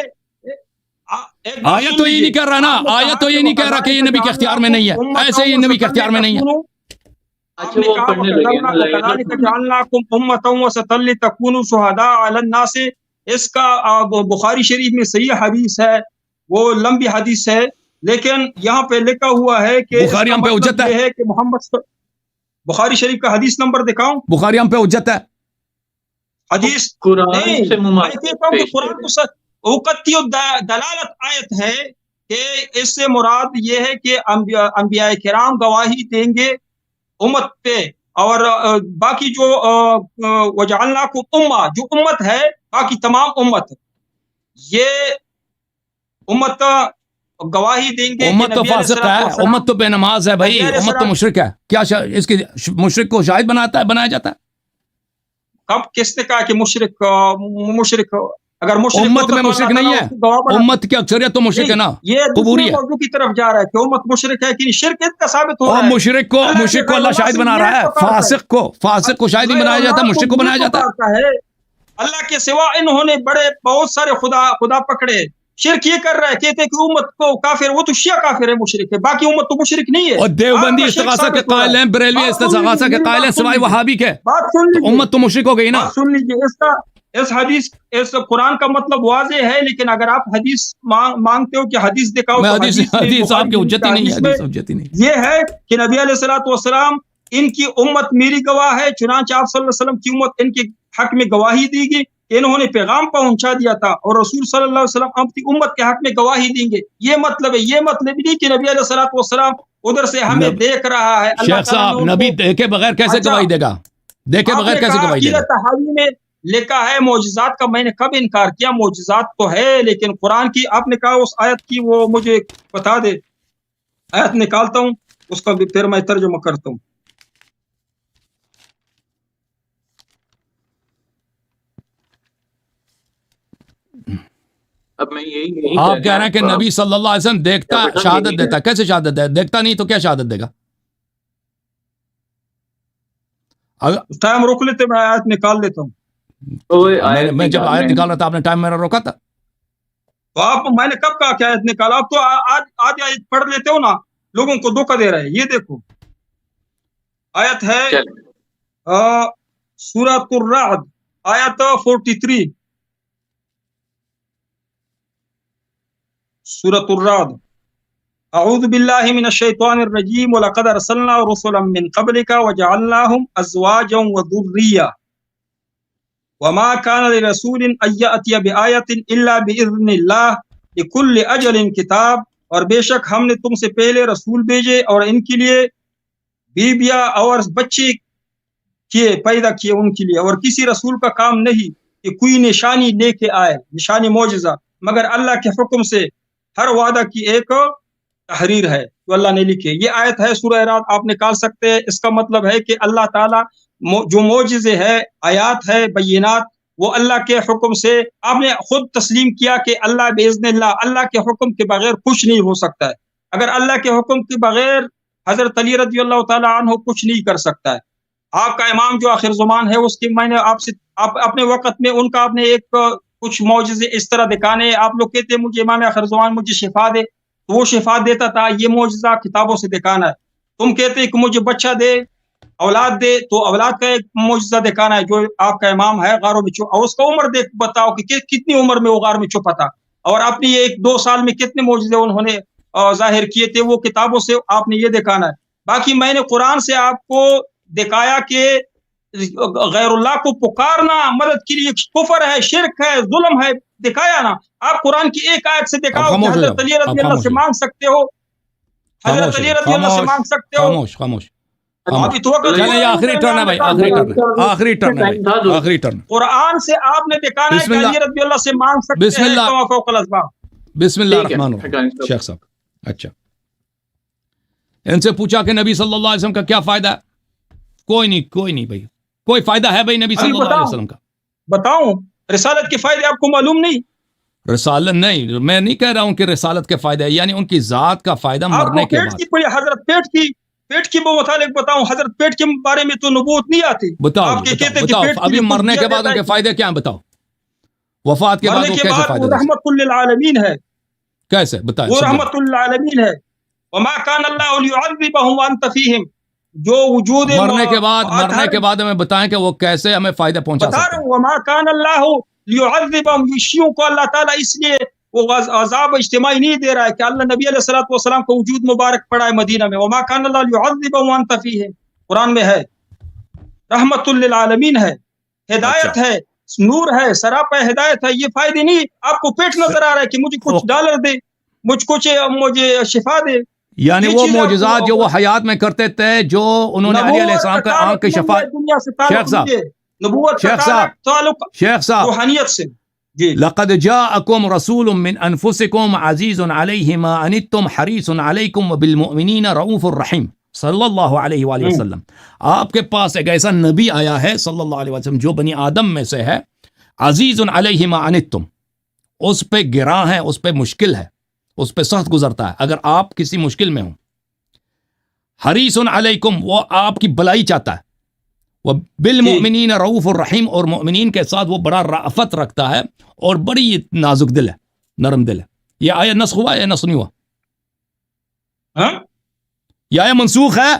[SPEAKER 1] آیت تو یہ نہیں کہہ رہا نا، آیت تو یہ نہیں کہہ رہا کہ یہ نبی کے اختیار میں نہیں ہے. ایسے ہی نبی کے اختیار میں نہیں ہے.
[SPEAKER 4] اچھا وہ پڑھنے
[SPEAKER 2] لگے. اس کا بخاری شریف میں صحیح حدیث ہے، وہ لمبی حدیث ہے، لیکن یہاں پہ لکھا ہوا ہے کہ
[SPEAKER 1] بخاری ہم پہ حجت ہے
[SPEAKER 2] کہ محمد بخاری شریف کا حدیث نمبر دکھاؤں؟
[SPEAKER 1] بخاری ہم پہ حجت ہے.
[SPEAKER 2] حدیث
[SPEAKER 4] قرآن سے
[SPEAKER 2] قرآن کو اوقتی دلالت آیت ہے کہ اس سے مراد یہ ہے کہ انبیاء کرام گواہی دیں گے امت پہ، اور باقی جو وجعلناکم امہ، جو امت ہے باقی تمام امت، یہ امت گواہی دیں گے.
[SPEAKER 1] امت تو فاسق ہے، امت تو بے نماز ہے بھائی، امت تو مشرک ہے. کیا اس کی مشرک کو شاہد بنایا جاتا ہے؟
[SPEAKER 2] کب کس نے کہا کہ مشرک اگر مشرک
[SPEAKER 1] امت میں مشرک نہیں ہے، امت کی اکثریت تو مشرک ہے نا.
[SPEAKER 2] یہ دوسرے موضوع کی طرف جا رہا ہے کہ امت مشرک ہے کہ شرک کا ثابت ہو رہا ہے.
[SPEAKER 1] مشرک کو اللہ شاہد بنا رہا ہے، فاسق کو شاہد نہیں بنایا جاتا، مشرک کو بنایا جاتا
[SPEAKER 2] ہے. اللہ کے سوا انہوں نے بہت سارے خدا پکڑے. شرک یہ کر رہا ہے، کہتے ہیں کہ امت کو کافر، وہ تو شیعہ کافر ہے، مشرک ہے، باقی امت تو مشرک نہیں ہے.
[SPEAKER 1] اور دیوبندی استغاثہ کے قائل ہیں، بریلوی استغاثہ کے قائل ہیں سوائے وہابی کے. امت تو مشرک ہو گئی نا.
[SPEAKER 2] سن لیجیے، اس حدیث اس قرآن کا مطلب واضح ہے، لیکن اگر آپ حدیث مانگتے ہو کہ حدیث دکھاؤ،
[SPEAKER 1] حدیث آپ کی حجت ہی نہیں ہے. حدیث حجت ہی نہیں.
[SPEAKER 2] یہ ہے کہ نبی علیہ الصلوۃ والسلام ان کی امت میری گواہ ہے، چنانچہ آپ صلی اللہ علیہ وسلم کی امت ان کے حق میں گواہی دی گی کہ انہوں نے پیغام پہنچا دیا تھا، اور رسول صلی اللہ علیہ وسلم اپنی امت کے حق میں گواہی دیں گے. یہ مطلب ہے، یہ مطلب نہیں کہ نبی علیہ الصلوۃ والسلام ادھر سے ہمیں دیکھ رہا ہے.
[SPEAKER 1] شیخ صاحب نبی دیکھے بغیر کیسے گواہی دے گا؟ دیکھے بغیر کیسے گواہی دے گا؟
[SPEAKER 2] تحاوی میں لکھا ہے معجزات کا. میں نے کب انکار کیا؟ معجزات تو ہے، لیکن قرآن کی آپ نے کہا اس آیت کی وہ مجھے بتا دے. آیت نکالتا ہوں اس کا بھی پھر میں ترجمہ کرتا ہوں.
[SPEAKER 4] اب میں یہی
[SPEAKER 1] آپ کہہ رہے ہیں کہ نبی صلی اللہ علیہ وسلم دیکھتا شہادت دیتا، کیسے شہادت دے؟ دیکھتا نہیں تو کیا شہادت دے گا؟
[SPEAKER 2] ٹائم روک لیتے، میں آیت نکال لیتا ہوں.
[SPEAKER 1] میں جب آیت نکال رہا تھا آپ نے ٹائم میرا روکا تھا.
[SPEAKER 2] تو میں نے کب کہا کہ آیت نکالا؟ آپ تو آج آیت پڑھ لیتے ہو نا، لوگوں کو دھوکہ دے رہے ہیں. یہ دیکھو آیت ہے سورۃ الرعد آیت 43. سورۃ الرعد اعوذ باللہ من الشیطان الرجیم ولقد ارسلنا رسلا من قبلک وجعلناهم ازواجا وذریہ وما كان لرسول ان یأتی بآیۃ الا باذن اللہ لکل اجل کتاب، اور بے شک ہم نے تم سے پہلے رسول بھیجے اور ان کے لیے بیویاں اور بچے پیدا کیے ان کے لیے، اور کسی رسول کا کام نہیں کہ کوئی نشانی لے کے آئے، نشانی معجزہ، مگر اللہ کے حکم سے ہر وعدہ کی ایک تحریر ہے جو اللہ نے لکھی۔ یہ آیت ہے سورہ اعراف، آپ نکال سکتے ہیں۔ اس کا مطلب ہے کہ اللہ تعالیٰ جو معجزے ہے، آیات ہے، بینات، وہ اللہ کے حکم سے، آپ نے خود تسلیم کیا کہ اللہ باذن اللہ کے حکم کے بغیر کچھ نہیں ہو سکتا ہے۔ اگر اللہ کے حکم کے بغیر حضرت علی رضی اللہ تعالیٰ عنہ کچھ نہیں کر سکتا ہے۔ آپ کا امام جو آخر زمان ہے، اس کی میں نے آپ سے اپنے وقت میں ان کا آپ نے ایک کچھ معجزے اس طرح دکھانے، آپ لوگ کہتے ہیں مجھے امام آخر زمان مجھے شفا دے، تو وہ شفا دیتا تھا، یہ معجزہ کتابوں سے دکھانا ہے۔ تم کہتے ہیں کہ مجھے بچہ دے، اولاد دے، تو اولاد کا ایک معجزہ دکھانا ہے جو آپ کا امام ہے غاروں میں چھپا، اور اس کا عمر دیکھ بتاؤ کہ کتنی عمر میں وہ غار میں چھپا تھا، اور اپنی یہ 1-2 سال میں کتنے معجزے انہوں نے ظاہر کیے تھے، وہ کتابوں سے آپ نے یہ دکھانا ہے۔ باقی میں نے قرآن سے آپ کو دکھایا کہ غیر اللہ کو پکارنا مدد کے لیے کفر ہے، شرک ہے، ظلم ہے، دکھایا نا۔ آپ قرآن کی ایک آیت سے دکھاؤ کہ حضرت علی رضی اللہ سے مانگ سکتے ہو، حضرت علی رضی اللہ سے مانگ سکتے ہو۔
[SPEAKER 1] خاموش
[SPEAKER 2] ابھی تو
[SPEAKER 1] چلیں، یہ آخری ٹرن ہے بھائی، آخری ٹرن ہے بھائی، آخری ٹرن۔
[SPEAKER 2] قرآن سے آپ نے دکھانا ہے کہ علی رضی اللہ سے مانگ سکتے
[SPEAKER 1] بسم
[SPEAKER 2] ہیں
[SPEAKER 1] اللہ،
[SPEAKER 2] کما فوق الاسباب۔
[SPEAKER 1] بسم اللہ الرحمن الرحیم۔ شیخ صاحب، اچھا، ان سے پوچھا کہ نبی صلی اللہ علیہ وسلم کا کیا فائدہ ہے؟ کوئی نہیں بھائی، کوئی فائدہ ہے بھائی نبی صلی اللہ علیہ وسلم کا؟
[SPEAKER 2] بتاؤں رسالت کے فائدے آپ کو معلوم نہیں؟
[SPEAKER 1] رسالت نہیں، میں نہیں کہہ رہا ہوں کہ رسالت کے فائدہ ہے، یعنی ان کی ذات کا فائدہ مرنے کے بعد۔
[SPEAKER 2] حضرت پیٹ کی متعلق بتاؤں، حضرت پیٹ کے بارے میں تو نبوت نہیں آتی۔
[SPEAKER 1] بتاؤ ابھی مرنے کے بعد ان کے فائدے کیا ہیں؟ بتاؤ، وفات کے بعد وہ کیسے فائدہ؟
[SPEAKER 2] رحمت للعالمین ہے،
[SPEAKER 1] کیسے بتائیں؟
[SPEAKER 2] وہ رحمت للعالمین ہے۔ وما كان الله ليعذبهم وانت فيهم، جو وجود
[SPEAKER 1] مرنے کے بعد ہمیں بتائیں کہ وہ کیسے ہمیں فائدہ پہنچا سکتے ہیں۔
[SPEAKER 2] وما كان الله ليعذبهم، یشیوں کو اللہ تعالیٰ اس لیے وہ عذاب اجتماعی نہیں دے رہا ہے کہ اللہ نبی علیہ الصلوۃ والسلام کو وجود مبارک پڑا ہے مدینہ میں۔ وما كان الله ليعذبهم وانت فيهم، قرآن میں ہے، رحمت للعالمین ہے، ہدایت ہے، نور ہے، سراپا ہدایت ہے۔ یہ فائدے نہیں، آپ کو پیٹ نظر آ رہا ہے کہ مجھے کچھ ڈالر دے، مجھے شفا دے،
[SPEAKER 1] یعنی وہ معجزات جو وہ حیات میں کرتے تھے، جو انہوں نے علی علیہ السلام کا آنکھ کی شفا۔ شیخ صاحب،
[SPEAKER 2] نبوت کا تعلق روحانیت سے۔
[SPEAKER 1] لقد جاءکم رسول من انفسکم عزیز علیہ ما عنتم حریص علیکم بالمؤمنین رؤوف الرحیم، صلی اللہ علیہ وآلہ وسلم۔ آپ کے پاس ایک ایسا نبی آیا ہے صلی اللہ علیہ وسلم جو بنی آدم میں سے ہے، عزیز علیہ ما عنتم، اس پہ گراں ہے، اس پہ مشکل ہے، اس پہ سخت گزرتا ہے اگر آپ کسی مشکل میں ہوں۔ حریص علیکم، وہ آپ کی بلائی چاہتا ہے۔ وہ بالمؤمنین رؤوف الرحیم، اور مؤمنین کے ساتھ وہ بڑا رأفت رکھتا ہے اور بڑی نازک دل ہے، نرم دل ہے۔ یہ آیا نسخ ہوا یا نسخ نہیں ہوا؟ یہ آیا منسوخ ہے؟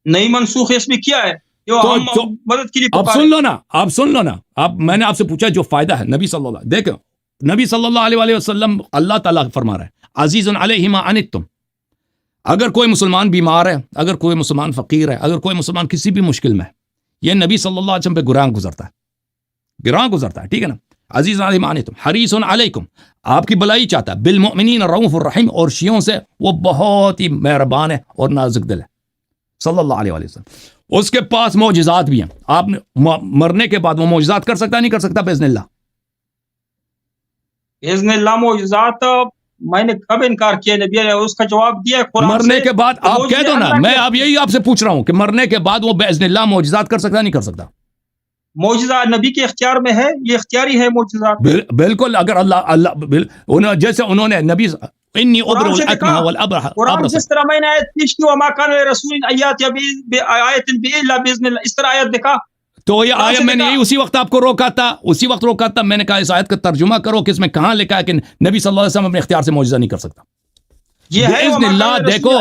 [SPEAKER 2] نہیں منسوخ ہے، اس میں کیا ہے؟ مدد کے لیے
[SPEAKER 1] آپ سن لو نا، میں نے آپ سے پوچھا جو فائدہ ہے نبی صلی اللہ، دیکھو نبی صلی اللہ علیہ وسلم، اللہ تعالیٰ فرما رہا ہے عزیز علیہ ما عنتم۔ اگر کوئی مسلمان بیمار ہے، اگر کوئی مسلمان فقیر ہے، اگر کوئی مسلمان کسی بھی مشکل میں ہے، یہ نبی صلی اللہ علیہ وسلم پہ گراں گزرتا ہے، ٹھیک ہے نا؟ عزیز علیہ ما عنتم حریص علیکم، آپ کی بلائی چاہتا ہے، بالمؤمنین رؤوف الرحیم، اور شیعوں سے وہ بہت ہی مہربان ہے اور نازک دل ہے، صلی اللہ علیہ وسلم۔ اس کے پاس معجزات بھی ہیں، آپ نے مرنے کے بعد وہ معجزات کر سکتا نہیں کر سکتا؟ باذن اللہ،
[SPEAKER 2] باذن اللہ معجزات میں نے کب انکار کیا؟ نبی علیہ اس کا جواب دیا قرآن سے۔
[SPEAKER 1] مرنے کے بعد آپ کہہ دو نا، میں اب یہی آپ سے پوچھ رہا ہوں کہ مرنے کے بعد وہ باذن اللہ معجزات کر سکتا نہیں کر سکتا؟
[SPEAKER 2] معجزہ نبی کے اختیار میں ہے، یہ اختیاری ہے معجزات۔
[SPEAKER 1] بالکل، اگر اللہ جیسے انہوں نے نبی انی ابرئ الاکمہ والابرص،
[SPEAKER 2] قرآن جس طرح میں نے آیت پیش کی وما کان لرسول ان یأتی بآیۃ الا باذن اللہ، اس طرح آیت دکھا
[SPEAKER 1] تو یہ آیت میں نے اسی وقت آپ کو روکا تھا، میں نے کہا اس آیت کا ترجمہ کرو کہ اس میں کہاں لکھا ہے کہ نبی صلی اللہ علیہ وسلم اپنے اختیار سے معجزہ نہیں کر سکتا؟
[SPEAKER 2] یہ ہے
[SPEAKER 1] باذن اللہ۔ دیکھو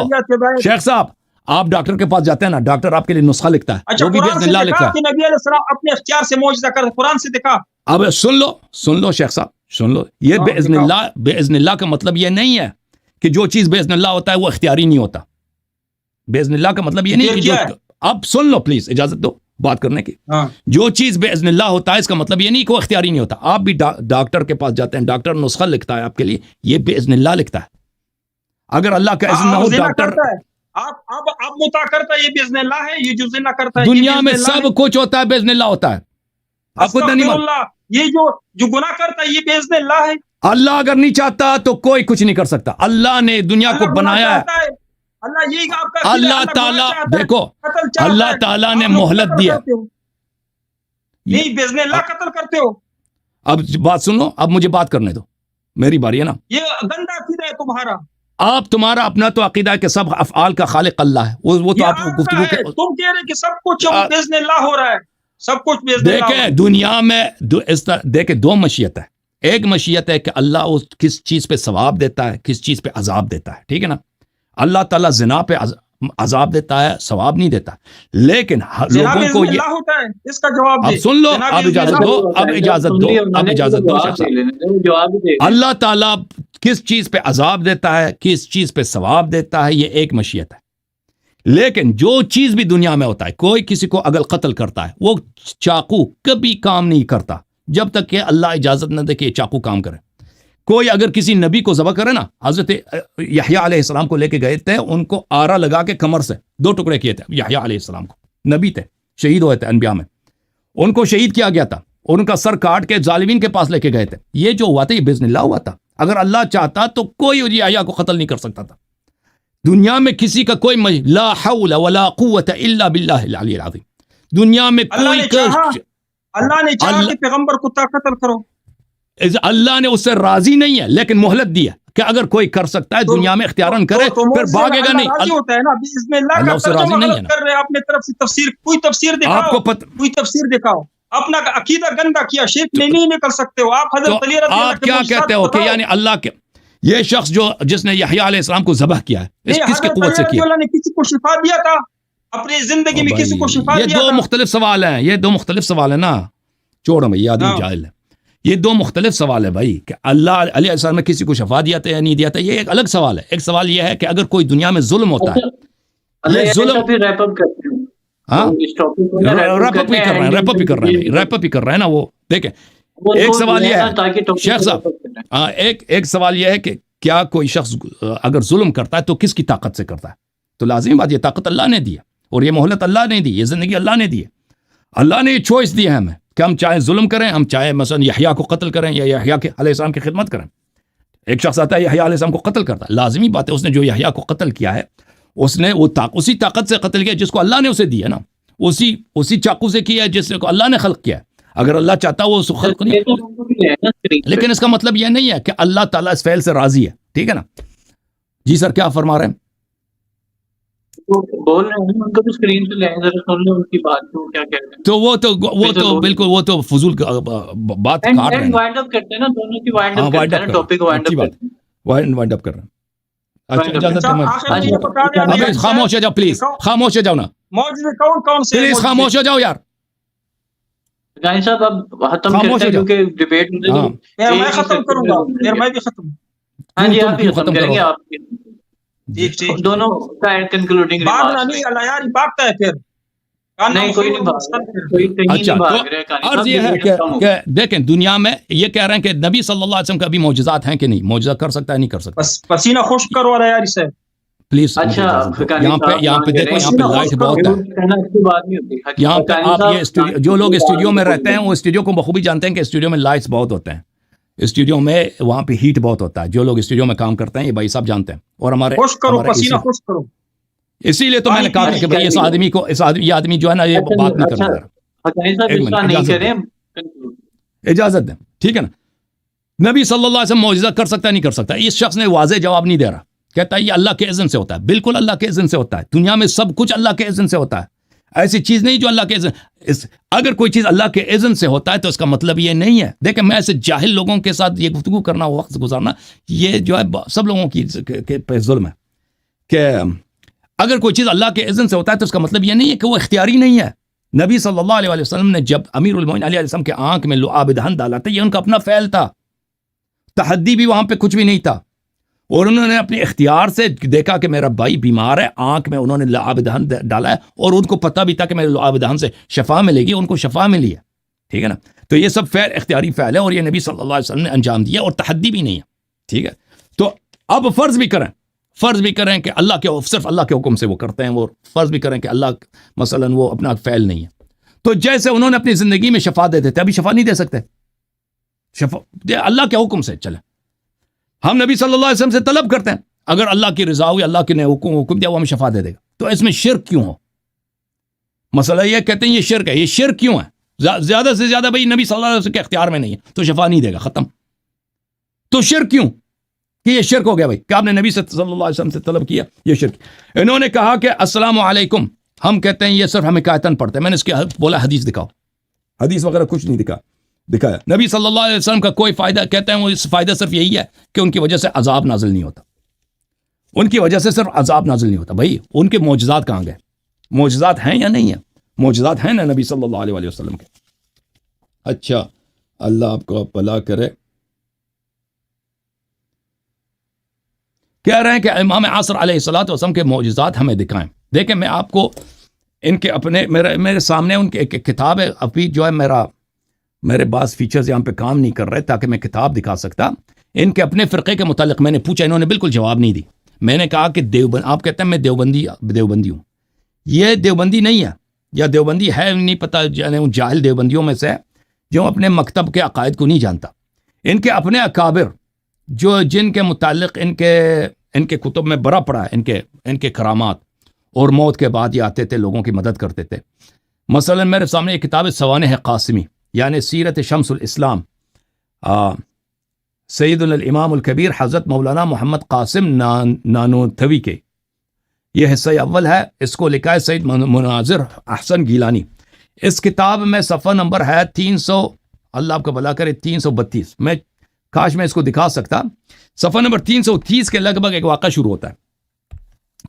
[SPEAKER 1] شیخ صاحب، آپ ڈاکٹر کے پاس جاتے ہیں نا، ڈاکٹر آپ کے لیے نسخہ لکھتا ہے،
[SPEAKER 2] اچھا،
[SPEAKER 1] وہ بھی باذن اللہ لکھتا ہے۔
[SPEAKER 2] کہ نبی علیہ السلام اپنے اختیار سے معجزہ کر، قرآن سے دکھا۔
[SPEAKER 1] اب سن لو شیخ صاحب، سن لو، یہ باذن اللہ کا مطلب یہ نہیں ہے کہ جو چیز باذن اللہ ہوتا ہے وہ اختیاری نہیں ہوتا. باذن اللہ کا مطلب یہ نہیں کہ
[SPEAKER 2] کیا ہے؟
[SPEAKER 1] اب سن لو پلیز، اجازت دو بات کرنے کی.
[SPEAKER 2] ہاں
[SPEAKER 1] جو چیز باذن اللہ ہوتا ہے اس کا مطلب یہ نہیں کہ وہ اختیاری نہیں ہوتا. آپ بھی ڈاکٹر کے پاس جاتے ہیں، ڈاکٹر نسخہ لکھتا ہے آپ کے لیے، یہ باذن اللہ لکھتا ہے. اگر اللہ کا اذن نہ ہو ڈاکٹر،
[SPEAKER 2] آپ متا کرتا ہے یہ باذن اللہ ہے، یہ جو زنا کرتا ہے
[SPEAKER 1] دنیا میں سب کچھ ہوتا ہے باذن اللہ ہوتا ہے. آپ کو اتنا نہیں معلوم؟
[SPEAKER 2] اللہ، یہ جو گناہ کرتا ہے یہ باذن اللہ ہے.
[SPEAKER 1] اللہ اگر نہیں چاہتا تو کوئی کچھ نہیں کر سکتا. اللہ نے دنیا کو
[SPEAKER 2] اللہ
[SPEAKER 1] بنایا ہے.
[SPEAKER 2] چاہتا اللہ یہی آپ کا
[SPEAKER 1] اللہ تعالیٰ دیکھو، اللہ تعالیٰ نے مہلت دیا.
[SPEAKER 2] نہیں باذن اللہ قتل کرتے ہو.
[SPEAKER 1] اب بات سن لو، اب مجھے بات کرنے دو، میری باری ہے نا.
[SPEAKER 2] یہ گندا عقیدہ ہے تمہارا.
[SPEAKER 1] آپ تمہارا اپنا تو عقیدہ ہے کہ سب افعال کا خالق اللہ ہے. وہ تو
[SPEAKER 2] یہ
[SPEAKER 1] آپ
[SPEAKER 2] آپ کا
[SPEAKER 1] گفتگو
[SPEAKER 2] ہے.
[SPEAKER 1] کے
[SPEAKER 2] تم کہہ رہے کہ سب کچھ باذن اللہ ہو رہا ہے، سب کچھ باذن اللہ ہو رہا
[SPEAKER 1] دیکھیں
[SPEAKER 2] ہے.
[SPEAKER 1] دنیا میں اس طرح دیکھیں دو مشیت ہے. ایک مشیت ہے کہ اللہ اس کس چیز پہ ثواب دیتا ہے، کس چیز پہ عذاب دیتا ہے. ٹھیک ہے نا. اللہ تعالیٰ زنا پہ عذاب دیتا ہے، ثواب نہیں دیتا. لیکن
[SPEAKER 2] زنا
[SPEAKER 1] لوگوں کو
[SPEAKER 2] باذن
[SPEAKER 1] یہ
[SPEAKER 2] اللہ ہوتا ہے، اس کا جواب
[SPEAKER 1] اب
[SPEAKER 2] دے.
[SPEAKER 1] سن لو،
[SPEAKER 2] زنا
[SPEAKER 1] اب
[SPEAKER 2] باذن
[SPEAKER 1] اجازت
[SPEAKER 2] اللہ
[SPEAKER 1] دو،
[SPEAKER 2] ہوتا ہے.
[SPEAKER 1] اب اجازت دو، اب اجازت دو. شیخ صاحب،
[SPEAKER 3] جواب دے.
[SPEAKER 1] اللہ تعالیٰ کس چیز پہ عذاب دیتا ہے، کس چیز پہ ثواب دیتا ہے، یہ ایک مشیت ہے. لیکن جو چیز بھی دنیا میں ہوتا ہے، کوئی کسی کو اگر قتل کرتا ہے، وہ چاقو کبھی کام نہیں کرتا جب تک کہ اللہ اجازت نہ دے کہ یہ چاقو کام کرے. کوئی اگر کسی نبی کو ذبح کرے نا، حضرت یحییٰ علیہ السلام کو لے کے گئے تھے، ان کو آرا لگا کے کمر سے 2 ٹکڑے کیے تھے. یحییٰ علیہ السلام کو، نبی تھے، شہید ہوئے تھے انبیاء میں، ان کو شہید کیا گیا تھا. ان کا سر کاٹ کے ظالمین کے پاس لے کے گئے تھے. یہ جو ہوا تھا یہ باذن اللہ ہوا تھا. اگر اللہ چاہتا تو کوئی یحییٰ کو قتل نہیں کر سکتا تھا. دنیا میں کسی کا کوئی لا حول ولا قوت الا باللہ العلی العظیم. دنیا میں
[SPEAKER 2] اللہ نے چاہا کہ پیغمبر کو قتل کرو.
[SPEAKER 1] اللہ نے اس سے راضی نہیں ہے، لیکن مہلت دی ہے کہ اگر کوئی کر سکتا ہے دنیا میں اختیاراً کرے، پھر بھاگے گا نہیں.
[SPEAKER 2] راضی ہوتا ہے نا باذن اللہ
[SPEAKER 1] اللہ
[SPEAKER 2] کا
[SPEAKER 1] اس سے راضی
[SPEAKER 2] ترجمہ
[SPEAKER 1] نہیں ہے
[SPEAKER 2] غلط
[SPEAKER 1] نا.
[SPEAKER 2] کر رہے ہیں اپنے طرف سے. تفسیر کوئی تفسیر
[SPEAKER 1] آپ
[SPEAKER 2] دکھاؤ،
[SPEAKER 1] کو
[SPEAKER 2] کوئی تفسیر دکھاؤ. اپنا عقیدہ گندا کیا، شرک میں نہیں نکل سکتے ہو آپ.
[SPEAKER 1] تو
[SPEAKER 2] حضرت علی رضی اللہ
[SPEAKER 1] آپ کیا کہتے ہو کہ یعنی اللہ کے یہ شخص جس نے یحییٰ علیہ السلام کو ذبح کیا ہے، کس کی قوت سے کیا؟
[SPEAKER 2] اللہ نے کسی کو شفا دیا تھا اپنی زندگی میں، کسی کو شفا
[SPEAKER 1] یہ
[SPEAKER 2] دیا
[SPEAKER 1] دو
[SPEAKER 2] تھا.
[SPEAKER 1] مختلف سوال ہیں، یہ دو مختلف سوال ہیں نا. چھوڑو بھائی، آدمی جاہل ہے. یہ دو مختلف سوال ہے بھائی، کہ اللہ علیہ السلام نے کسی کو شفا دیا تھا یا نہیں دیا تھا، یہ ایک الگ سوال ہے. ایک سوال یہ ہے کہ اگر کوئی دنیا میں ظلم ہوتا ہے، یہ ظلم
[SPEAKER 3] ریپ اپ کرتے ہیں.
[SPEAKER 1] ہاں ریپ اپ ہی کر رہے ہیں نا. وہ دیکھیں، ایک سوال یہ ہے شیخ صاحب، ہاں ایک سوال یہ ہے کہ کیا کوئی شخص اگر ظلم کرتا ہے تو کس کی طاقت سے کرتا ہے؟ تو لازمی بات، یہ طاقت اللہ نے دی ہے، اور یہ مہلت اللہ نے دی، یہ زندگی اللہ نے دی ہے. اللہ نے یہ چوائس دی ہے ہمیں کہ ہم چاہے ظلم کریں، ہم چاہے مثلا یحییٰ کو قتل کریں یا یحییٰ علیہ السلام کی خدمت کریں. ایک شخص آتا ہے یحییٰ علیہ السلام کو قتل کرتا ہے، لازمی بات ہے اس نے جو یحییٰ کو قتل کیا ہے، اس نے وہ اسی طاقت سے قتل کیا جس کو اللہ نے اسے دیا نا. اسی چاقو سے کیا ہے جس کو اللہ نے خلق کیا ہے. اگر اللہ چاہتا وہ اس کو خلق نہیں. لیکن اس کا مطلب یہ نہیں ہے کہ اللہ تعالیٰ اس فعل سے راضی ہے. ٹھیک ہے نا جی سر، کیا فرما رہے ہیں؟
[SPEAKER 3] بول رہے ہیں ان کو بھی اسکرین پہ لیں، ذرا سن لو ان کی بات کو کیا کہہ رہے ہیں.
[SPEAKER 1] تو وہ تو بالکل وہ تو فضول بات کاٹ رہے ہیں.
[SPEAKER 3] وائنڈ اپ کرتے ہیں نا، دونوں کی وائنڈ اپ کرتے ہیں، ٹاپک وائنڈ اپ کرتے ہیں.
[SPEAKER 1] وائنڈ اپ کر رہے ہیں. اچھا اجازت، خاموش ہو جاؤ پلیز، خاموش ہو جاؤ نا پلیز، خاموش ہو جاؤ یار.
[SPEAKER 3] غانی صاحب اب ختم کرتے ہیں کیونکہ ڈیبیٹ
[SPEAKER 2] میں ختم کروں گا، میں بھی ختم.
[SPEAKER 3] ہاں جی آپ بھی ختم کریں گے. آپ دونوں کا کنکلوڈنگ
[SPEAKER 2] نہیں اللہ یار بھاگتا ہے پھر
[SPEAKER 3] نہیں، کوئی نہیں بھاگ.
[SPEAKER 1] اچھا تو عرض یہ ہے کہ دیکھیں دنیا میں یہ کہہ رہے ہیں کہ نبی صلی اللہ علیہ وسلم کا بھی معجزات ہیں کہ نہیں، معجزہ کر سکتا ہے نہیں کر سکتا.
[SPEAKER 2] پسینہ خشک کرو والا یار اسے
[SPEAKER 1] پلیز.
[SPEAKER 3] اچھا
[SPEAKER 1] یہاں پہ دیکھو، یہاں پہ لائٹ بہت ہے. یہاں پہ آپ یہ جو لوگ اسٹوڈیو میں رہتے ہیں وہ اسٹوڈیو کو بخوبی جانتے ہیں کہ اسٹوڈیو میں لائٹس بہت ہوتے ہیں. اسٹوڈیو میں وہاں پہ ہیٹ بہت ہوتا ہے. جو لوگ اسٹوڈیو میں کام کرتے ہیں یہ بھائی صاحب جانتے ہیں. اور ہمارے
[SPEAKER 2] پسینہ خشک کرو.
[SPEAKER 1] اسی لیے تو میں نے کہا کہ بھائی یہ آدمی جو ہے نا یہ بات نہیں کرنا. اجازت دیں، ٹھیک ہے نا. نبی صلی اللہ علیہ وسلم معجزہ کر سکتا ہے نہیں کر سکتا؟ اس شخص نے واضح جواب نہیں دے رہا، کہتا ہے یہ اللہ کے اذن سے ہوتا ہے. بالکل اللہ کے اذن سے ہوتا ہے. دنیا میں سب کچھ اللہ کے اذن سے ہوتا ہے. ایسی چیز نہیں جو اللہ کے اذن، اگر کوئی چیز اللہ کے اذن سے ہوتا ہے تو اس کا مطلب یہ نہیں ہے. دیکھیں میں ایسے جاہل لوگوں کے ساتھ یہ گفتگو کرنا، وقت گزارنا، یہ جو ہے سب لوگوں کی پہ ظلم ہے. کہ اگر کوئی چیز اللہ کے اذن سے ہوتا ہے تو اس کا مطلب یہ نہیں ہے کہ وہ اختیاری نہیں ہے. نبی صلی اللہ علیہ وسلم نے جب امیر المومنین علیہ السلام کے آنکھ میں لعاب دہن ڈالا تھا، یہ ان کا اپنا فعل تھا. تحدی بھی وہاں پہ کچھ بھی نہیں تھا. اور انہوں نے اپنے اختیار سے دیکھا کہ میرا بھائی بیمار ہے، آنکھ میں انہوں نے لعاب دہن ڈالا ہے، اور ان کو پتہ بھی تھا کہ میرے لعاب دہن سے شفا ملے گی، ان کو شفا ملی ہے، ٹھیک ہے نا. تو یہ سب فعل اختیاری فعل ہے، اور یہ نبی صلی اللہ علیہ وسلم نے انجام دیا، اور تحدی بھی نہیں ہے، ٹھیک ہے. تو اب فرض بھی کریں کہ اللہ کے صرف اللہ کے حکم سے وہ کرتے ہیں، وہ فرض بھی کریں کہ اللہ مثلاً وہ اپنا فعل نہیں ہے. تو جیسے انہوں نے اپنی زندگی میں شفا دے دیتے، ابھی شفا نہیں دے سکتے، شفا اللہ کے حکم سے چلیں. ہم نبی صلی اللہ علیہ وسلم سے طلب کرتے ہیں، اگر اللہ کی رضا ہوئی، اللہ کے نے حکم دیا، وہ ہمیں شفا دے دے گا. تو اس میں شرک کیوں ہو؟ مسئلہ یہ کہتے ہیں یہ شرک ہے. یہ شرک کیوں ہے؟ زیادہ سے زیادہ بھائی نبی صلی اللہ علیہ وسلم کے اختیار میں نہیں ہے تو شفا نہیں دے گا، ختم. تو شرک کیوں کہ یہ شرک ہو گیا بھائی کہ آپ نے نبی صلی اللہ علیہ وسلم سے طلب کیا، یہ شرک. انہوں نے کہا کہ السلام علیکم، ہم کہتے ہیں یہ صرف ہم حکایتاً پڑھتے ہیں. میں نے اس کے بولا حدیث دکھاؤ، حدیث وغیرہ کچھ نہیں دکھایا. نبی صلی اللہ علیہ وسلم کا کوئی فائدہ، کہتے ہیں وہ اس فائدہ صرف یہی ہے کہ ان کی وجہ سے عذاب نازل نہیں ہوتا، ان کی وجہ سے صرف عذاب نازل نہیں ہوتا. بھائی ان کے معجزات کہاں گئے؟ معجزات ہیں یا نہیں ہیں؟ معجزات ہیں نا نبی صلی اللہ علیہ وسلم کے. اچھا، اللہ آپ کو بھلا کرے. کہہ رہے ہیں کہ امام عصر علیہ الصلوۃ والسلام کے معجزات ہمیں دکھائیں. دیکھیں میں آپ کو ان کے اپنے میرے سامنے ان کی ایک کتاب ہے، ابھی جو ہے میرے بعض فیچرز یہاں پہ کام نہیں کر رہے تاکہ میں کتاب دکھا سکتا. ان کے اپنے فرقے کے متعلق میں نے پوچھا، انہوں نے بالکل جواب نہیں دی. میں نے کہا کہ آپ کہتے ہیں میں دیوبندی ہوں. یہ دیوبندی نہیں ہے، یا دیوبندی ہے نہیں پتہ، یعنی جاہل دیوبندیوں میں سے ہے جو اپنے مکتب کے عقائد کو نہیں جانتا. ان کے اپنے اکابر جن کے متعلق ان کے کتب میں بڑا پڑا ہے، ان کے کرامات، اور موت کے بعد یہ آتے تھے لوگوں کی مدد کرتے تھے. مثلا میرے سامنے ایک کتاب ہے سوانح قاسمی، یعنی سیرت شمس الاسلام، سید الامام الکبیر حضرت مولانا محمد قاسم نانوتوی کے، یہ حصہ اول ہے. اس کو لکھا ہے سید مناظر احسن گیلانی. اس کتاب میں صفحہ نمبر ہے 300، اللہ آپ کا بھلا کرے، 332. میں کاش میں اس کو دکھا سکتا. صفحہ نمبر 330 کے لگ بھگ ایک واقعہ شروع ہوتا ہے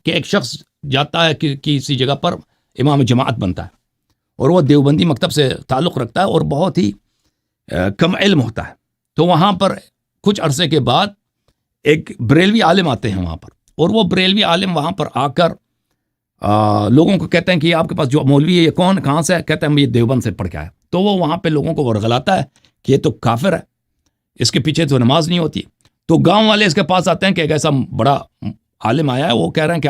[SPEAKER 1] کہ ایک شخص جاتا ہے کہ کسی جگہ پر امام جماعت بنتا ہے، اور وہ دیوبندی مکتب سے تعلق رکھتا ہے اور بہت ہی کم علم ہوتا ہے. تو وہاں پر کچھ عرصے کے بعد ایک بریلوی عالم آتے ہیں وہاں پر، اور وہ بریلوی عالم وہاں پر آ کر لوگوں کو کہتے ہیں کہ آپ کے پاس جو مولوی ہے یہ کہاں سے ہے؟ کہتے ہیں یہ دیوبند سے پڑھ کے آیا. تو وہ وہاں پہ لوگوں کو ورغلاتا ہے کہ یہ تو کافر ہے، اس کے پیچھے تو نماز نہیں ہوتی. تو گاؤں والے اس کے پاس آتے ہیں کہ ایک ایسا بڑا عالم آیا ہے، وہ کہہ رہے ہیں کہ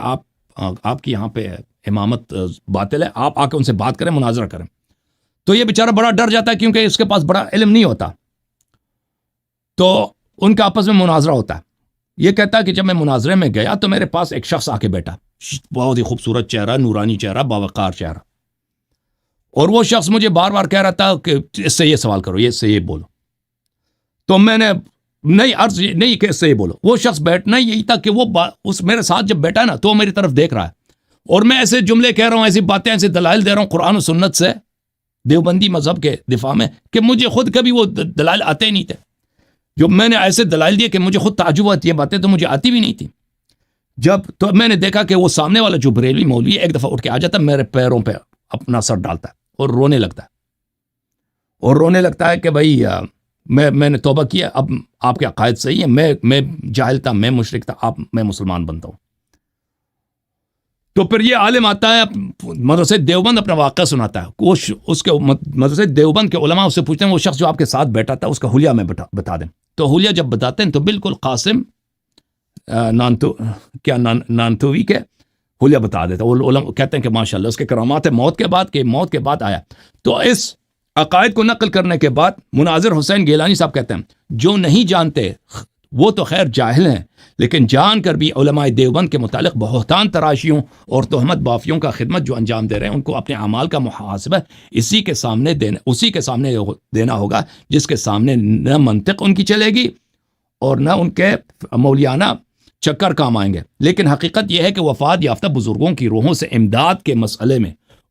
[SPEAKER 1] آپ کی یہاں پہ امامت باطل ہے، آپ آ کے ان سے بات کریں، مناظرہ کریں. تو یہ بیچارہ بڑا ڈر جاتا ہے کیونکہ اس کے پاس بڑا علم نہیں ہوتا. تو ان کا آپس میں مناظرہ ہوتا ہے. یہ کہتا ہے کہ جب میں مناظرے میں گیا تو میرے پاس ایک شخص آ کے بیٹھا، بہت ہی خوبصورت چہرہ، نورانی چہرہ، باوقار چہرہ، اور وہ شخص مجھے بار بار کہہ رہا تھا کہ اس سے یہ سوال کرو، اس سے یہ بولو. تو میں نے نہیں کہ اس سے یہ بولو. وہ شخص بیٹھنا یہی تھا کہ وہ میرے ساتھ جب بیٹھا نا تو وہ میری طرف دیکھ رہا ہے، اور میں ایسے جملے کہہ رہا ہوں، ایسی باتیں، ایسے دلائل دے رہا ہوں قرآن و سنت سے دیوبندی مذہب کے دفاع میں کہ مجھے خود کبھی وہ دلائل آتے ہی نہیں تھے. جو میں نے ایسے دلائل دیے کہ مجھے خود تعجب آتی ہے، باتیں تو مجھے آتی بھی نہیں تھی. تو میں نے دیکھا کہ وہ سامنے والا جو بریلوی مولوی ایک دفعہ اٹھ کے آ جاتا ہے، میرے پیروں پہ اپنا سر ڈالتا ہے اور رونے لگتا ہے کہ بھائی میں نے توبہ کیا، اب آپ کے عقائد صحیح ہیں، میں جاہل تھا، میں مشرک تھا، میں مسلمان بنتا ہوں. تو پھر یہ عالم آتا ہے مدرسہ دیوبند، اپنا واقعہ سناتا ہے. اس کے مدرسہ دیوبند کے علماء اس سے پوچھتے ہیں وہ شخص جو آپ کے ساتھ بیٹھا تھا اس کا حلیہ میں بتا دیں. تو حلیہ جب بتاتے ہیں تو بالکل قاسم نانتوی کے حلیہ بتا دیتا. وہ علماء کہتے ہیں کہ ماشاءاللہ اس کے کرامات ہے موت کے بعد آیا. تو اس عقائد کو نقل کرنے کے بعد مناظر حسین گیلانی صاحب کہتے ہیں جو نہیں جانتے وہ تو خیر جاہل ہیں، لیکن جان کر بھی علماء دیوبند کے متعلق بہتان تراشیوں اور تہمت بافیوں کا خدمت جو انجام دے رہے ہیں ان کو اپنے اعمال کا محاسبہ اسی کے سامنے دینا ہوگا جس کے سامنے نہ منطق ان کی چلے گی اور نہ ان کے مولیانہ چکر کام آئیں گے. لیکن حقیقت یہ ہے کہ وفات یافتہ بزرگوں کی روحوں سے امداد کے مسئلے میں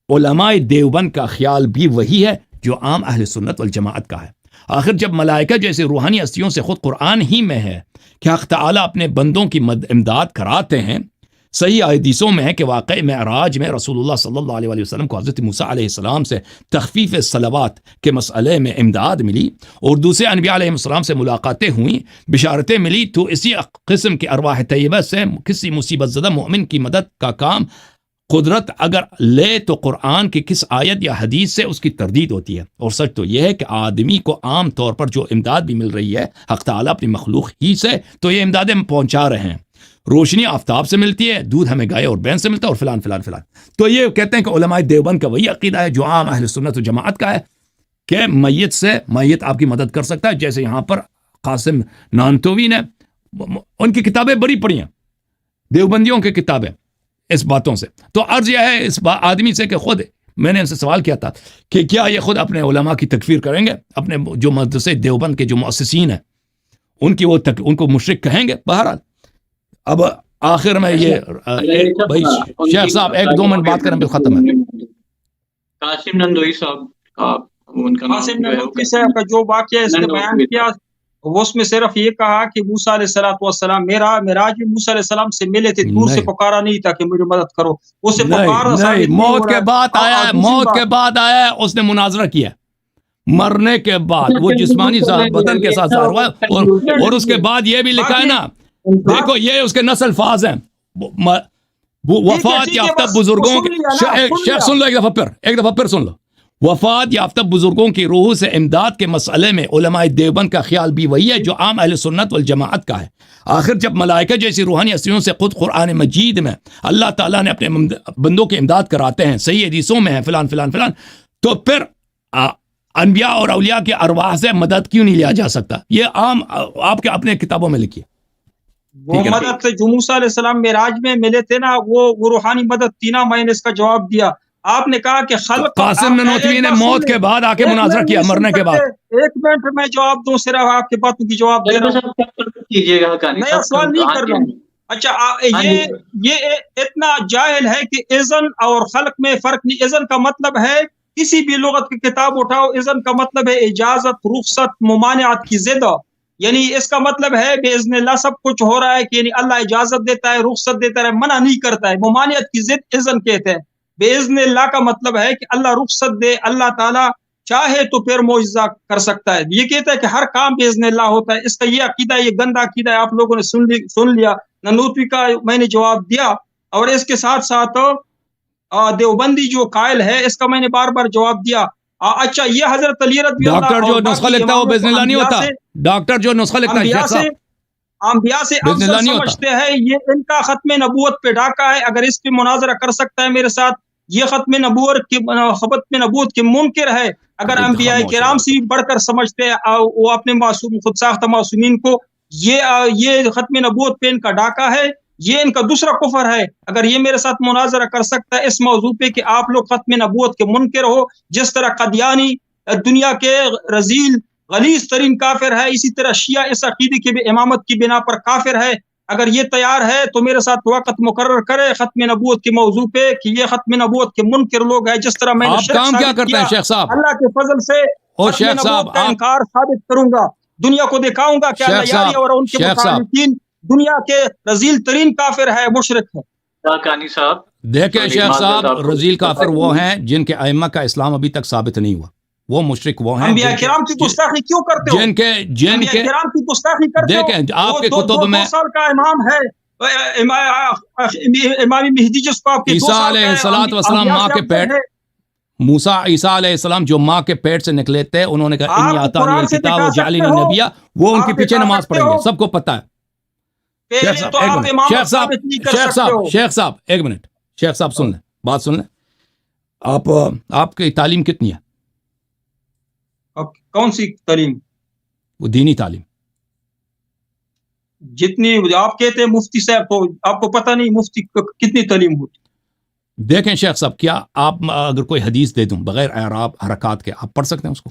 [SPEAKER 1] علماء دیوبند کا خیال بھی وہی ہے جو عام اہل سنت والجماعت کا ہے. آخر جب ملائکہ جیسے روحانی ہستیوں سے خود قرآن ہی میں ہے کہ حق تعالیٰ اپنے بندوں کی امداد کراتے ہیں، صحیح حدیثوں میں ہے کہ واقع معراج میں رسول اللہ صلی اللہ علیہ وسلم کو حضرت موسیٰ علیہ السلام سے تخفیف صلوات کے مسئلے میں امداد ملی اور دوسرے انبیاء علیہ السلام سے ملاقاتیں ہوئیں، بشارتیں ملی، تو اسی قسم کے ارواح طیبہ سے کسی مصیبت زدہ مومن کی مدد کا کام قدرت اگر لے تو قرآن کی کس آیت یا حدیث سے اس کی تردید ہوتی ہے۔ اور سچ تو یہ ہے کہ آدمی کو عام طور پر جو امداد بھی مل رہی ہے حق تعالیٰ اپنی مخلوق ہی سے تو یہ امدادیں پہنچا رہے ہیں۔ روشنی آفتاب سے ملتی ہے، دودھ ہمیں گائے اور بین سے ملتا ہے، اور فلان فلان فلان۔ تو یہ کہتے ہیں کہ علماء دیوبند کا وہی عقیدہ ہے جو عام اہل سنت و جماعت کا ہے کہ میت آپ کی مدد کر سکتا ہے، جیسے یہاں پر قاسم نانتوی نے ان کی کتابیں بڑی پڑھی ہیں، دیوبندیوں کی کتابیں اس باتوں سے۔ تو عرض یہ ہے اس آدمی سے کہ خود میں نے ان سے سوال کیا تھا کہ کیا یہ خود اپنے علماء کی تکفیر کریں گے، اپنے جو مدرسے دیوبند کے جو مؤسسین ہیں ان کی ان کو مشرک کہیں گے؟ بہرحال اب آخر میں یہ بھائی شیخ صاحب 1-2 منٹ بات کریں پھر ختم ہے۔
[SPEAKER 3] قاسم نندوی صاحب
[SPEAKER 2] قاسم نندوی صاحب کا جو واقعہ اس نے بیان کیا وہ اس میں صرف یہ کہا کہ موسیٰ علیہ السلام معراج میں موسیٰ علیہ السلام سے ملے تھے، دور سے پکارا نہیں تھا کہ مجھے مدد کرو، اسے پکارا
[SPEAKER 1] موت کے بعد آیا ہے، موت کے بعد آیا ہے، اس نے مناظرہ کیا مرنے کے بعد، وہ جسمانی بدن کے ساتھ ظاہر ہوا اور اس کے بعد یہ بھی لکھا ہے نا، دیکھو یہ اس کے نص الفاظ ہیں، وفات یافتہ بزرگوں کے شیخ سن لو ایک دفعہ پھر سن لو، وفات یافتہ بزرگوں کی روح سے امداد کے مسئلے میں علماء دیوبند کا خیال بھی وہی ہے جو عام اہل سنت والجماعت کا ہے۔ آخر جب ملائکہ جیسی روحانی ہستیوں سے خود قرآن مجید میں اللہ تعالیٰ نے اپنے بندوں کی امداد کراتے ہیں، صحیح حدیثوں میں ہے فلان فلان فلان، تو پھر انبیاء اور اولیاء کے ارواح سے مدد کیوں نہیں لیا جا سکتا؟ یہ عام آپ کے اپنے کتابوں میں لکھیے۔
[SPEAKER 2] وہ مدد سے جو موسیٰ علیہ السلام معراج میں ملے تھے نا، وہ روحانی مدد تھی نا، میں نے اس کا جواب دیا۔ آپ نے کہا کہ خلق،
[SPEAKER 1] قاسم نانوتوی نے موت کے بعد آ کے مناظرہ کیا، مرنے کے بعد۔
[SPEAKER 2] 1 منٹ میں جواب دوں، صرف آپ کے باتوں کی جواب دے رہا ہوں، میں سوال نہیں کر رہا ہوں۔ اچھا یہ اتنا جاہل ہے کہ اذن اور خلق میں فرق نہیں۔ اذن کا مطلب ہے کسی بھی لغت کی کتاب اٹھاؤ، اذن کا مطلب ہے اجازت، رخصت، ممانعت کی ضد، یعنی اس کا مطلب ہے باذن اللہ سب کچھ ہو رہا ہے کہ یعنی اللہ اجازت دیتا ہے، رخصت دیتا ہے، منع نہیں کرتا ہے۔ ممانعت کی ضد اذن کہتے ہیں۔ باذن اللہ کا مطلب ہے کہ اللہ رخصت دے، اللہ تعالیٰ چاہے تو پھر معجزہ کر سکتا ہے۔ یہ کہتا ہے کہ ہر کام باذن اللہ ہوتا ہے۔ اس کا یہ عقیدہ، یہ گندا عقیدہ ہے، آپ لوگوں نے سن لیا۔ نانوتوی کا میں نے جواب دیا، اور اس کے ساتھ ساتھ دیوبندی جو قائل ہے اس کا میں نے بار بار جواب دیا۔ اچھا یہ حضرت علی رضی اللہ،
[SPEAKER 1] ڈاکٹر جو نسخہ لکھتا ہے وہ باذن اللہ نہیں ہوتا، ڈاکٹر جو نسخہ لکھتا ہے شیخ صاحب
[SPEAKER 2] انبیاء سے اکثر سمجھتے ہیں یہ ان کا ختم نبوت پہ ڈاکہ ہے، اگر اس پہ مناظرہ کر سکتا ہے میرے ساتھ، یہ ختم نبوت کے منکر ہے۔ اگر انبیاء کرام سے بڑھ کر سمجھتے ہیں وہ اپنے معصوم خود ساختہ معصومین کو، یہ ختم نبوت پہ ان کا ڈاکہ ہے، یہ ان کا دوسرا کفر ہے۔ اگر یہ میرے ساتھ مناظرہ کر سکتا ہے اس موضوع پہ کہ آپ لوگ ختم نبوت کے منکر ہو، جس طرح قادیانی دنیا کے رذیل غلیظ ترین کافر ہے، اسی طرح شیعہ اس عقیدے کے بھی امامت کی بنا پر کافر ہے، اگر یہ تیار ہے تو میرے ساتھ وقت مقرر کرے ختم نبوت کے موضوع پہ کہ یہ ختم نبوت کے منکر لوگ ہیں، جس طرح میں نے
[SPEAKER 1] آپ کام کیا کرتے ہیں شیخ صاحب؟
[SPEAKER 2] اللہ کے فضل سے
[SPEAKER 1] اور شیخ صاحب
[SPEAKER 2] کا انکار ثابت کروں گا، دنیا کو دکھاؤں گا کہ اللہ یاری اور ان کے مخالفین دنیا کے رذیل ترین کافر ہے، مشرک ہے۔
[SPEAKER 3] کانی صاحب
[SPEAKER 1] دیکھیں شیخ صاحب، رذیل کافر وہ ہیں جن کے ائمہ کا اسلام ابھی تک ثابت نہیں ہوا، وہ مشرک وہ ہیں
[SPEAKER 2] انبیاء کرام کی گستاخی کیوں کرتے ہو؟
[SPEAKER 1] جن کے
[SPEAKER 2] کرام کی گستاخی کرتے ہو؟
[SPEAKER 1] دیکھیں آپ کے کتب میں
[SPEAKER 2] 2 سال کا امام ہے امام مہدی، جس کو آپ کے
[SPEAKER 1] عیسیٰ علیہ السلام ماں کے پیٹ، موسیٰ عیسیٰ علیہ السلام جو ماں کے پیٹ سے نکلے تھے، انہوں نے کہا انی آتانی الکتاب وجعلنی نبیہ، وہ ان کے پیچھے نماز پڑھیں گے، سب کو پتہ ہے۔ شیخ صاحب ایک منٹ، شیخ صاحب سن لیں، بات سن لیں۔ آپ کی تعلیم کتنی ہے؟
[SPEAKER 2] کون سی تعلیم؟
[SPEAKER 1] وہ دینی تعلیم
[SPEAKER 2] جتنی آپ کہتے ہیں مفتی صاحب، تو آپ کو پتہ نہیں مفتی کتنی تعلیم ہوتی؟
[SPEAKER 1] دیکھیں شیخ صاحب، کیا آپ اگر کوئی حدیث دے دوں بغیر اعراب حرکات کے، آپ پڑھ سکتے ہیں اس کو؟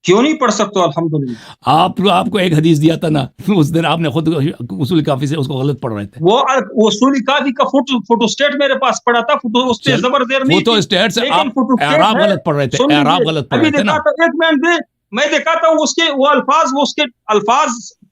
[SPEAKER 2] کیوں نہیں پڑھ سکتے؟ الحمدللہ
[SPEAKER 1] آپ کو ایک حدیث دیا تھا نا اس دن، آپ نے خود اصول کافی سے اس کو غلط پڑھ رہے تھے۔
[SPEAKER 2] وہ اصول کافی کا فوٹو اسٹیٹ میرے پاس پڑا تھا، اس پہ زبر زیر نہیں،
[SPEAKER 1] فوٹو اسٹیٹ سے آپ اعراب غلط پڑھ رہے تھے، اعراب غلط پڑھ رہے تھے نا۔
[SPEAKER 2] ایک منٹ میں دکھاتا ہوں اس کے وہ الفاظ